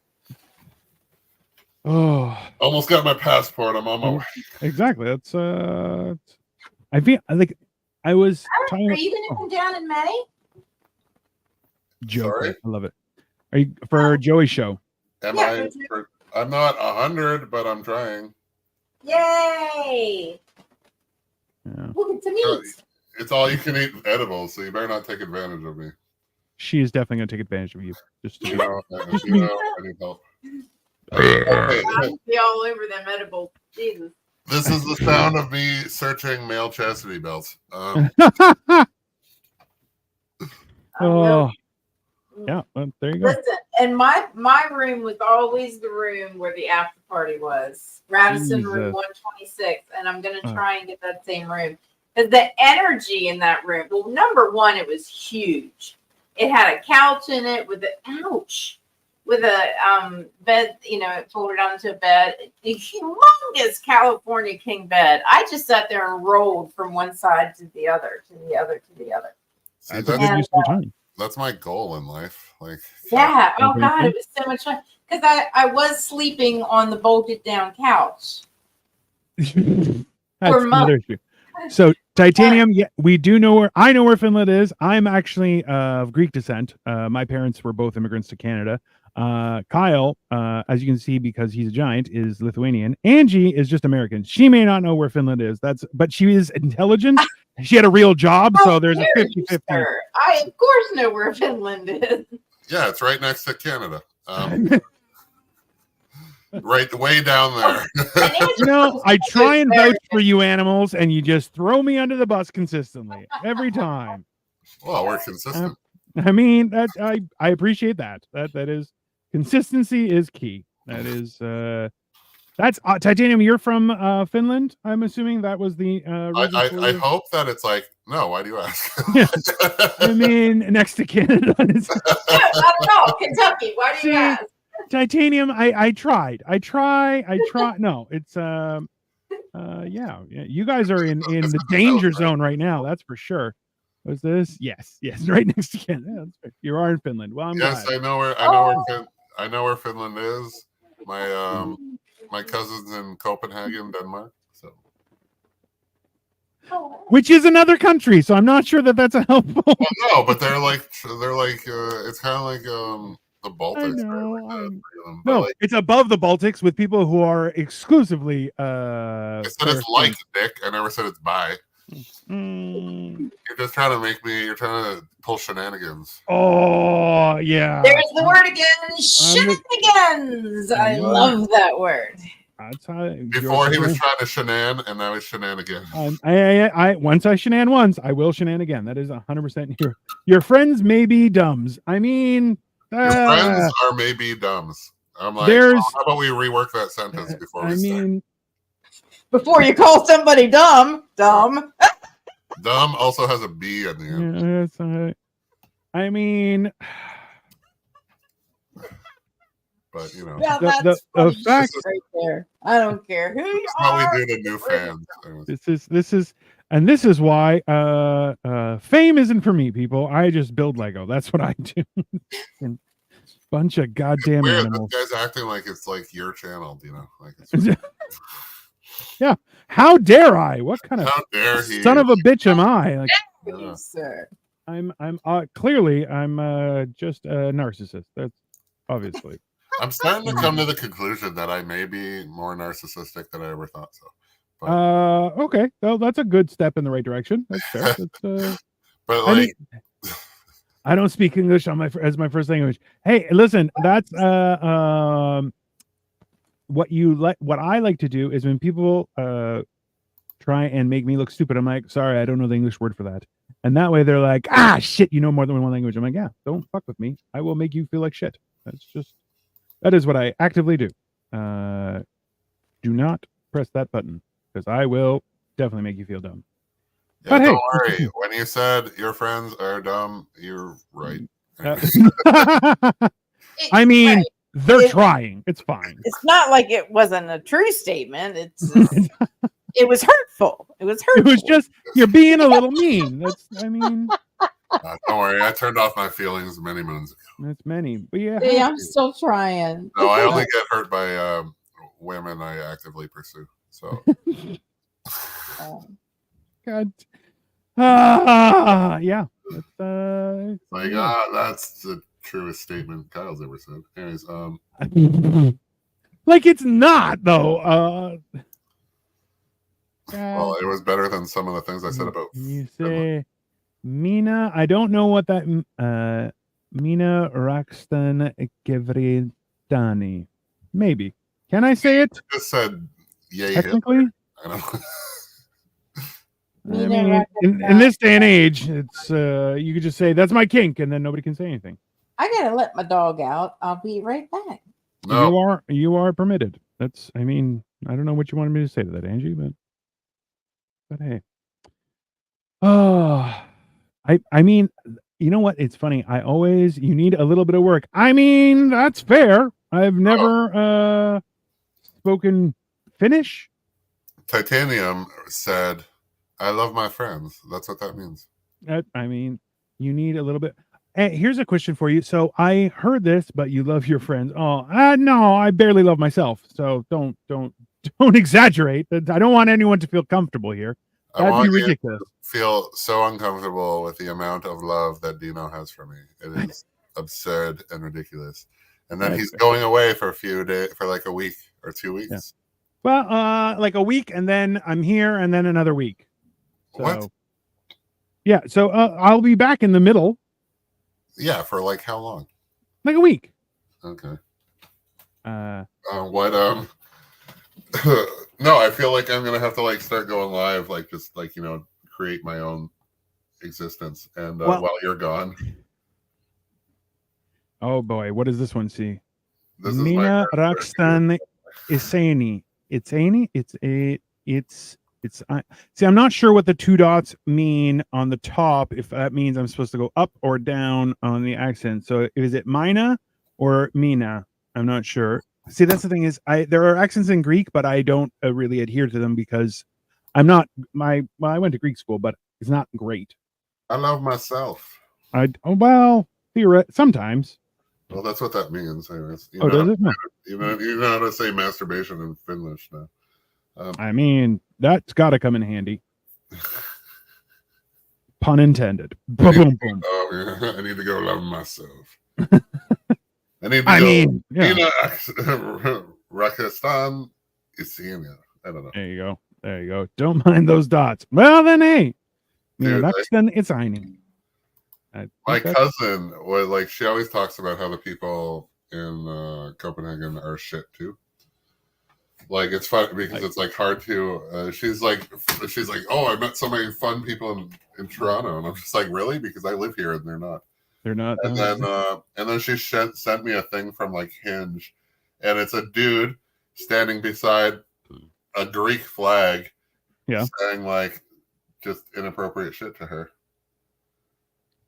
Oh, almost got my passport. I'm on my way. Exactly. That's I feel like I was. Are you going to come down in May? Joke. Sorry? I love it. Are you for Joey's show? I'm not 100, but I'm trying. Yay! Yeah. Look at the meat. It's all you can eat edibles, so you better not take advantage of me. She is definitely going to take advantage of you. Just to You know, I need help. I'll be all over them edibles. Jesus. This is the sound of me searching male chastity belts. Oh, yeah. Well, there you go. Listen, and my room was always the room where the after party was. Radisson room 126, and I'm gonna try and get that same room because the energy in that room. Well, number one, it was huge. It had a couch in it with with a bed. You know, it folded onto a bed. A humongous California king bed. I just sat there and rolled from one side to the other, to the other, to the other. See, that's my goal in life. Like, yeah. Oh God, it was so much fun because I was sleeping on the bolted down couch. That's another issue. So Titanium, yeah, we do know where. I know where Finland is. I'm actually of Greek descent. My parents were both immigrants to Canada. Kyle, as you can see, because he's a giant, is Lithuanian. Angie is just American. She may not know where Finland is. But she is intelligent. She had a real job, so there's a 50-50. I of course know where Finland is. Yeah, it's right next to Canada. Right, way down there. You know, I try and vouch for you animals, and you just throw me under the bus consistently every time. Well, we're consistent. I mean, that I appreciate that. That is consistency is key. That is that's Titanium. You're from Finland, I'm assuming. That was the. I hope that it's like no. Why do you ask? I mean, next to Canada. I don't know, Kentucky. Why do you ask? Titanium. I tried. No, it's yeah. You guys are in the danger zone right now. That's for sure. Was this? Yes, right next to Canada. Yeah, you are in Finland. Well, I'm yes, glad. I know where Finland is. My cousin's in Copenhagen, Denmark. So, which is another country. So I'm not sure that that's a helpful. Well, no, but they're like it's kind of like the Baltics. No, like, it's above the Baltics with people who are exclusively. I said it's like Dick. I never said it's bi. You're just trying to make me. You're trying to pull shenanigans. Oh yeah. There's the word again. Shenanigans. I love that word. That's how. Before he was trying to shenan, and now he's shenanigan. I once I shenan once, I will shenan again. That is 100%. Your friends may be dumbs. I mean, your friends are maybe dumbs. I'm like, how about we rework that sentence before we start? Before you call somebody dumb. Dumb also has a B at the end. Yeah, I mean, but you know, yeah, the fact right there. I don't care who you are. How we do the new fans. This is why fame isn't for me, people. I just build Lego. That's what I do. And bunch of goddamn weird. animals. This guy's acting like it's like your channel, you know? Like yeah. How dare I? What kind of son of a bitch am I? Like, sir. I'm clearly I'm just a narcissist. That's obviously. I'm starting to come to the conclusion that I may be more narcissistic than I ever thought so. Okay. Well, that's a good step in the right direction. That's fair. That's, But I like, mean, I don't speak English on as my first language. Hey, listen, that's what I like to do is when people try and make me look stupid, I'm like, sorry, I don't know the English word for that. And that way they're like, ah, shit, you know more than one language. I'm like, yeah, don't fuck with me. I will make you feel like shit. That is what I actively do. Do not press that button because I will definitely make you feel dumb. yeah, But hey, don't worry. When you said your friends are dumb, you're right. I mean, Right. they're trying. It's fine. It's not like it wasn't a true statement. It's just, it was hurtful. It was hurtful. It was just you're being a little mean. I mean, don't worry. I turned off my feelings many moons ago. that's many. But yeah, See, I'm still trying. No, I only get hurt by women I actively pursue. So, God. Yeah. That's, like, that's the truest statement Kyle's ever said. Anyways, like it's not though. well, it was better than some of the things I said about. You say Mina. I don't know what that Mina Rakstan Gevridani. Maybe. Can I say it? I just said yay. Technically. I don't know. I mean, in this day and age, it's you could just say that's my kink, and then nobody can say anything. I gotta let my dog out. I'll be right back. No. You are permitted. That's. I mean, I don't know what you wanted me to say to that, Angie, but hey. Oh, I mean, you know what? It's funny. You need a little bit of work. I mean, that's fair. I've never spoken Finnish. Titanium said, I love my friends. That's what that means. I mean, you need a little bit. Hey, here's a question for you. So I heard this, but you love your friends. Oh, no, I barely love myself. So don't exaggerate. I don't want anyone to feel comfortable here. That'd be ridiculous. Feel so uncomfortable with the amount of love that Dino has for me. It is absurd and ridiculous. And then he's going away for a few days, for like a week or 2 weeks. Yeah. Well, like a week, and then I'm here, and then another week. So, what? Yeah, so I'll be back in the middle. Yeah, for like how long? Like a week. Okay. What? No, I feel like I'm gonna have to like start going live, like just like create my own existence, and while you're gone. Oh boy, what does this one see? This Mina Rakstan Isani. See, I'm not sure what the two dots mean on the top, if that means I'm supposed to go up or down on the accent. So is it Mina or Mina? I'm not sure. See, that's the thing is there are accents in Greek, but I don't really adhere to them because I'm not I went to Greek school, but it's not great. I love myself. Sometimes. Well, that's what that means. Anyways, does it? No. You know how to say masturbation in Finnish now. I mean, that's got to come in handy. Pun intended. Boom, boom, boom. Oh, yeah. I need to go love myself. Rakistan Isenia. I don't know. There you go. Don't mind those dots. Well, then, hey. Then it's Eining. My cousin was like, she always talks about how the people in Copenhagen are shit too. Like it's fun because it's like hard to. She's like, oh, I met so many fun people in Toronto, and I'm just like, really? Because I live here and they're not. They're not. And then she sent me a thing from like Hinge, and it's a dude standing beside a Greek flag, saying like just inappropriate shit to her.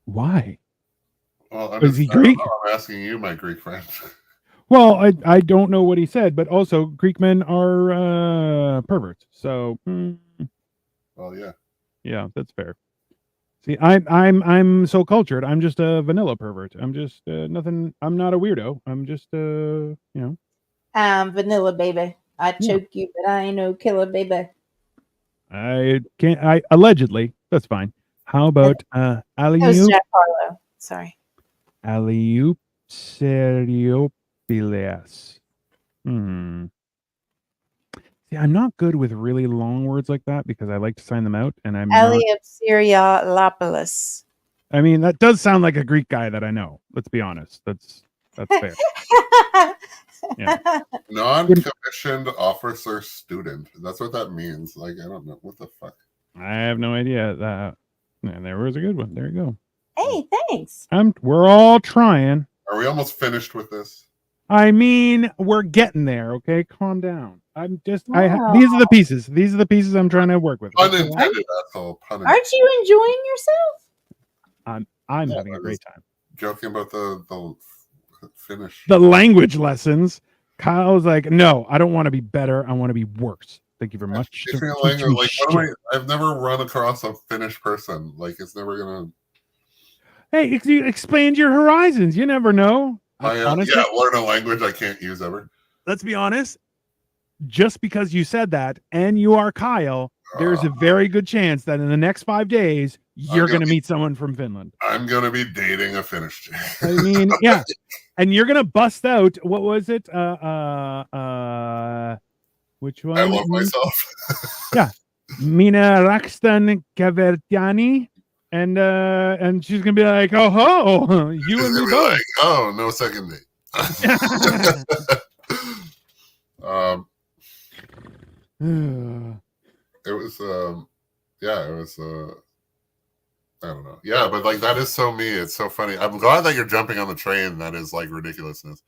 Why? Well, is he Greek? I'm asking you, my Greek friend. Well, I don't know what he said, but also Greek men are perverts. So, well, yeah, that's fair. See, I'm so cultured. I'm just a vanilla pervert. I'm just nothing. I'm not a weirdo. I'm just I'm vanilla, baby. I choke you, but I ain't no killer, baby. I can't. Allegedly. That's fine. How about alley-oop? That was Jack Harlow. Sorry. Alley-oop Seriopileas. See, I'm not good with really long words like that because I like to sign them out, and I'm not. Aleopsyria. I mean, that does sound like a Greek guy that I know. Let's be honest. That's fair. Yeah. Non-commissioned officer student. That's what that means. Like, I don't know what the fuck. I have no idea. And there was a good one. There you go. Hey, thanks. We're all trying. Are we almost finished with this? I mean, we're getting there. Okay, calm down. I'm just. Wow. These are the pieces. These are the pieces I'm trying to work with. Pun intended, asshole. Pun intended. Aren't you enjoying yourself? I'm Yeah, having a I great was time. Joking about the finish. The language lessons. Kyle's like, no, I don't want to be better. I want to be worse. Thank you very much. I've never run across a Finnish person. Like, it's never gonna. Hey, you expand your horizons. You never know. Honestly, learn a language I can't use ever. Let's be honest. Just because you said that and you are Kyle, there's a very good chance that in the next 5 days you're going to meet someone from Finland. I'm going to be dating a Finnish chick. I mean, yeah. And you're going to bust out, what was it? Which one? I love myself. Yeah. Mina Rakstan Kavertiani. And she's going to be like, oh, ho, you and me both. Like, oh, no second date. It was I don't know. Yeah, but like that is so me. It's so funny. I'm glad that you're jumping on the train that is like ridiculousness.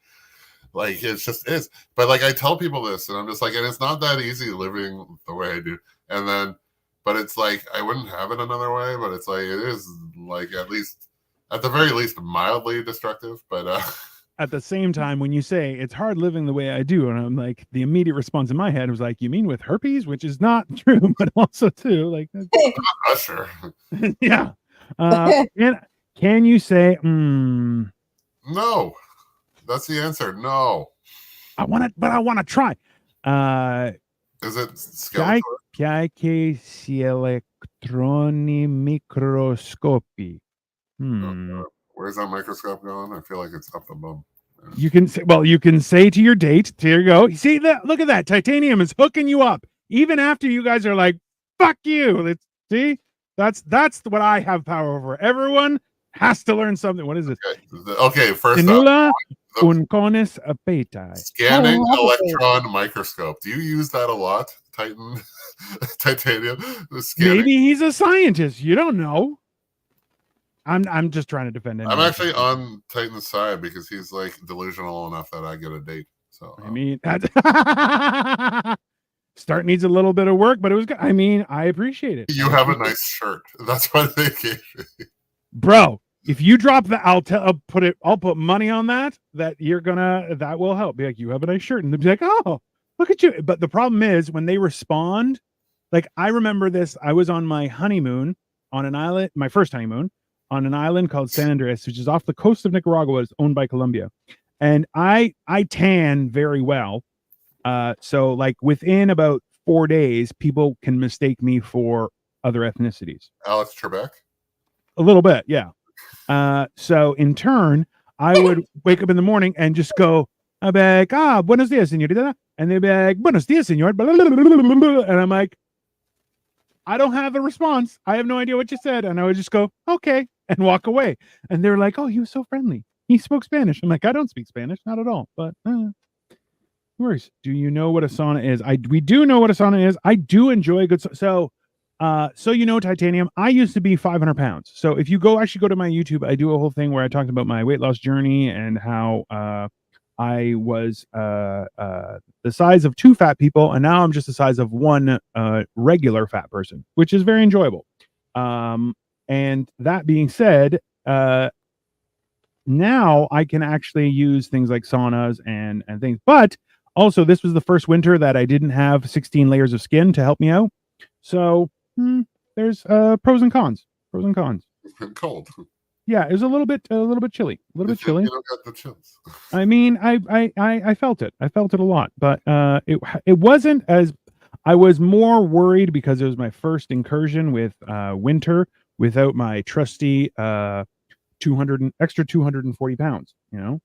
Like it's just is. But like I tell people this and I'm just like, and it's not that easy living the way I do. And then but it's like I wouldn't have it another way, but it's like it is like at the very least mildly destructive. But at the same time, when you say it's hard living the way I do, and I'm like, the immediate response in my head was like, you mean with herpes, which is not true, but also too like, sure, yeah. Can you say, no? That's the answer. No. I want to, but I want to try. Is it Skeletor? Electroni microscopy. Where's that microscope going? I feel like it's up the bum. Yeah. You can say to your date, here you go. See that? Look at that. Titanium is hooking you up. Even after you guys are like, fuck you. See? That's what I have power over. Everyone has to learn something. What is it? Okay, first off. Unconis apetai. Scanning electron microscope. Do you use that a lot, Titanium? Maybe he's a scientist. You don't know. I'm just trying to defend him. I'm actually on Titan's side because he's like delusional enough that I get a date. So I mean, start needs a little bit of work, but it was good. I mean, I appreciate it. You have a nice shirt. That's what they gave me. Bro, if you drop that, I'll put money on that that will help. Be like, you have a nice shirt, and they'll be like, oh, look at you. But the problem is when they respond, like I remember this. I was on my honeymoon on an island, my first honeymoon on an island called San Andreas, which is off the coast of Nicaragua. It's owned by Colombia, and I tan very well. So like within about 4 days, people can mistake me for other ethnicities. Alex Trebek? A little bit, yeah. So in turn, I would wake up in the morning and just go, I'd be like, buenos dias, señorita. And they'd be like, buenos dias, señor. And I'm like, I don't have a response. I have no idea what you said. And I would just go, okay, and walk away. And they were like, oh, he was so friendly. He spoke Spanish. I'm like, I don't speak Spanish, not at all. But worse. Do you know what a sauna is? We do know what a sauna is. I do enjoy a good so you know, Titanium, I used to be 500 pounds. So if you actually go to my YouTube, I do a whole thing where I talked about my weight loss journey and how I was the size of 2 fat people, and now I'm just the size of 1 regular fat person, which is very enjoyable. And that being said, now I can actually use things like saunas and things. But also, this was the first winter that I didn't have 16 layers of skin to help me out. So there's pros and cons. Pros and cons. It's been cold. Yeah, it was a little bit chilly. A little bit chilly. You don't got the chills. I mean, I felt it. I felt it a lot, but it wasn't as. I was more worried because it was my first incursion with winter without my trusty 240 pounds. You know,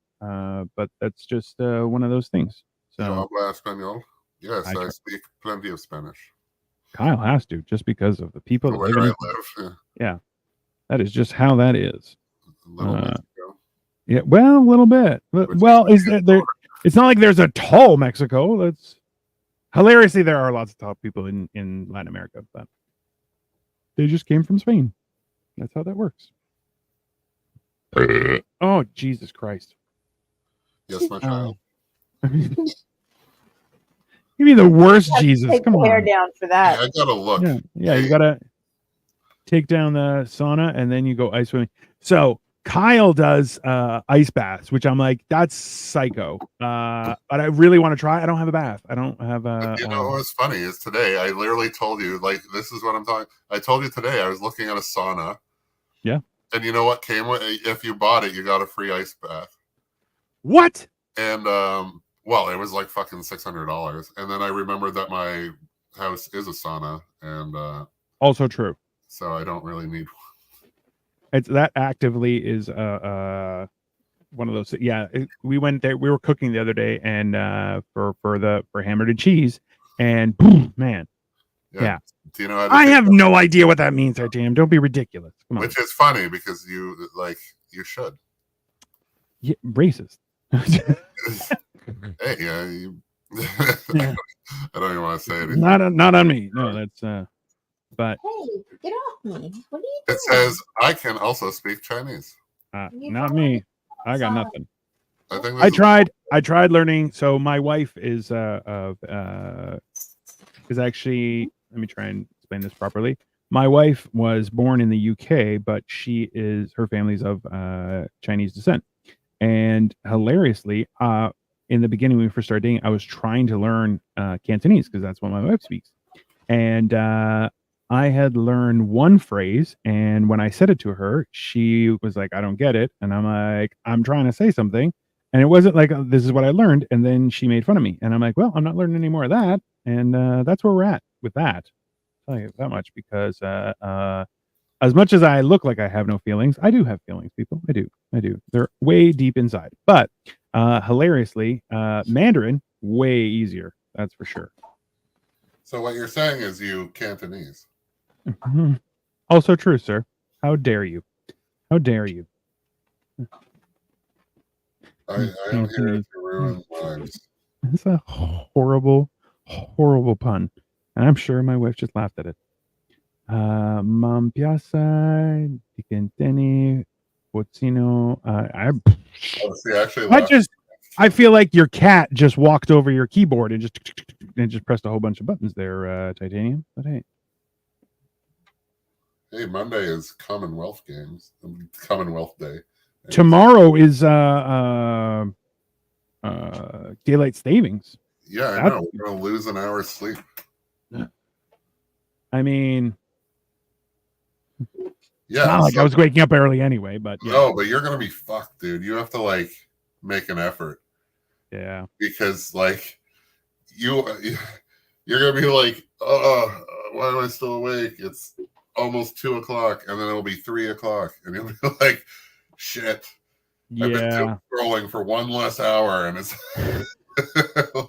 but that's just one of those things. So habla español? Yes, I try. speak plenty of Spanish. Kyle has to, just because of the people that Where live in I it. live, Yeah, that is just how that is. Little Mexico. Yeah, well, a little bit. Well, is there? It's not like there's a tall Mexico. That's hilariously there are lots of tall people in Latin America, but they just came from Spain. That's how that works. Oh, Jesus Christ! Yes, my child. Give me the worst You have to Jesus. take Come the hair on. down for Yeah, that. I gotta look. Yeah, you gotta take down the sauna and then you go ice swimming. So Kyle does ice baths, which I'm like, that's psycho. But I really want to try. I don't have a bath. I don't have a. You know what's funny is today I literally told you, like, this is what I'm talking. I told you today I was looking at a sauna. Yeah. And you know what came with? If you bought it, you got a free ice bath. What? And well, it was like fucking $600. And then I remembered that my house is a sauna, and Also true. so I don't really need one. It's that actively is one of those. Yeah, we went there. We were cooking the other day, and for hammered and cheese, and boom, man, yeah. Do you know how to I have no idea what that means, Titanium. Don't be ridiculous. Come on. Which is funny because you should. Yeah, racist. Hey, yeah, Yeah. I don't even want to say anything. Not on me. No, that's but Hey, get off me. What are you it says I can also speak Chinese. not me. I got nothing. I think I tried learning. So my wife is actually, let me try and explain this properly. My wife was born in the UK, but her family's of Chinese descent. And hilariously, in the beginning when we first started dating, I was trying to learn Cantonese because that's what my wife speaks. And I had learned one phrase, and when I said it to her, she was like, "I don't get it," and I'm like, "I'm trying to say something," and it wasn't like, "This is what I learned," and then she made fun of me, and I'm like, "Well, I'm not learning any more of that," and that's where we're at with that. I'll tell you that much because as much as I look like I have no feelings, I do have feelings, people. I do. They're way deep inside, but hilariously, Mandarin way easier. That's for sure. So what you're saying is you Cantonese. Also true, sir. How dare you? How dare you? I am here to ruin lives. It's a horrible, horrible pun. And I'm sure my wife just laughed at it. Mam piasa, dicenteni, pozzino. I feel like your cat just walked over your keyboard and just pressed a whole bunch of buttons there, Titanium. But hey. Hey, Monday is Commonwealth Day. Tomorrow is daylight savings. Yeah, I know. We're gonna lose an hour's sleep. I mean, yeah, not like I was waking up early anyway, but yeah. No, but you're gonna be fucked, dude. You have to make an effort. Yeah, because you're gonna be like, oh, why am I still awake? It's almost 2:00, and then it'll be 3:00, and you'll be like, shit. Yeah. I've been scrolling for one less hour, and it's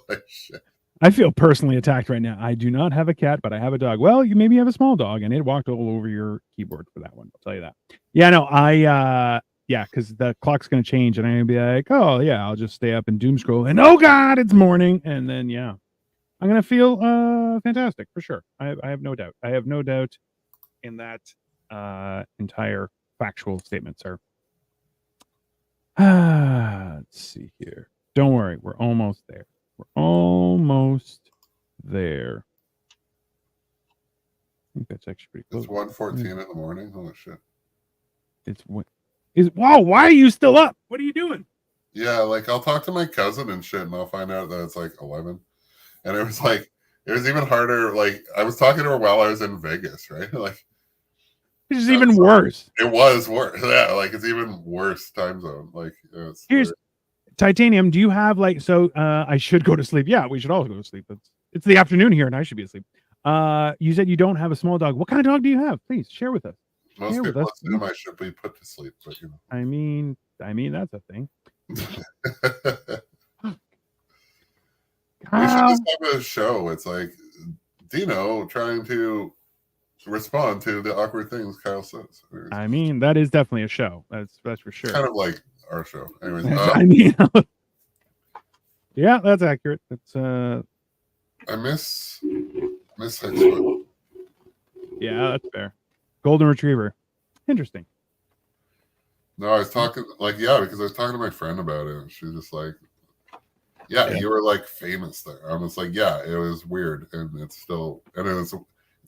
like shit. I feel personally attacked right now. I do not have a cat, but I have a dog. Well, you maybe have a small dog, and it walked all over your keyboard for that one. I'll tell you that. Yeah, no, yeah, because the clock's going to change, and I'm going to be like, oh, yeah, I'll just stay up and doom scroll, and oh, God, it's morning. And then, yeah, I'm going to feel fantastic for sure. I have no doubt. I have no doubt in that entire factual statement, sir. Let's see here. Don't worry. We're almost there. We're almost there. I think that's actually pretty close. It's 1:14 in the morning. Holy shit. Wow, why are you still up? What are you doing? Yeah, I'll talk to my cousin and shit, and I'll find out that it's 11. And it was even harder. I was talking to her while I was in Vegas, right? It's just even worse. It was worse. Yeah, it's even worse time zone. Here's Titanium. Do you have so? I should go to sleep. Yeah, we should all go to sleep. It's the afternoon here, and I should be asleep. You said you don't have a small dog. What kind of dog do you have? Please share with us. Most people assume I should be put to sleep, but I mean that's a thing. We should just have a show. It's like Dino trying to respond to the awkward things Kyle says. I mean, that is definitely a show. That's for sure. Kind of like our show. Anyways, I mean, yeah, that's accurate. That's I miss Hexwood. Yeah, that's fair. Golden Retriever. Interesting. No, I was talking because I was talking to my friend about it, and she's just like, "Yeah, you were like famous there." I'm just like, "Yeah, it was weird, and it's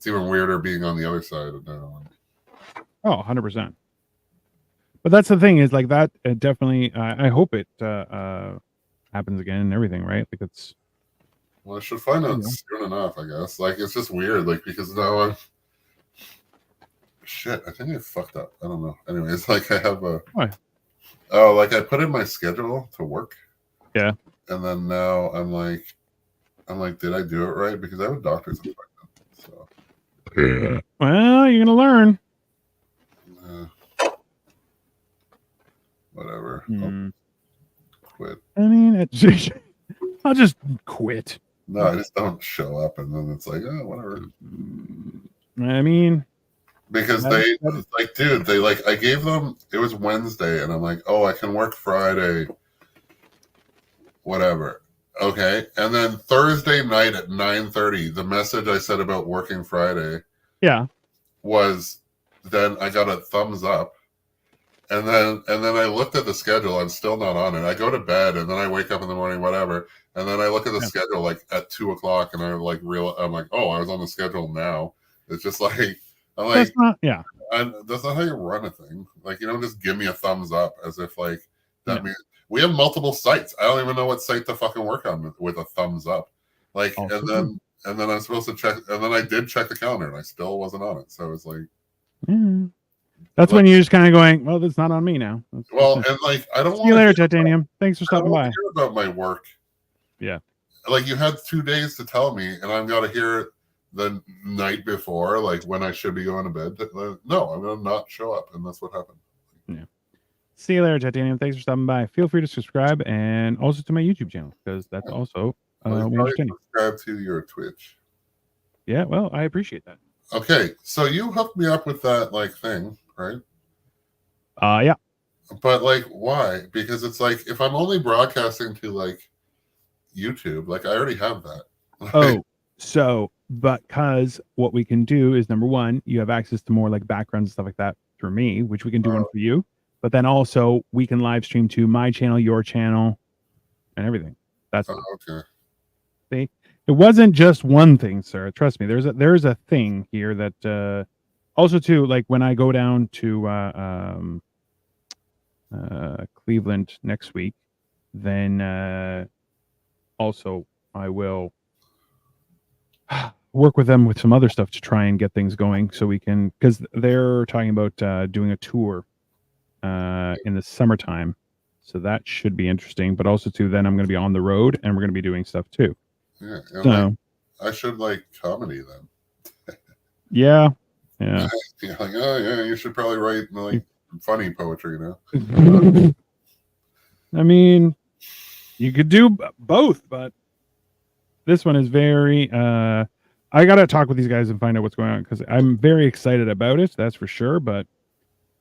even weirder being on the other side of now." Oh, 100%. But that's the thing is like that. Definitely, I hope it happens again and everything, right? Like it's. Well, I should find out soon enough, I guess. Like it's just weird, like because now I'm. Shit, I think I fucked up. I don't know. Anyways, like I have a. What? Oh, like I put in my schedule to work. Yeah. And then now I'm like, did I do it right? Because I have a doctor's appointment. So. Yeah. Well, you're gonna learn. Whatever. I'll quit. I mean, I'll just quit. No, I just don't show up, and then it's like, oh, whatever. I mean. Because they I gave them, it was Wednesday, and I'm like, oh, I can work Friday, whatever. Okay. And then Thursday night at 9:30, the message I said about working Friday was then I got a thumbs up. And then I looked at the schedule. I'm still not on it. I go to bed, and then I wake up in the morning, whatever. And then I look at the schedule like at 2:00, and I'm like, oh, I was on the schedule now. It's just like, I'm like, that's not how you run a thing. Like, you don't just give me a thumbs up as if like that means we have multiple sites. I don't even know what site to fucking work on with a thumbs up. Like, and then I'm supposed to check, and then I did check the calendar, and I still wasn't on it. So it was like, that's when you're just kind of going, well, that's not on me now. And like, I don't want to see you later, Titanium. Thanks for stopping by. Hear about my work. Yeah. Like you had 2 days to tell me, and I've got to hear it the night before, like when I should be going to bed. No, I'm gonna not show up, and that's what happened. Yeah. See you later, Titanium. Thanks for stopping by. Feel free to subscribe, and also to my YouTube channel, because that's also subscribe to your Twitch. Yeah, well, I appreciate that. Okay, so you hooked me up with that like thing, right? Yeah. But like, why? Because it's like if I'm only broadcasting to like YouTube, like I already have that. Oh, so because what we can do is number one, you have access to more like backgrounds and stuff like that through me, which we can do one for you. But then also we can live stream to my channel, your channel, and everything. That's okay. See, it wasn't just one thing, sir. Trust me. There's a thing here that also too, like when I go down to Cleveland next week, then also I will work with them with some other stuff to try and get things going so we can, because they're talking about doing a tour in the summertime, so that should be interesting. But also too, then I'm going to be on the road and we're going to be doing stuff too. Yeah, so like, I should like comedy then. yeah. Like, oh yeah, you should probably write like funny poetry now. I mean, you could do both, but this one is very I gotta talk with these guys and find out what's going on, because I'm very excited about it, that's for sure. But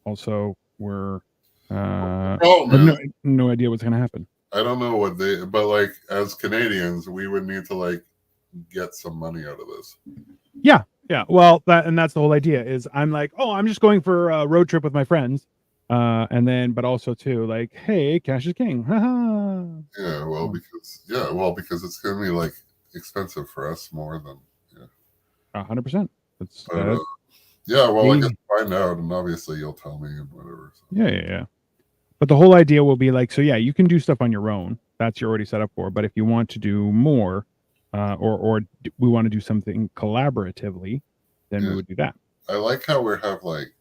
also we're no idea what's gonna happen. I don't know what but like as Canadians, we would need to like get some money out of this. Yeah. Well, that's the whole idea. Is I'm like, oh, I'm just going for a road trip with my friends, and then, but also too, like, hey, cash is king. Yeah, because it's gonna be like expensive for us more than 100%. Yeah, well, I can find out, and obviously you'll tell me and whatever. So. Yeah. But the whole idea will be like, so yeah, you can do stuff on your own. That's you're already set up for. But if you want to do more, or we want to do something collaboratively, then we would do that. I like how we have like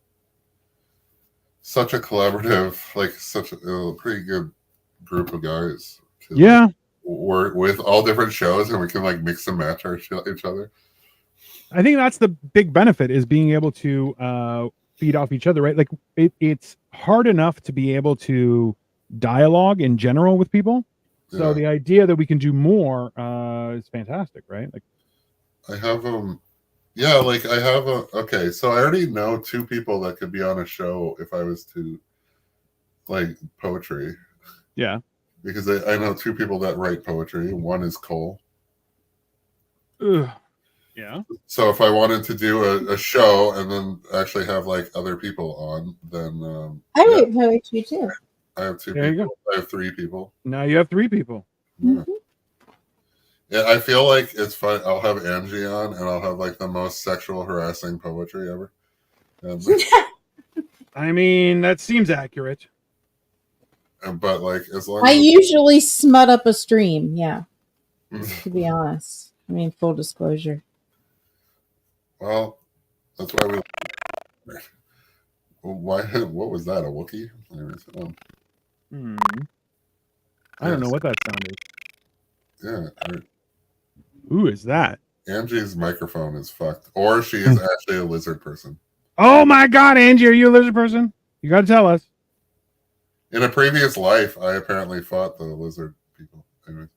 such a collaborative, like such a pretty good group of guys. Like, work with all different shows, and we can like mix and match each other. I think that's the big benefit, is being able to feed off each other, right? Like it's hard enough to be able to dialogue in general with people, So Yeah. the idea that we can do more is fantastic, right? Like, I have yeah, like I have okay, so I already know 2 people that could be on a show if I was to like poetry. yeah. Because I know 2 people that write poetry. One is Cole. Ugh. Yeah. So if I wanted to do a show and then actually have like other people on, then I write poetry too. I have 2 There you people. I have 3 people. Now you have 3 people. Yeah. Yeah, I feel like it's fun. I'll have Angie on, and I'll have like the most sexual harassing poetry ever. I mean, that seems accurate. But like, as long I as usually smut up a stream. Yeah, to be honest. I mean, full disclosure. well, that's why we. Why? What was that? A Wookiee? I don't know what that sound is. Yeah. Who is that? Angie's microphone is fucked, or she is actually a lizard person. Oh my God, Angie, are you a lizard person? You got to tell us. In a previous life, I apparently fought the lizard people. Anyway.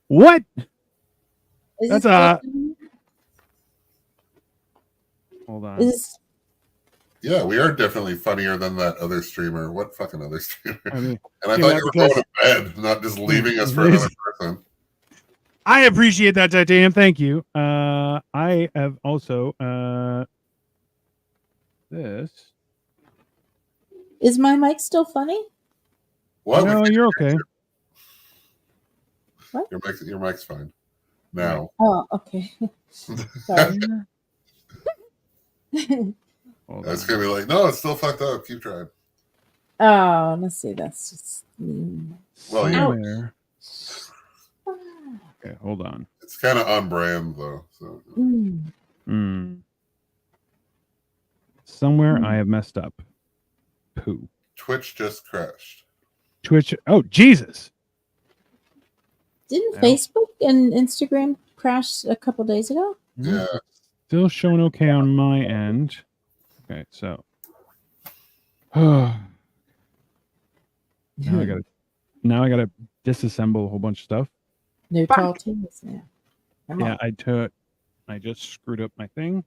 What? Is That's this- Hold on. Is this- Yeah, we are definitely funnier than that other streamer. What fucking other streamer? I mean, And I yeah, thought you were going because- to bed, not just leaving us for another person. I appreciate that, Titanium. Thank you. I have also this. Is my mic still funny? What? No, you're okay. Your mic's fine. Now. Oh, okay. Sorry. Hold It's on. gonna be like, no, it's still fucked up. Keep trying. Oh, let's see. That's just mean. Well, yeah. Somewhere. Okay, hold on. It's kind of on brand though. So Somewhere I have messed up. Poo. Twitch just crashed. Twitch. Oh, Jesus. Didn't Ow. Facebook and Instagram crash a couple days ago? Yeah. Still showing okay on my end. Okay, so. now I gotta disassemble a whole bunch of stuff. No Fuck. tall teams now. Come Yeah, on. I just screwed up my thing.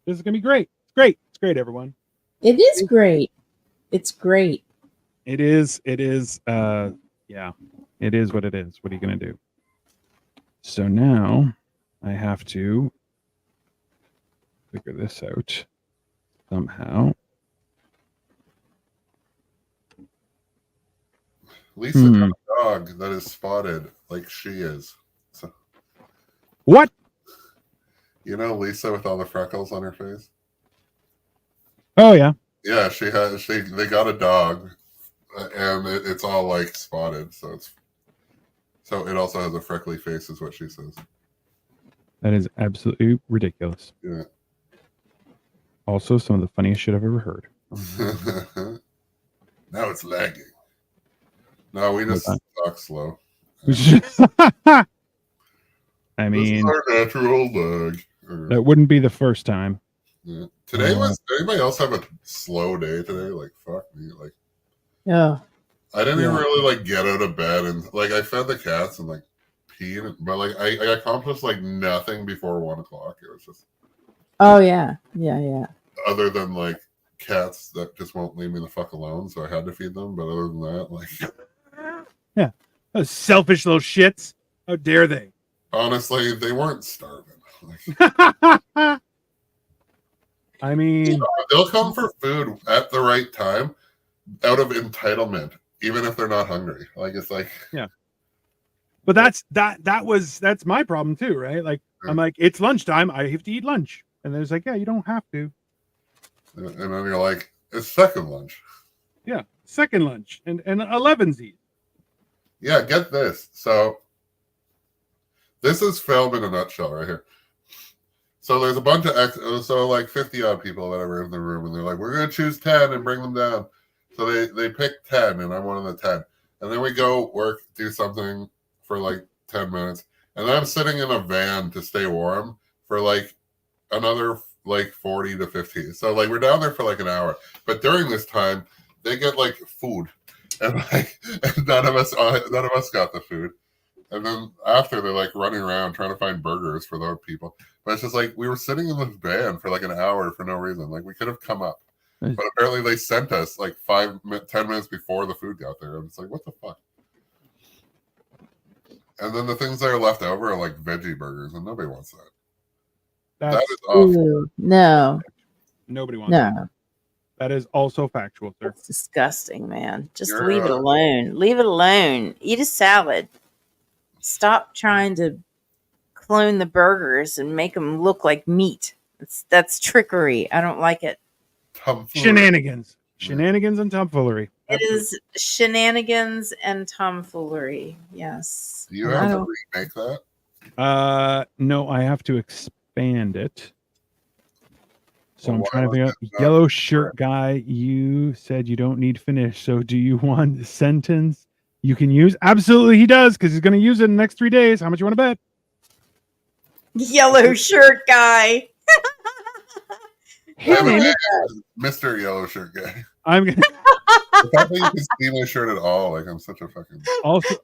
This is gonna be great. It's great. It's great, everyone. It is great. It's great. It is. Yeah. It is what it is. What are you gonna do? So now I have to figure this out somehow. Lisa got a dog that is spotted like she is. So, What? you know Lisa with all the freckles on her face? Oh yeah. Yeah, they got a dog and it's all like spotted, so it also has a freckly face is what she says. That is absolutely ridiculous. Yeah. Also, some of the funniest shit I've ever heard. Now it's lagging. No, we just talk slow. I This mean, is our natural lag. that wouldn't be the first time. Yeah. Today was anybody else have a slow day today? Like fuck me. Like Oh, I didn't even really like get out of bed and like I fed the cats and like peed, but like I accomplished like nothing before 1 o'clock. It was just oh yeah. Yeah. other than like cats that just won't leave me the fuck alone, so I had to feed them. But other than that, like Those selfish little shits. How dare they? honestly, they weren't starving. Like, I mean, they'll come for food at the right time out of entitlement, even if they're not hungry. Like it's like but that's my problem too, right? Like I'm like, it's lunchtime, I have to eat lunch. And there's like, yeah, you don't have to. and then you're like, it's second lunch. Yeah. Second lunch and 11's eat. Yeah, get this. So this is film in a nutshell right here. So there's a bunch of so like 50 odd people that were in the room, and they're like, we're gonna choose 10 and bring them down. So they pick 10, and I'm one of the 10. And then we go work, do something for like 10 minutes, and then I'm sitting in a van to stay warm for like another like 40 to 50. So like we're down there for like an hour. But during this time, they get like food. and like none of us got the food. And then after, they're like running around trying to find burgers for those people. But it's just like we were sitting in this van for like an hour for no reason. Like we could have come up, but apparently they sent us like 10 minutes before the food got there. And it's like, what the fuck? And then the things that are left over are like veggie burgers, and nobody wants that. That is awful. Ooh, no, Nobody wants that. no. That is also factual, sir. It's disgusting, man. Just You're, leave it alone. Leave it alone. Eat a salad. Stop trying to clone the burgers and make them look like meat. That's trickery. I don't like it. Shenanigans and tomfoolery. It is shenanigans and tomfoolery. Yes. Do you have to remake that? No, I have to expand it. So Well, I'm trying to figure out. Yellow shirt guy, you said you don't need finish. So do you want a sentence you can use? Absolutely, he does, because he's going to use it in the next 3 days. How much you want to bet? Yellow shirt guy. Mr. Yellow Shirt Guy. I'm gonna. I don't think you can see my shirt at all. Like I'm such a fucking. Also,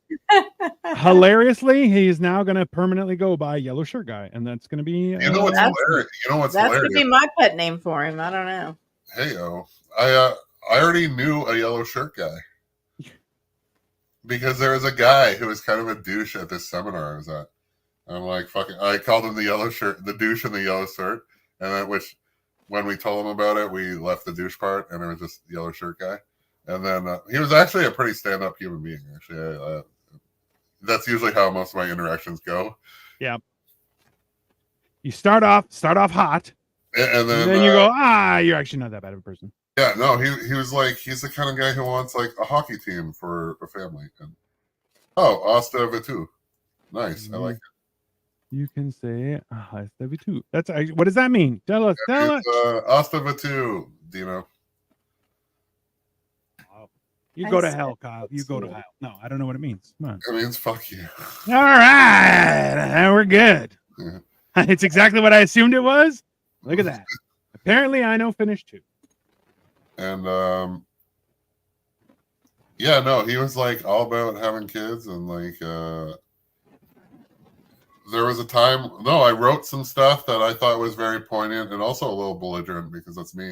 hilariously, he's now going to permanently go by Yellow Shirt Guy, and that's going to be. You know what's hilarious? You know what's That's hilarious? gonna be my pet name for him. I don't know. Hey, I already knew a Yellow Shirt Guy because there was a guy who was kind of a douche at this seminar I was at. I'm like, fucking. I called him the Yellow Shirt, the douche in the yellow shirt, and then when we told him about it, we left the douche part, and it was just Yellow Shirt Guy. And then he was actually a pretty stand-up human being. Actually, that's usually how most of my interactions go. Yeah. You start off hot, and then you go, you're actually not that bad of a person. Yeah, no, he was like, he's the kind of guy who wants like a hockey team for a family. And Asta Vitu, nice, I like it. You can say Asta Vitu. That's what does that mean? Tell us. Asta Vitu, Dino. You go to hell, Kyle. You go to hell. No, I don't know what it means. Come on. It means fuck you. All right. We're good. Yeah. It's exactly what I assumed it was. Look at that. Apparently, I know Finnish too. And yeah, no, he was like all about having kids and like there was a time. No, I wrote some stuff that I thought was very poignant and also a little belligerent because that's me.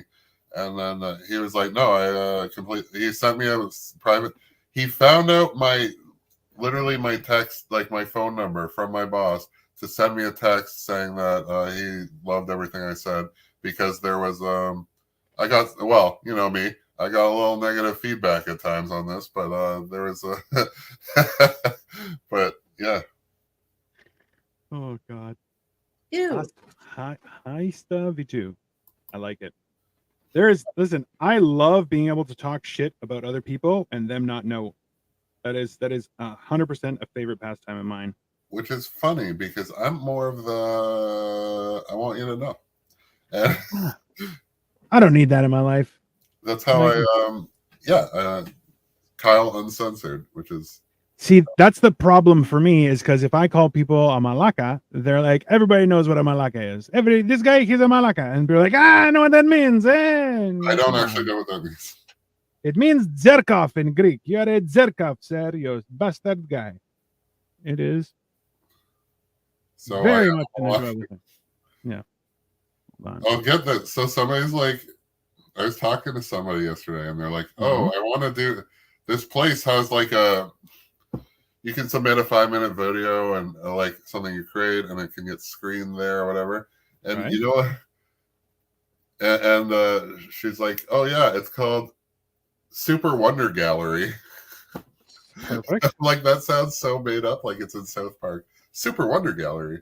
And then he was like, no, he sent me a private. He found out my text, like my phone number from my boss to send me a text saying that he loved everything I said because there was, I got a little negative feedback at times on this, but there was but yeah. Oh God. Ew. Hi stuff, you too. I like it. Listen, I love being able to talk shit about other people and them not know. That is 100% a favorite pastime of mine. Which is funny because I'm more of the I want you to know. And I don't need that in my life. That's how Kyle Uncensored, which is see, that's the problem for me is because if I call people a malaka, they're like, everybody knows what a malaka is. This guy, he's a malaka. And they're like, I know what that means. I don't actually know what that means. It means zerkov in Greek. You're a zerkov, sir. You bastard guy. It is. So very much in the yeah. I'll get that. So somebody's like, I was talking to somebody yesterday and they're like, I want to do this place has like you can submit a 5-minute video and like something you create and it can get screened there or whatever. And you know what? And she's like, oh yeah, it's called Super Wonder Gallery. Perfect. Like that sounds so made up, like it's in South Park. Super Wonder Gallery.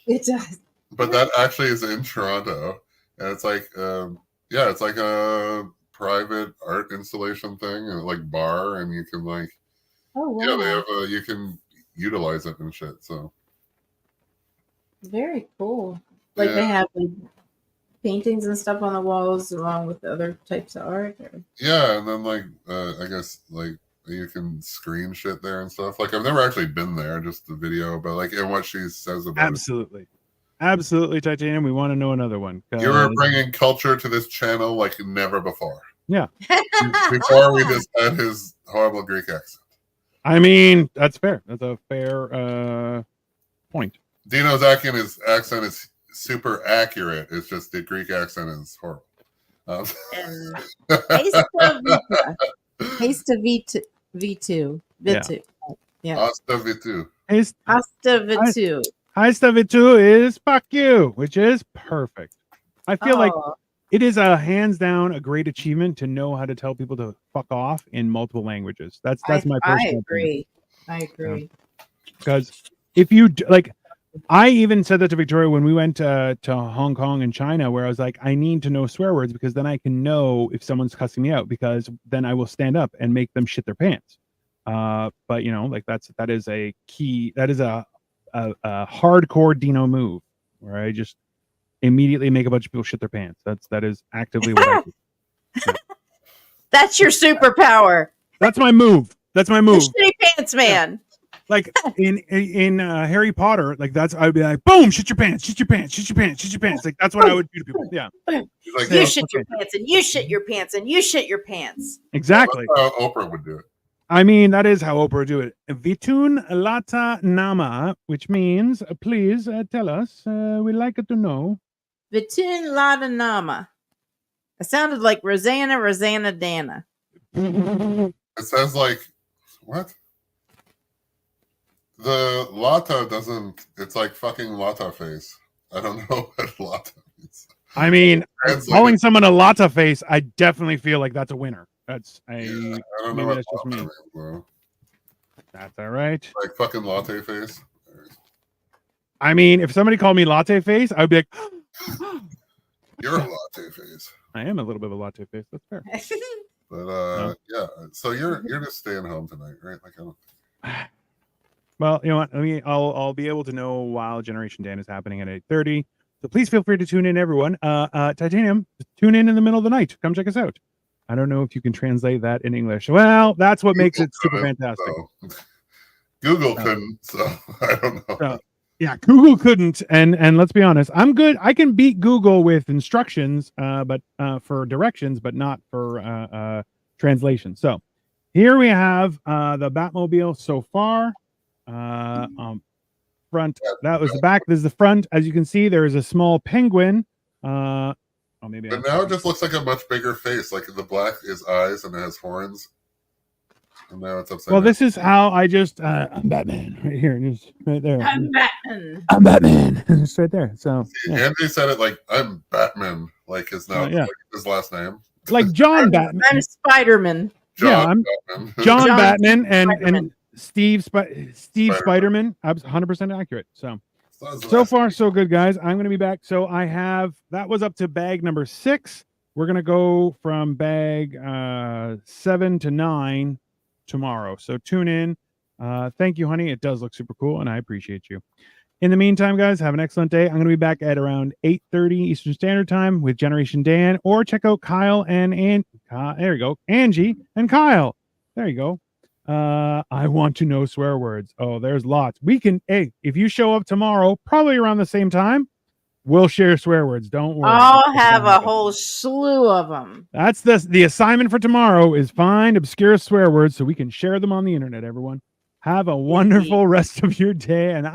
It does. But that actually is in Toronto. And it's like it's like a private art installation thing and like bar and you can like they have you can utilize it and shit. So very cool. Like they have like paintings and stuff on the walls along with other types of art. Yeah, and then like I guess like you can screen shit there and stuff. Like I've never actually been there, just the video, but like and what she says about it. Absolutely, Titanium. We want to know another one. You were bringing culture to this channel like never before. Before we just had his horrible Greek accent. I mean, that's fair. That's a fair point. Dino's accent is super accurate. It's just the Greek accent is horrible. And Haste of V2. V2. Yeah. Hasta vitu. Hasta V2. Hasta vitu is fuck you, which is perfect. I feel like it is a hands down a great achievement to know how to tell people to fuck off in multiple languages. That's my personal opinion. I agree. Because if you like, I even said that to Victoria when we went to Hong Kong and China, where I was like, I need to know swear words because then I can know if someone's cussing me out, because then I will stand up and make them shit their pants. But you know, like that is a key. That is a hardcore Dino move where I just immediately make a bunch of people shit their pants. That is actively what I do. Yeah. That's your superpower. That's my move. That's my move. The shitty pants man. Like in Harry Potter, like I'd be like, boom, shit your pants, shit your pants, shit your pants, shit your pants. Like that's what I would do to people. Yeah. Like, You shit your pants and you shit your pants and you shit your pants. Exactly. That's how Oprah would do it. I mean, that is how Oprah would do it. Vitun lata nama, which means please tell us. We'd like to know. Vitun Lada Nama. It sounded like Rosanna Dana. It sounds like what? The Lata doesn't. It's like fucking Lata face. I don't know what Lata means. I mean, calling someone a Lata face, I definitely feel like that's a winner. I don't know maybe what that's just me. Lata means, bro. That's all right. Like fucking latte face. I mean, if somebody called me latte face, I would be like, You're a latte face. I am a little bit of a latte face. That's fair. But yeah. So you're just staying home tonight, right? Like I don't. Well, you know what? I'll be able to know while Generation Dan is happening at 8:30. So please feel free to tune in, everyone. Titanium, tune in the middle of the night. Come check us out. I don't know if you can translate that in English. Well, that's what makes it super fantastic. So. Google couldn't, so I don't know. So, yeah, Google couldn't, and let's be honest, I'm good. I can beat Google with instructions, but for directions, but not for translation. So here we have the Batmobile so far. Front. That was the back. This is the front. As you can see, there is a small penguin. Maybe. But now it just looks like a much bigger face. Like the black is eyes and it has horns. And now it's upside down. This is how I just I'm Batman right here, just right there. I'm Batman. I'm Batman. Just right there. So yeah. Andy said it like I'm Batman, like his now like his last name. Like John Batman. I'm Spider-Man. I'm Batman. John Batman and Steve Spider-Man. I was 100% accurate. So far so good, guys. I'm going to be back. So that was up to bag number 6. We're going to go from bag 7 to 9 tomorrow. So tune in. Thank you, honey. It does look super cool, and I appreciate you. In the meantime, guys, have an excellent day. I'm going to be back at around 8:30 Eastern Standard Time with Generation Dan, or check out Kyle and there you go, Angie and Kyle. There you go. I want to know swear words. Oh, there's lots. If you show up tomorrow, probably around the same time, we'll share swear words. Don't worry. I'll have a whole slew of them. That's the assignment for tomorrow is find obscure swear words so we can share them on the internet, everyone. Have a wonderful rest of your day. And